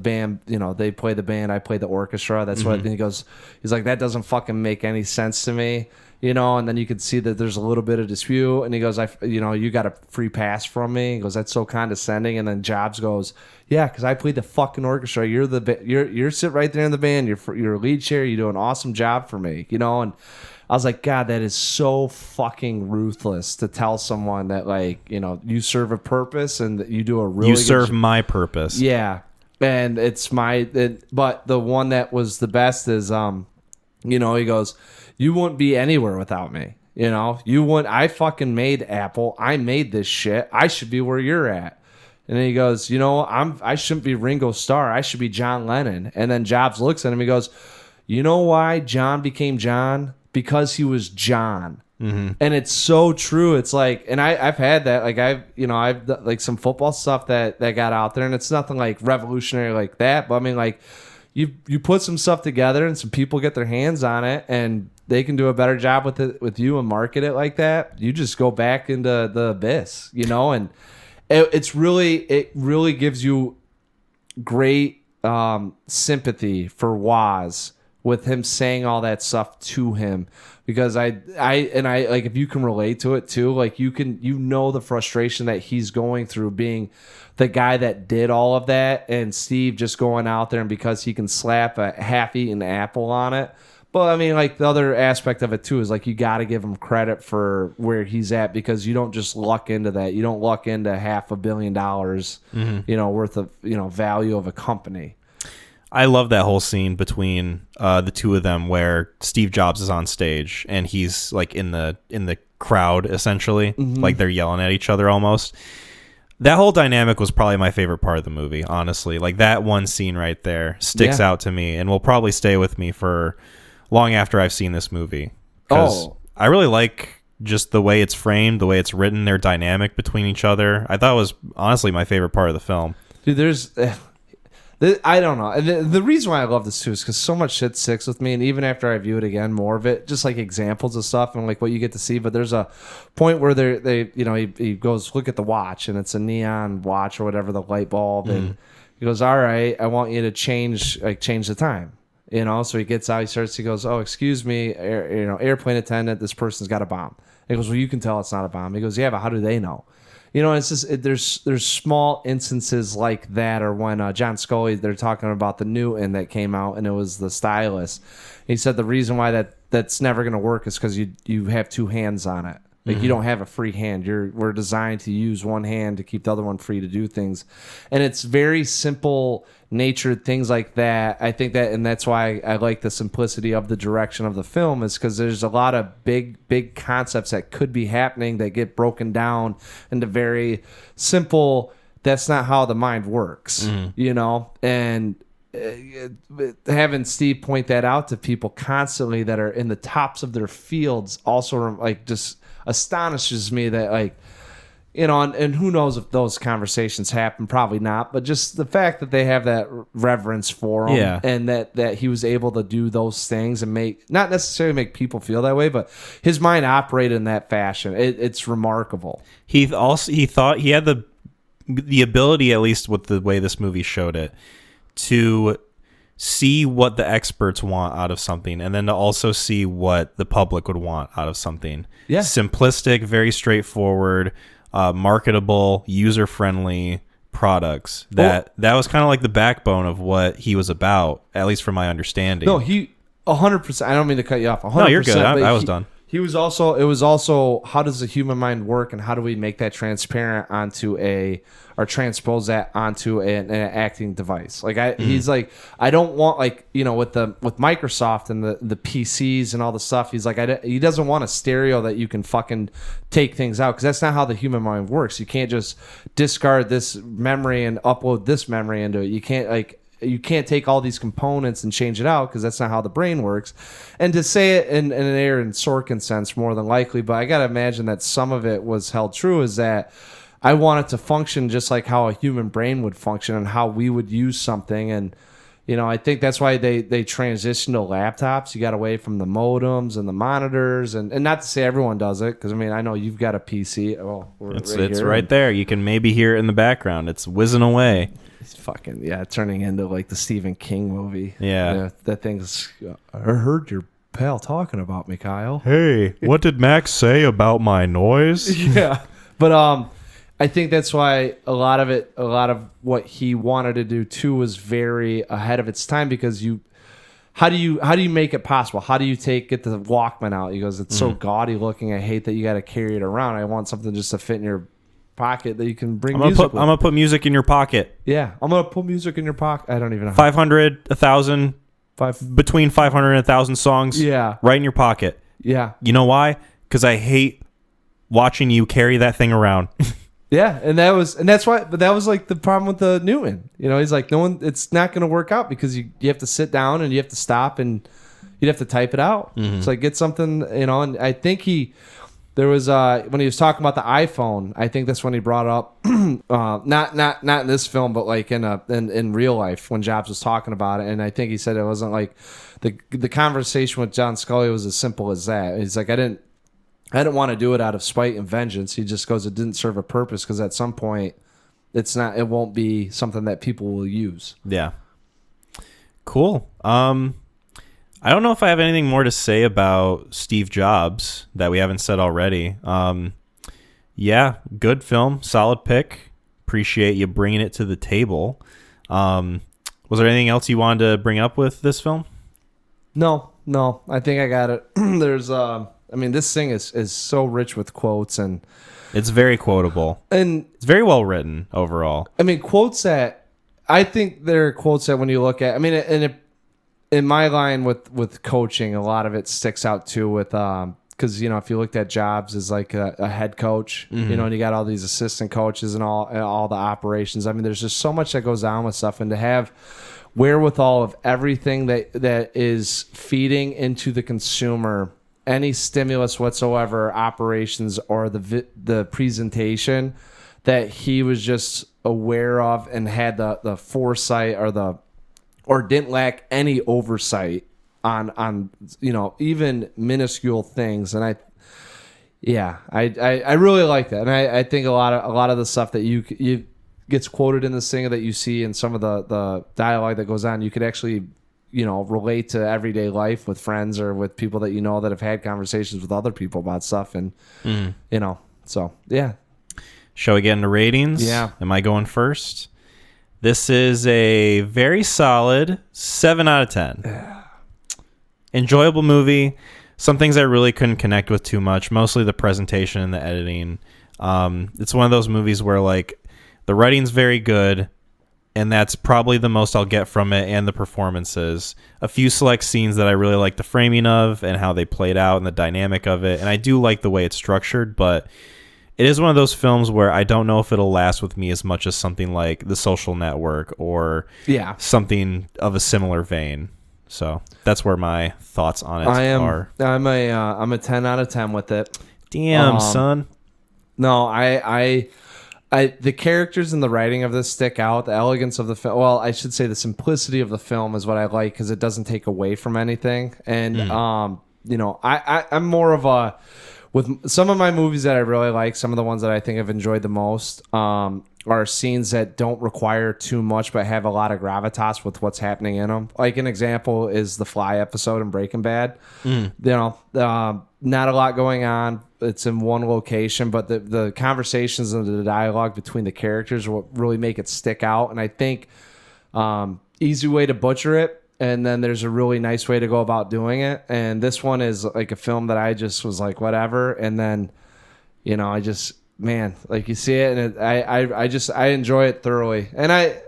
[SPEAKER 1] band, they play the band, I play the orchestra. That's what, and he's like, that doesn't fucking make any sense to me, and then you can see that there's a little bit of dispute, and he goes, you got a free pass from me. He goes, that's so condescending. And then Jobs goes, yeah, because I played the fucking orchestra. You're sit right there in the band. You're a lead chair. You do an awesome job for me, and I was like, God, that is so fucking ruthless to tell someone that, like, you serve a purpose and that you do a really
[SPEAKER 2] my purpose.
[SPEAKER 1] Yeah. And it's but the one that was the best is, he goes, you wouldn't be anywhere without me. You wouldn't, I fucking made Apple. I made this shit. I should be where you're at. And then he goes, I shouldn't be Ringo Starr. I should be John Lennon. And then Jobs looks at him. He goes, you know why John became John? Because he was John. Mm-hmm. And it's so true. It's like, and I've had that, like I've like some football stuff that got out there, and it's nothing like revolutionary like that. But I mean, like you put some stuff together and some people get their hands on it and they can do a better job with it with you and market it like that. You just go back into the abyss, and it really gives you great sympathy for Woz with him saying all that stuff to him, because I like, if you can relate to it too, like you the frustration that he's going through being the guy that did all of that, and Steve just going out there and because he can slap a half-eaten apple on it. But I mean, like the other aspect of it too is like you got to give him credit for where he's at, because you don't just luck into that. You don't luck into $500 million, worth of value of a company.
[SPEAKER 2] I love that whole scene between the two of them where Steve Jobs is on stage and he's like in the crowd essentially, like they're yelling at each other almost. That whole dynamic was probably my favorite part of the movie, honestly. Like that one scene right there sticks out to me and will probably stay with me for long after I've seen this movie. Because I really like just the way it's framed, the way it's written, their dynamic between each other. I thought it was honestly my favorite part of the film.
[SPEAKER 1] Dude, I don't know. The reason why I love this too is because so much shit sticks with me, and even after I view it again, more of it, just like examples of stuff and like what you get to see. But there's a point where he goes, look at the watch, and it's a neon watch or whatever, the light bulb, and he goes, all right, I want you to change the time. So he gets out, he goes, oh, excuse me, airplane attendant, this person's got a bomb. He goes, well, you can tell it's not a bomb. He goes, yeah, but how do they know? It's just there's small instances like that, or when John Scully, they're talking about the Newton that came out and it was the stylus. He said the reason why that's never going to work is because you have two hands on it. Like you don't have a free hand. We're designed to use one hand to keep the other one free to do things, and it's very simple natured things like that. I think that, and that's why I like the simplicity of the direction of the film, is because there's a lot of big concepts that could be happening that get broken down into very simple. That's not how the mind works, and. Having Steve point that out to people constantly that are in the tops of their fields also like just astonishes me that like and who knows if those conversations happen, probably not, but just the fact that they have that reverence for him, and that he was able to do those things and not necessarily make people feel that way, but his mind operated in that fashion. It's remarkable. He
[SPEAKER 2] thought he had the ability, at least with the way this movie showed it, to see what the experts want out of something, and then to also see what the public would want out of something. Yeah. Simplistic, very straightforward, marketable, user-friendly products. That was kind of like the backbone of what he was about, at least from my understanding.
[SPEAKER 1] No, he 100%. I don't mean to cut you off. 100%,
[SPEAKER 2] no, you're good. I was done.
[SPEAKER 1] It was also how does the human mind work, and how do we make that transparent or transpose that onto an acting device? Like he's like, I don't want, like, you know, with Microsoft and the PCs and all the stuff. He's like, he doesn't want a stereo that you can fucking take things out, because that's not how the human mind works. You can't just discard this memory and upload this memory into it. You can't take all these components and change it out, because that's not how the brain works. And to say it in an Aaron Sorkin sense, more than likely, but I got to imagine that some of it was held true, is that I want it to function just like how a human brain would function and how we would use something. And, you know, I think that's why they transitioned to laptops. You got away from the modems and the monitors, and not to say everyone does it, because I mean, I know you've got a PC. Oh,
[SPEAKER 2] it's right there. You can maybe hear it in the background. It's whizzing away.
[SPEAKER 1] It's fucking, turning into like the Stephen King movie.
[SPEAKER 2] Yeah.
[SPEAKER 1] That thing's, I heard your pal talking about me, Kyle.
[SPEAKER 2] Hey, what did Max say about my noise?
[SPEAKER 1] Yeah. But I think that's why a lot of what he wanted to do too was very ahead of its time, because how do you make it possible? How do you get the Walkman out? He goes, it's so gaudy looking. I hate that you got to carry it around. I want something just to fit in your pocket that you can bring music with.
[SPEAKER 2] I'm gonna put music in your pocket.
[SPEAKER 1] Yeah, I'm gonna put music in your pocket. I don't even know.
[SPEAKER 2] 500, 1,000, between 500 and 1,000 songs.
[SPEAKER 1] Yeah,
[SPEAKER 2] right in your pocket.
[SPEAKER 1] Yeah.
[SPEAKER 2] You know why? Because I hate watching you carry that thing around.
[SPEAKER 1] Yeah, that's why. But that was like the problem with the Newton. You know, he's like, it's not gonna work out, because you have to sit down and you have to stop and you'd have to type it out.
[SPEAKER 2] Mm-hmm.
[SPEAKER 1] So like, get something, you know. And I think there was when he was talking about the iPhone, I think that's when he brought up not in this film, but like in real life, when Jobs was talking about it. And I think he said it wasn't like the conversation with John Scully was as simple as that. He's like, I didn't want to do it out of spite and vengeance. He just goes, it didn't serve a purpose, because at some point it won't be something that people will use.
[SPEAKER 2] Yeah. Cool. I don't know if I have anything more to say about Steve Jobs that we haven't said already. Yeah, good film, solid pick. Appreciate you bringing it to the table. Was there anything else you wanted to bring up with this film?
[SPEAKER 1] No, I think I got it. There's, I mean, this thing is so rich with quotes, and
[SPEAKER 2] it's very quotable, and it's very well written overall.
[SPEAKER 1] I mean, quotes that I think there are quotes that when you look at, I mean, in my line with coaching, a lot of it sticks out too with because, you know, if you looked at Jobs as like a head coach, mm-hmm. you know, and you got all these assistant coaches and all the operations. I mean, there's just so much that goes on with stuff, and to have wherewithal of everything that is feeding into the consumer, any stimulus whatsoever, operations or the presentation, that he was just aware of and had the foresight or didn't lack any oversight on you know, even minuscule things. And I really like that. And I think a lot of the stuff that you gets quoted in this thing that you see in some of the dialogue that goes on, you could actually, you know, relate to everyday life with friends or with people that you know that have had conversations with other people about stuff. And you know, so yeah.
[SPEAKER 2] Shall we get into ratings?
[SPEAKER 1] Yeah.
[SPEAKER 2] Am I going first? This is a very solid 7 out of 10. Enjoyable movie. Some things I really couldn't connect with too much, mostly the presentation and the editing. It's one of those movies where, like, the writing's very good, and that's probably the most I'll get from it, and the performances. A few select scenes that I really like the framing of and how they played out and the dynamic of it, and I do like the way it's structured, but it is one of those films where I don't know if it'll last with me as much as something like The Social Network or something of a similar vein. So that's where my thoughts on it are.
[SPEAKER 1] I'm a 10 out of 10 with it.
[SPEAKER 2] Damn, son.
[SPEAKER 1] No, I the characters and the writing of this stick out. The elegance of the film. Well, I should say the simplicity of the film is what I like, because it doesn't take away from anything. And you know, I'm more of a, with some of my movies that I really like, some of the ones that I think I've enjoyed the most are scenes that don't require too much but have a lot of gravitas with what's happening in them. Like an example is the Fly episode in Breaking Bad. You know, not a lot going on. It's in one location, but the conversations and the dialogue between the characters will really make it stick out. And I think easy way to butcher it, and then there's a really nice way to go about doing it. And this one is like a film that I just was like, whatever. And then, I just, man, like you see it, and I enjoy it thoroughly. And I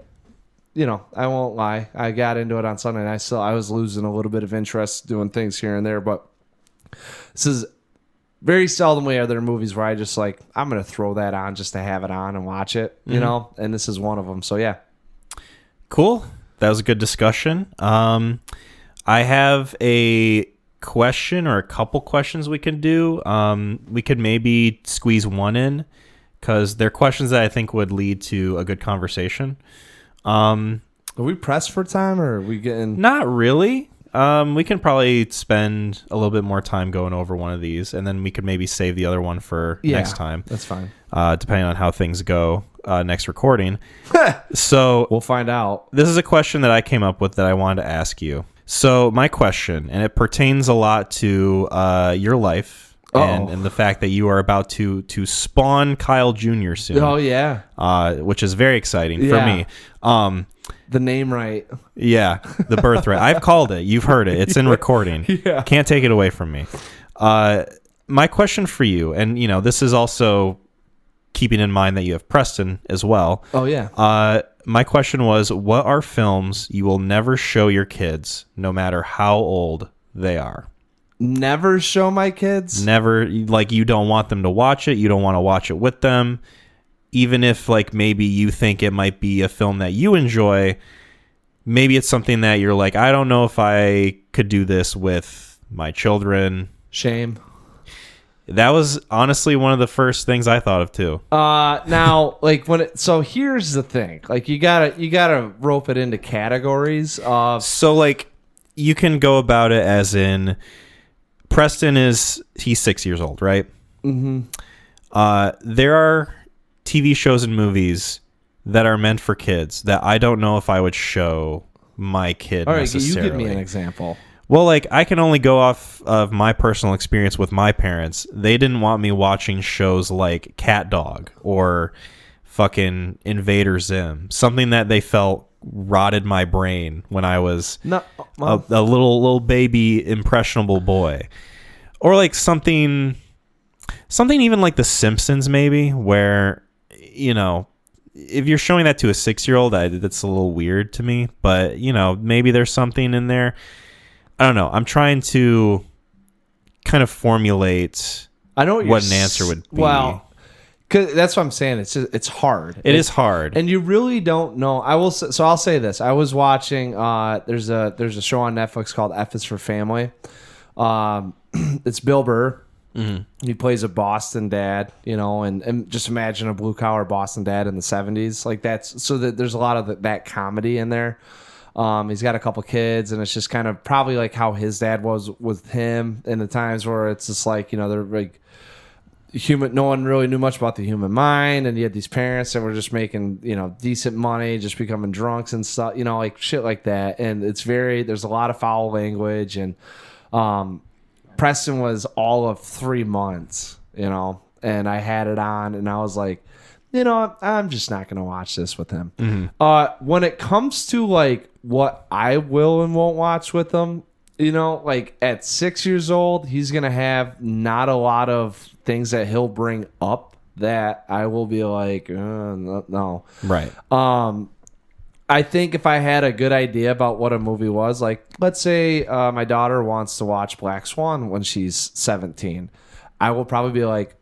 [SPEAKER 1] won't lie, I got into it on Sunday, and I was losing a little bit of interest doing things here and there, but this is very seldomly are there movies where I just like, I'm going to throw that on just to have it on and watch it, and this is one of them. So yeah.
[SPEAKER 2] Cool. That was a good discussion. I have a question or a couple questions we can do. We could maybe squeeze one in because they're questions that I think would lead to a good conversation.
[SPEAKER 1] Are we pressed for time, or are we getting...
[SPEAKER 2] Not really. We can probably spend a little bit more time going over one of these, and then we could maybe save the other one for next time.
[SPEAKER 1] That's fine.
[SPEAKER 2] Depending on how things go next recording. So
[SPEAKER 1] we'll find out.
[SPEAKER 2] This is a question that I came up with that I wanted to ask you. So my question, and it pertains a lot to your life and the fact that you are about to spawn Kyle Jr. soon.
[SPEAKER 1] Oh, yeah.
[SPEAKER 2] Which is very exciting for me.
[SPEAKER 1] The name right.
[SPEAKER 2] Yeah, the birthright. I've called it. You've heard it. It's in recording.
[SPEAKER 1] Yeah.
[SPEAKER 2] Can't take it away from me. My question for you, and this is also keeping in mind that you have Preston as well.
[SPEAKER 1] Oh, yeah.
[SPEAKER 2] My question was, what are films you will never show your kids, no matter how old they are?
[SPEAKER 1] Never show my kids?
[SPEAKER 2] Never. Like, you don't want them to watch it. You don't want to watch it with them. Even if, like, maybe you think it might be a film that you enjoy, maybe it's something that you're like, I don't know if I could do this with my children.
[SPEAKER 1] Shame.
[SPEAKER 2] That was honestly one of the first things I thought of too.
[SPEAKER 1] Now, like so here's the thing. Like you gotta rope it into categories of.
[SPEAKER 2] So like you can go about it as in Preston he's 6 years old, right?
[SPEAKER 1] Mm-hmm.
[SPEAKER 2] There are TV shows and movies that are meant for kids that I don't know if I would show my kid necessarily.
[SPEAKER 1] You give me an example.
[SPEAKER 2] Well, like, I can only go off of my personal experience with my parents. They didn't want me watching shows like Cat Dog or fucking Invader Zim, something that they felt rotted my brain when I was a little baby impressionable boy. Or like something even like The Simpsons, maybe, where, if you're showing that to a 6-year-old, that's a little weird to me. But, maybe there's something in there. I don't know. I'm trying to kind of formulate what an answer would be.
[SPEAKER 1] Well, cause that's what I'm saying. It's hard.
[SPEAKER 2] It is hard,
[SPEAKER 1] and you really don't know. I'll say this. I was watching. There's a show on Netflix called F is for Family. It's Bill Burr. Mm-hmm. He plays a Boston dad, and just imagine a blue collar Boston dad in the 70s. Like there's a lot of that comedy in there. He's got a couple kids, and it's just kind of probably like how his dad was with him in the times where it's just like, they're like human. No one really knew much about the human mind, and you had these parents that were just making, decent money, just becoming drunks and stuff, like shit like that. And there's a lot of foul language, and Preston was all of 3 months, and I had it on, and I was like, I'm just not going to watch this with him. Mm-hmm. When it comes to like what I will and won't watch with him, like at 6 years old, he's going to have not a lot of things that he'll bring up that I will be like, no.
[SPEAKER 2] Right.
[SPEAKER 1] I think if I had a good idea about what a movie was, like let's say my daughter wants to watch Black Swan when she's 17, I will probably be like,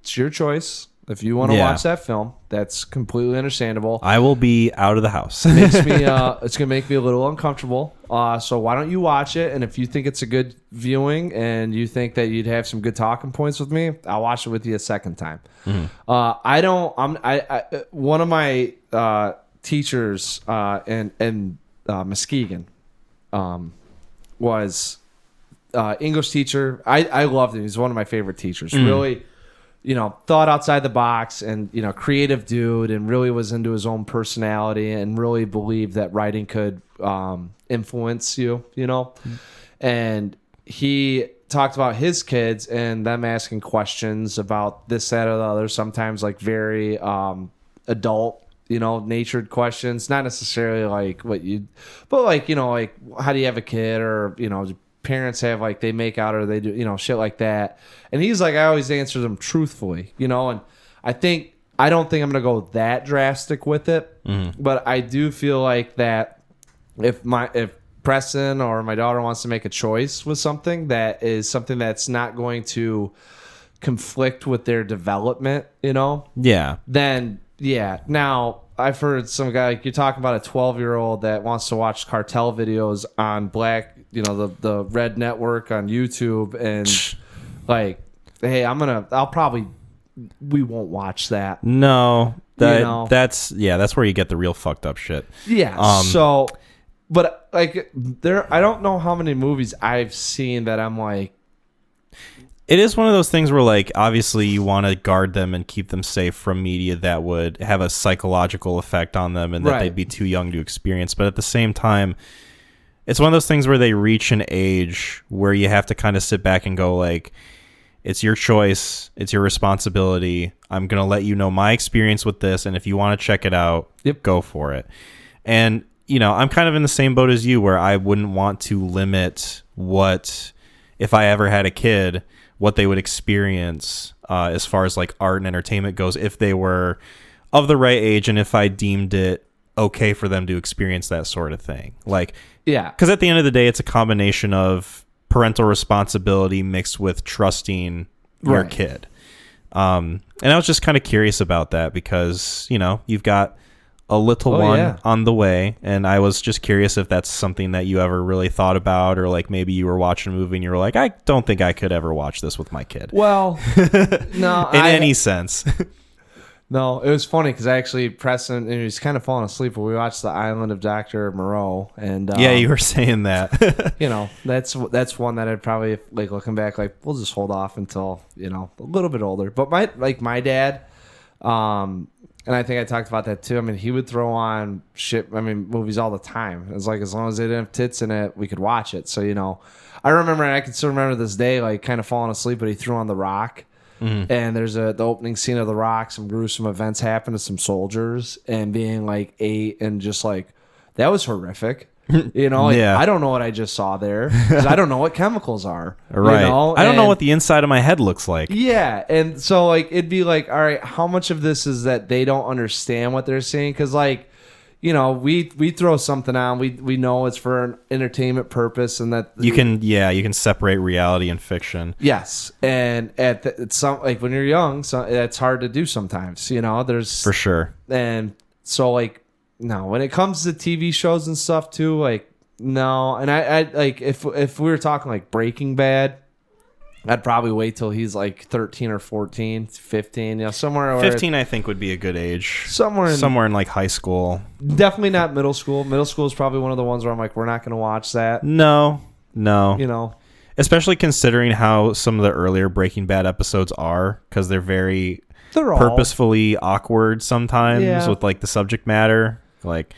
[SPEAKER 1] it's your choice. If you want to watch that film, that's completely understandable.
[SPEAKER 2] I will be out of the house.
[SPEAKER 1] It's gonna make me a little uncomfortable. So why don't you watch it? And if you think it's a good viewing and you think that you'd have some good talking points with me, I'll watch it with you a second time. Mm-hmm. One of my teachers in Muskegon was English teacher. I loved him. He's one of my favorite teachers. Mm. Really. Thought outside the box and, creative dude, and really was into his own personality and really believed that writing could influence you, And he talked about his kids and them asking questions about this, that, or the other, sometimes like very adult natured questions, not necessarily like but like, like how do you have a kid, or, do parents have like they make out, or they do, shit like that. And he's like, I always answer them truthfully, and I don't think I'm going to go that drastic with it, but I do feel like that if Preston or my daughter wants to make a choice with something that is something that's not going to conflict with their development,
[SPEAKER 2] yeah,
[SPEAKER 1] then yeah. Now, I've heard some guy, like you're talking about a 12-year-old that wants to watch cartel videos on Black, the Red Network on YouTube, and like, hey, we won't watch that.
[SPEAKER 2] No, that's where you get the real fucked up shit.
[SPEAKER 1] Yeah. But like I don't know how many movies I've seen that I'm like,
[SPEAKER 2] it is one of those things where, like, obviously you want to guard them and keep them safe from media that would have a psychological effect on them and that they'd be too young to experience. But at the same time, it's one of those things where they reach an age where you have to kind of sit back and go, like, it's your choice. It's your responsibility. I'm going to let you know my experience with this. And if you want to check it out, go for it. And, I'm kind of in the same boat as you, where I wouldn't want to limit if I ever had a kid, what they would experience as far as like art and entertainment goes, if they were of the right age and if I deemed it okay for them to experience that sort of thing. Like,
[SPEAKER 1] yeah,
[SPEAKER 2] because at the end of the day, it's a combination of parental responsibility mixed with trusting your kid. And I was just kind of curious about that because, you've got a little one on the way, and I was just curious if that's something that you ever really thought about, or like maybe you were watching a movie and you were like, I don't think I could ever watch this with my kid.
[SPEAKER 1] Well, no,
[SPEAKER 2] in any sense.
[SPEAKER 1] No, it was funny because Preston, and he was kind of falling asleep when we watched The Island of Dr. Moreau, and
[SPEAKER 2] yeah, you were saying that.
[SPEAKER 1] That's one that I'd probably, like, looking back, like, we'll just hold off until a little bit older. But my dad, and I think I talked about that too. I mean, he would throw on movies all the time. It's like, as long as they didn't have tits in it, we could watch it. So, I can still remember this day, like, kind of falling asleep, but he threw on The Rock. Mm-hmm. And there's the opening scene of The Rock. Some gruesome events happen to some soldiers, and being like 8 and just like, that was horrific. I don't know what I just saw there because I don't know what chemicals are.
[SPEAKER 2] Right. I don't know what the inside of my head looks like.
[SPEAKER 1] Yeah. And so, like, it'd be like, all right, how much of this is that they don't understand what they're seeing? Because, like, we throw something on, we know it's for an entertainment purpose, and that
[SPEAKER 2] you can separate reality and fiction.
[SPEAKER 1] Yes. And it's like when you're young, so that's hard to do sometimes. There's
[SPEAKER 2] for sure.
[SPEAKER 1] And so, like, no, when it comes to TV shows and stuff too, like, no. And I like, if we were talking like Breaking Bad, I'd probably wait till he's like 13 or 14, 15, somewhere.
[SPEAKER 2] 15, I think, would be a good age.
[SPEAKER 1] Somewhere
[SPEAKER 2] in like high school.
[SPEAKER 1] Definitely not middle school. Middle school is probably one of the ones where I'm like, we're not going to watch that.
[SPEAKER 2] No.
[SPEAKER 1] Especially
[SPEAKER 2] considering how some of the earlier Breaking Bad episodes are, because they're purposefully awkward sometimes with like the subject matter. Like,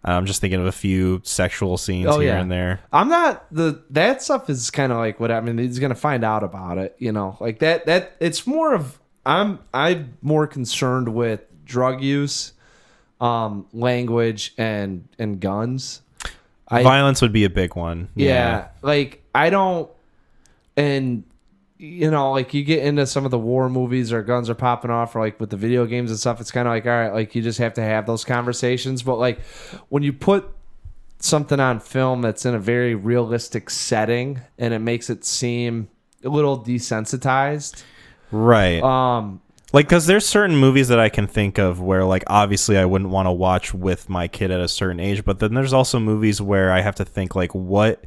[SPEAKER 2] I'm just thinking of a few sexual scenes here and there.
[SPEAKER 1] I'm not that stuff is kind of like he's gonna find out about it, like that it's more of I'm more concerned with drug use, language, and guns.
[SPEAKER 2] Violence would be a big one.
[SPEAKER 1] Yeah. Like, I don't, and like, you get into some of the war movies or guns are popping off, or like with the video games and stuff, it's kind of like, all right, like, you just have to have those conversations. But like, when you put something on film that's in a very realistic setting and it makes it seem a little desensitized.
[SPEAKER 2] Right. Like, because there's certain movies that I can think of where, like, obviously I wouldn't want to watch with my kid at a certain age, but then there's also movies where I have to think, like, what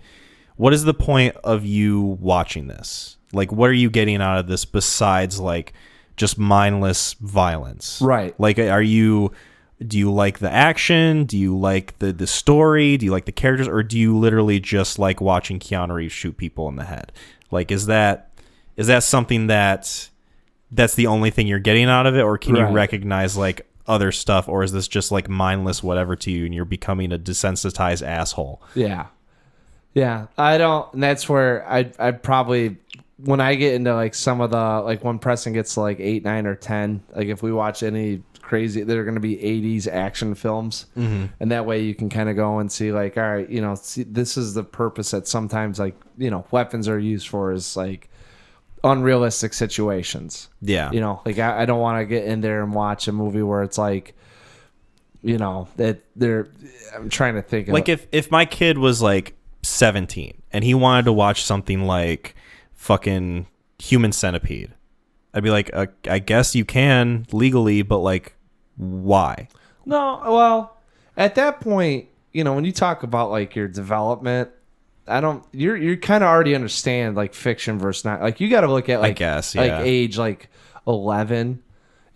[SPEAKER 2] is the point of you watching this? Like, what are you getting out of this besides, like, just mindless violence?
[SPEAKER 1] Right.
[SPEAKER 2] Like, do you like the action? Do you like the story? Do you like the characters? Or do you literally just like watching Keanu Reeves shoot people in the head? Like, is that something that's the only thing you're getting out of it? Or can you recognize, like, other stuff? Or is this just, like, mindless whatever to you and you're becoming a desensitized asshole?
[SPEAKER 1] Yeah. Yeah. I don't, and that's where I'd probably, when I get into like some of the, like, when Preston gets to like 8, 9, or 10, like, if we watch any crazy. They're going to be 80s action films. And that way you can kind of go and see like, all right, you know, see, this is the purpose that sometimes like, you know, weapons are used for is like unrealistic situations.
[SPEAKER 2] Yeah.
[SPEAKER 1] You know, like I don't want to get in there and watch a movie where it's like, you know, that I'm trying to think of
[SPEAKER 2] like if my kid was like 17 and he wanted to watch something like fucking Human Centipede, I'd be like, I guess you can legally, but like, why?
[SPEAKER 1] No, well, at that point, you know, when you talk about like your development, you kind of already understand like fiction versus not. Like you got to look at like,
[SPEAKER 2] I guess,
[SPEAKER 1] like age like 11,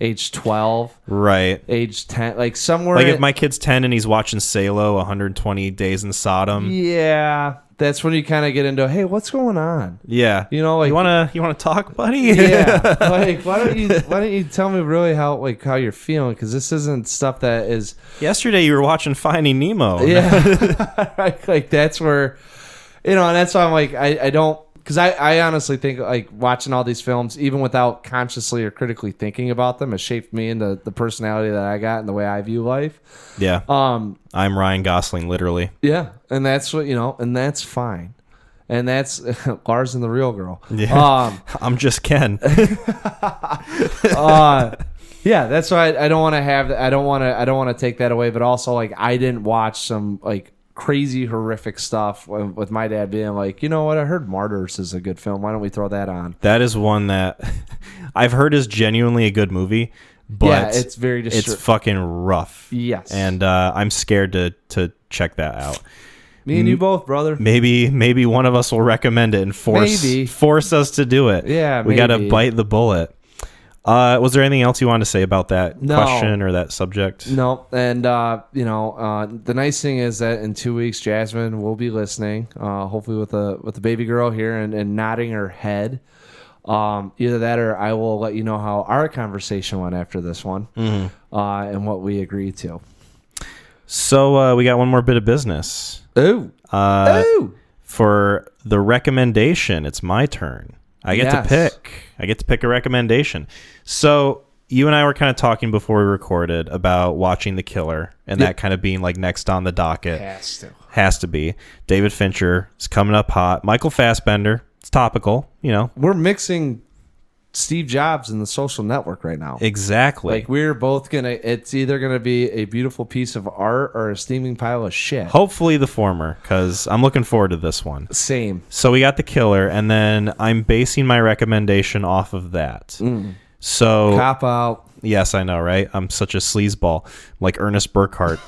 [SPEAKER 1] age 12,
[SPEAKER 2] right?
[SPEAKER 1] Age 10, like somewhere.
[SPEAKER 2] Like if my kid's 10 and he's watching Salo, 120 Days in Sodom.
[SPEAKER 1] Yeah, that's when you kind of get into, hey, what's going on?
[SPEAKER 2] Yeah,
[SPEAKER 1] you know, like
[SPEAKER 2] you wanna talk, buddy?
[SPEAKER 1] Yeah, like why don't you tell me really how you're feeling? Because this isn't stuff that is.
[SPEAKER 2] Yesterday you were watching Finding Nemo.
[SPEAKER 1] Yeah, like that's where, you know, and that's why I'm like I don't. Because I honestly think like watching all these films, even without consciously or critically thinking about them, has shaped me into the personality that I got and the way I view life.
[SPEAKER 2] Yeah. I'm Ryan Gosling, literally.
[SPEAKER 1] Yeah, and that's what, you know, and that's fine, and that's Lars and the Real Girl.
[SPEAKER 2] Yeah. I'm just Ken.
[SPEAKER 1] Yeah, that's why I don't want to have. I don't want to take that away. But also, like, I didn't watch some like crazy horrific stuff with my dad being like, you know what, I heard Martyrs is a good film, why don't we throw that on? That
[SPEAKER 2] is one that I've heard is genuinely a good movie, but
[SPEAKER 1] yeah, it's very
[SPEAKER 2] it's fucking rough.
[SPEAKER 1] Yes.
[SPEAKER 2] And I'm scared to check that out.
[SPEAKER 1] Me and you both, brother.
[SPEAKER 2] Maybe one of us will recommend it and force us to do it.
[SPEAKER 1] Yeah,
[SPEAKER 2] we got to bite the bullet. Was there anything else you wanted to say about that question or that subject?
[SPEAKER 1] No. And, you know, the nice thing is that in 2 weeks, Jasmine will be listening, hopefully with a baby girl here and nodding her head. Either that or I will let you know how our conversation went after this one and what we agreed to.
[SPEAKER 2] So we got one more bit of business.
[SPEAKER 1] Ooh.
[SPEAKER 2] For the recommendation, it's my turn. I get to pick. I get to pick a recommendation. So you and I were kind of talking before we recorded about watching The Killer and that kind of being like next on the docket. Has to be. David Fincher is coming up hot. Michael Fassbender. It's topical, you know.
[SPEAKER 1] We're mixing Steve Jobs and The Social Network right now.
[SPEAKER 2] Exactly.
[SPEAKER 1] Like we're both it's either gonna be a beautiful piece of art or a steaming pile of shit.
[SPEAKER 2] Hopefully the former, because I'm looking forward to this one.
[SPEAKER 1] Same.
[SPEAKER 2] So we got The Killer, and then I'm basing my recommendation off of that. So
[SPEAKER 1] cop out.
[SPEAKER 2] Yes, I know, right? I'm such a sleazeball, like Ernest Burkhart.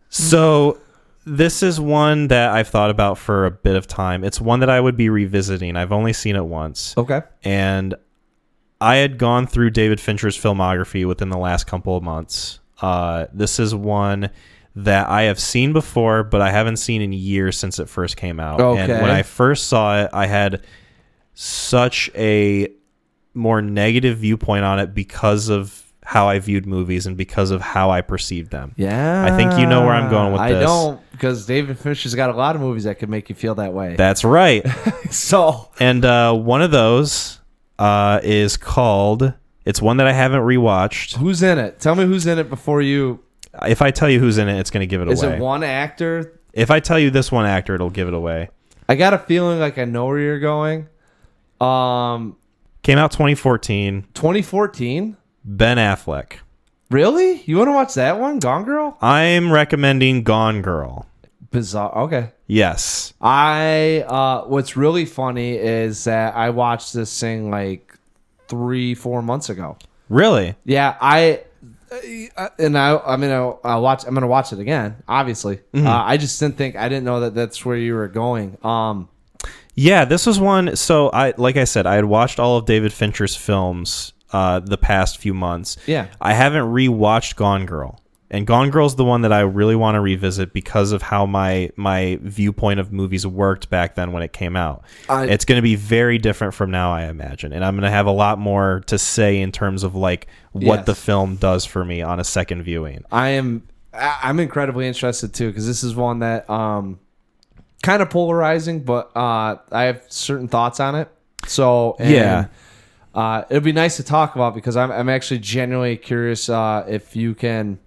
[SPEAKER 2] So this is one that I've thought about for a bit of time. It's one that I would be revisiting. I've only seen it once.
[SPEAKER 1] Okay.
[SPEAKER 2] And I had gone through David Fincher's filmography within the last couple of months. This is one that I have seen before, but I haven't seen in years since it first came out.
[SPEAKER 1] Okay.
[SPEAKER 2] And when I first saw it, I had such a more negative viewpoint on it because of how I viewed movies and because of how I perceived them.
[SPEAKER 1] Yeah.
[SPEAKER 2] I think you know where I'm going with this.
[SPEAKER 1] I don't, because David Fincher's got a lot of movies that could make you feel that way.
[SPEAKER 2] That's right.
[SPEAKER 1] And
[SPEAKER 2] one of those is called, it's one that I haven't rewatched.
[SPEAKER 1] Who's in it? Tell me who's in it before you.
[SPEAKER 2] If I tell you who's in it, it's going to give it away.
[SPEAKER 1] Is it one actor?
[SPEAKER 2] If I tell you this one actor, it'll give it away.
[SPEAKER 1] I got a feeling like I know where you're going.
[SPEAKER 2] Came out 2014.
[SPEAKER 1] 2014?
[SPEAKER 2] Ben Affleck.
[SPEAKER 1] Really? You want to watch that one? Gone Girl?
[SPEAKER 2] I'm recommending Gone Girl.
[SPEAKER 1] Bizarre. Okay.
[SPEAKER 2] Yes.
[SPEAKER 1] What's really funny is that I watched this thing like 3-4 months ago.
[SPEAKER 2] Really?
[SPEAKER 1] Yeah. I'm gonna watch it again. Obviously. I just didn't know that that's where you were going.
[SPEAKER 2] Yeah, this was one. So like I said, I had watched all of David Fincher's films the past few months.
[SPEAKER 1] Yeah.
[SPEAKER 2] I haven't rewatched Gone Girl. And Gone Girl's the one that I really want to revisit because of how my viewpoint of movies worked back then when it came out. It's going to be very different from now, I imagine. And I'm going to have a lot more to say in terms of like what the film does for me on a second viewing.
[SPEAKER 1] I'm incredibly interested too, because this is one that kind of polarizing, but I have certain thoughts on it. So yeah. it'd be nice to talk about because I'm actually genuinely curious if you can.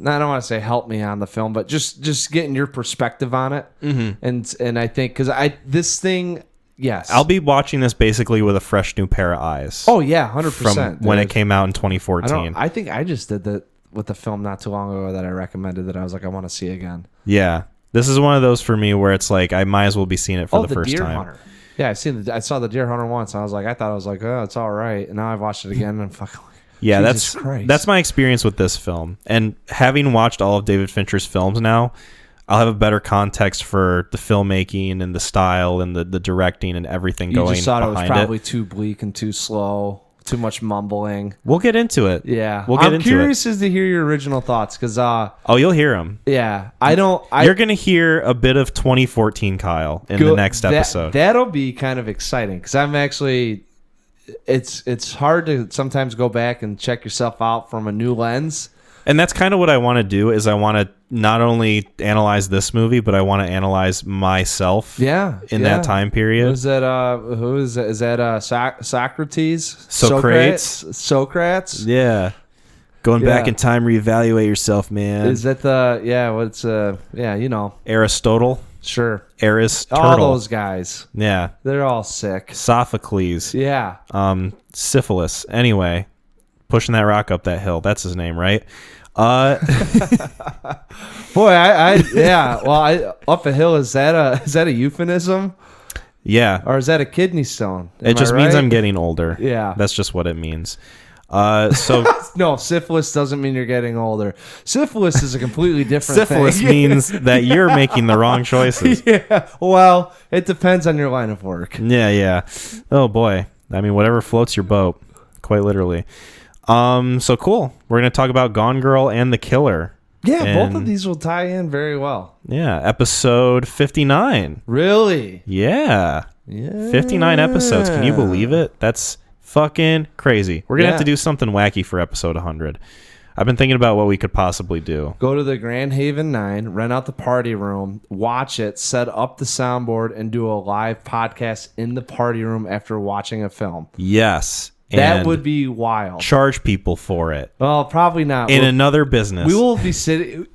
[SPEAKER 1] I don't want to say help me on the film, but just getting your perspective on it. And I think because this thing, yes,
[SPEAKER 2] I'll be watching this basically with a fresh new pair of eyes.
[SPEAKER 1] Oh yeah, 100%.
[SPEAKER 2] From when it came out in 2014.
[SPEAKER 1] I think I just did that with the film not too long ago that I recommended that I was like I want to see again.
[SPEAKER 2] Yeah, this is one of those for me where it's like I might as well be seeing it for the first
[SPEAKER 1] Deer
[SPEAKER 2] time.
[SPEAKER 1] Hunter. Yeah, I saw the Deer Hunter once. And I thought it was like, oh, it's all right. And now I've watched it again and I'm fucking.
[SPEAKER 2] Yeah,
[SPEAKER 1] Jesus Christ.
[SPEAKER 2] That's my experience with this film. And having watched all of David Fincher's films now, I'll have a better context for the filmmaking and the style and the directing and everything going behind it. You just thought it was
[SPEAKER 1] probably too bleak and too slow, too much mumbling.
[SPEAKER 2] We'll get into it.
[SPEAKER 1] Yeah.
[SPEAKER 2] I'm
[SPEAKER 1] curious as to hear your original thoughts because...
[SPEAKER 2] you'll hear them.
[SPEAKER 1] Yeah. You're
[SPEAKER 2] going to hear a bit of 2014 Kyle in the next episode.
[SPEAKER 1] That'll be kind of exciting because I'm actually... It's hard to sometimes go back and check yourself out from a new lens.
[SPEAKER 2] And that's kind of what I want to do is I want to not only analyze this movie, but I want to analyze myself in that time period.
[SPEAKER 1] Who is that Socrates?
[SPEAKER 2] Socrates? Yeah. Going back in time, reevaluate yourself, man.
[SPEAKER 1] Is that
[SPEAKER 2] Aristotle?
[SPEAKER 1] Sure.
[SPEAKER 2] Aristotle.
[SPEAKER 1] All those guys.
[SPEAKER 2] Yeah.
[SPEAKER 1] They're all sick.
[SPEAKER 2] Sophocles.
[SPEAKER 1] Yeah.
[SPEAKER 2] Syphilis. Anyway, pushing that rock up that hill. That's his name, right? Boy, up a hill, is that a euphemism? Yeah.
[SPEAKER 1] Or is that a kidney stone?
[SPEAKER 2] It just means I'm getting older.
[SPEAKER 1] Yeah.
[SPEAKER 2] That's just what it means. So
[SPEAKER 1] no, syphilis doesn't mean you're getting older. Syphilis is a completely different
[SPEAKER 2] syphilis
[SPEAKER 1] thing.
[SPEAKER 2] means that you're making the wrong choices.
[SPEAKER 1] Yeah. Well, it depends on your line of work.
[SPEAKER 2] Yeah. Oh boy. I mean, whatever floats your boat, quite literally. So cool. We're going to talk about Gone Girl and The Killer.
[SPEAKER 1] Yeah, both of these will tie in very well.
[SPEAKER 2] Yeah, episode 59.
[SPEAKER 1] Really?
[SPEAKER 2] Yeah. 59 episodes. Can you believe it? That's fucking crazy. We're going to have to do something wacky for episode 100. I've been thinking about what we could possibly do.
[SPEAKER 1] Go to the Grand Haven 9, rent out the party room, watch it, set up the soundboard, and do a live podcast in the party room after watching a film.
[SPEAKER 2] Yes.
[SPEAKER 1] That would be wild.
[SPEAKER 2] Charge people for it.
[SPEAKER 1] Well, probably not.
[SPEAKER 2] In another business.
[SPEAKER 1] We will be sitting...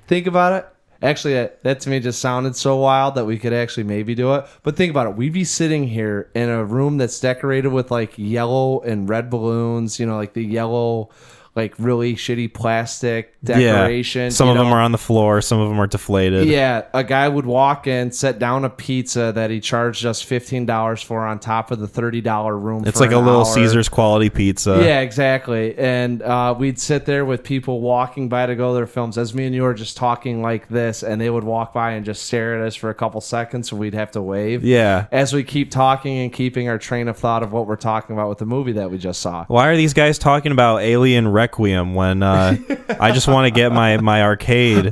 [SPEAKER 1] Think about it. Actually, that to me just sounded so wild that we could actually maybe do it. But think about it. We'd be sitting here in a room that's decorated with like yellow and red balloons, like the yellow, like really shitty plastic decoration.
[SPEAKER 2] Yeah. Some of them are on the floor. Some of them are deflated.
[SPEAKER 1] Yeah. A guy would walk in, set down a pizza that he charged us $15 for on top of the $30 room.
[SPEAKER 2] It's like a Little Caesars quality pizza.
[SPEAKER 1] Yeah, exactly. And we'd sit there with people walking by to go to their films as me and you were just talking like this, and they would walk by and just stare at us for a couple seconds, so we'd have to wave.
[SPEAKER 2] Yeah.
[SPEAKER 1] As we keep talking and keeping our train of thought of what we're talking about with the movie that we just saw.
[SPEAKER 2] Why are these guys talking about Alien Requiem when I just want to get my arcade?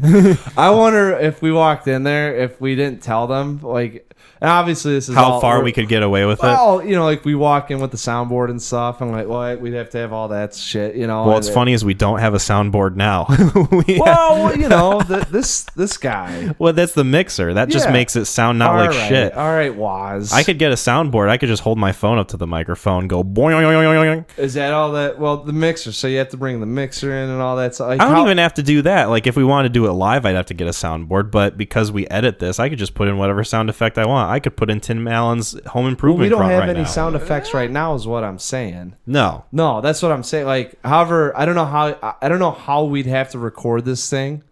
[SPEAKER 1] I wonder if we walked in there, if we didn't tell them, like, and obviously this is
[SPEAKER 2] how far we could get away with it.
[SPEAKER 1] Well, like we walk in with the soundboard and stuff, and like, well, we'd have to have all that shit,
[SPEAKER 2] Well, what's funny is we don't have a soundboard now.
[SPEAKER 1] This guy.
[SPEAKER 2] Well, that's the mixer. That just makes it sound not like shit.
[SPEAKER 1] All right, Waz.
[SPEAKER 2] I could get a soundboard. I could just hold my phone up to the microphone, go boing.
[SPEAKER 1] Is that all that? Well, the mixer. So you have to bring the mixer in and all that. So, like,
[SPEAKER 2] I don't even have to do that. Like, if we wanted to do it live, I'd have to get a soundboard. But because we edit this, I could just put in whatever sound effect I want. I could put in Tim Allen's Home Improvement.
[SPEAKER 1] We don't have
[SPEAKER 2] right
[SPEAKER 1] any
[SPEAKER 2] now.
[SPEAKER 1] sound effects right now, is what I'm saying.
[SPEAKER 2] No,
[SPEAKER 1] that's what I'm saying. Like, however, I don't know how we'd have to record this thing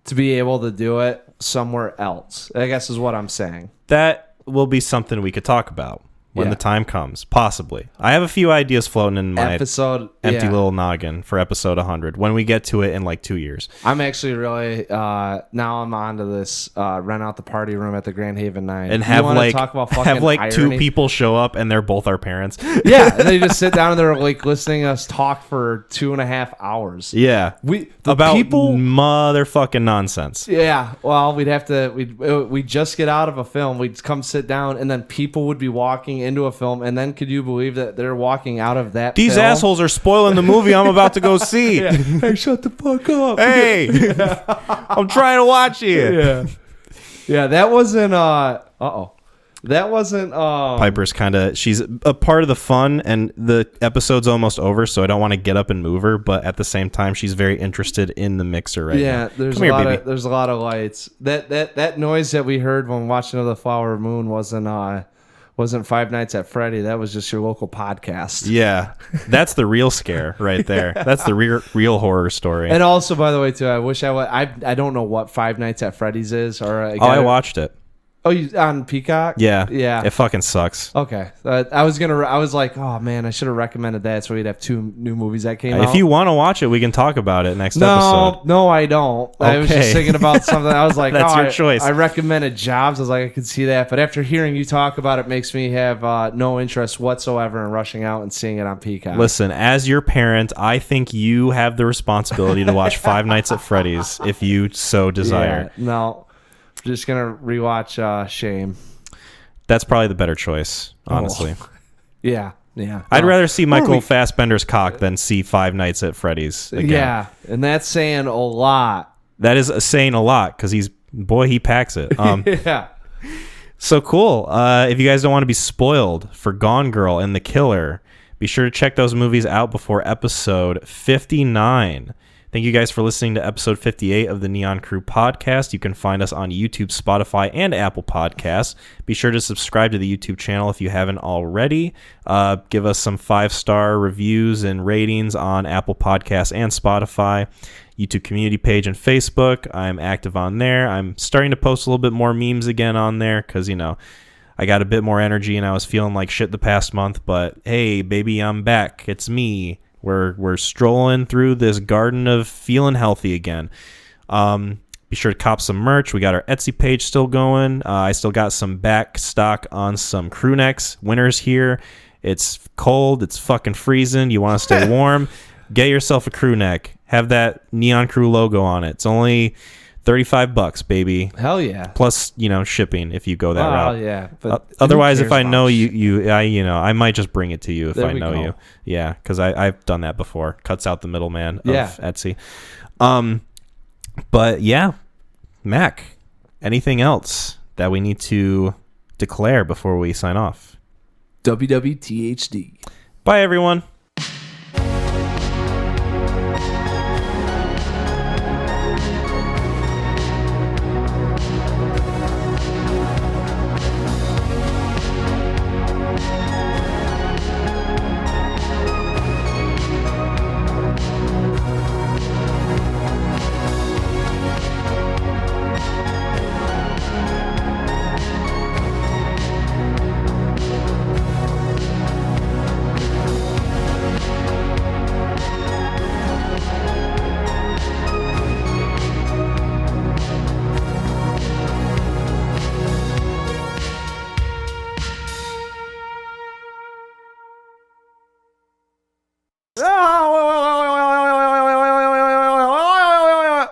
[SPEAKER 1] to be able to do it somewhere else, I guess is what I'm saying.
[SPEAKER 2] That will be something we could talk about when the time comes, possibly. I have a few ideas floating in my empty little noggin for episode 100 when we get to it in like 2 years.
[SPEAKER 1] I'm actually really now I'm on to this rent out the party room at the Grand Haven 9
[SPEAKER 2] and have like
[SPEAKER 1] talk about irony?
[SPEAKER 2] 2 people show up and they're both our parents.
[SPEAKER 1] Yeah, and they just sit down and they're like listening to us talk for 2.5 hours.
[SPEAKER 2] Yeah, about motherfucking nonsense.
[SPEAKER 1] Yeah, well, we'd just get out of a film, we'd come sit down, and then people would be walking into a film, and then could you believe that they're walking out of that
[SPEAKER 2] These
[SPEAKER 1] film?
[SPEAKER 2] assholes are spoiling the movie I'm about to go see.
[SPEAKER 1] Yeah. Hey, shut the fuck up.
[SPEAKER 2] Hey, I'm trying to watch it.
[SPEAKER 1] Yeah, that wasn't That wasn't
[SPEAKER 2] Piper's she's a part of the fun, and the episode's almost over, so I don't want to get up and move her, but at the same time she's very interested in the mixer right now.
[SPEAKER 1] Yeah, there's a lot of lights. That noise that we heard when watching the Flower Moon wasn't Five Nights at Freddy. That was just your local podcast.
[SPEAKER 2] Yeah, that's the real scare right there. That's the real horror story.
[SPEAKER 1] And also, by the way, too, I wish I don't know what Five Nights at Freddy's is. Or
[SPEAKER 2] I watched it.
[SPEAKER 1] Oh, you on Peacock?
[SPEAKER 2] Yeah.
[SPEAKER 1] Yeah.
[SPEAKER 2] It fucking sucks.
[SPEAKER 1] Okay. I was like, oh man, I should have recommended that so we'd have 2 new movies that came out.
[SPEAKER 2] If you want to watch it, we can talk about it next episode.
[SPEAKER 1] No, I don't. Okay. I was just thinking about something. I was like,
[SPEAKER 2] that's your choice.
[SPEAKER 1] I recommended Jobs. I was like, I could see that. But after hearing you talk about it, makes me have no interest whatsoever in rushing out and seeing it on Peacock.
[SPEAKER 2] Listen, as your parent, I think you have the responsibility to watch Five Nights at Freddy's if you so desire.
[SPEAKER 1] Yeah, no. Just gonna rewatch Shame.
[SPEAKER 2] That's probably the better choice, honestly.
[SPEAKER 1] Oh. Yeah.
[SPEAKER 2] I'd rather see Michael Fassbender's cock than see Five Nights at Freddy's again.
[SPEAKER 1] Yeah, and that's saying a lot.
[SPEAKER 2] That is saying a lot because he packs it.
[SPEAKER 1] Yeah.
[SPEAKER 2] So cool. If you guys don't want to be spoiled for Gone Girl and The Killer, be sure to check those movies out before episode 59. Thank you guys for listening to episode 58 of the Neon Crew podcast. You can find us on YouTube, Spotify, and Apple Podcasts. Be sure to subscribe to the YouTube channel if you haven't already. Give us some 5-star reviews and ratings on Apple Podcasts and Spotify. YouTube community page and Facebook. I'm active on there. I'm starting to post a little bit more memes again on there because, I got a bit more energy and I was feeling like shit the past month. But hey, baby, I'm back. It's me. We're strolling through this garden of feeling healthy again. Be sure to cop some merch. We got our Etsy page still going. I still got some back stock on some crew necks. Winter's here. It's cold. It's fucking freezing. You want to stay warm? Get yourself a crew neck. Have that Neon Crew logo on it. It's only $35, baby.
[SPEAKER 1] Hell yeah.
[SPEAKER 2] Plus, shipping if you go that route.
[SPEAKER 1] Oh yeah. But
[SPEAKER 2] otherwise, if I know I might just bring it to you if I know you. Yeah, because I've done that before. Cuts out the middleman of Etsy. But yeah, Mac, anything else that we need to declare before we sign off?
[SPEAKER 1] WWTHD.
[SPEAKER 2] Bye, everyone.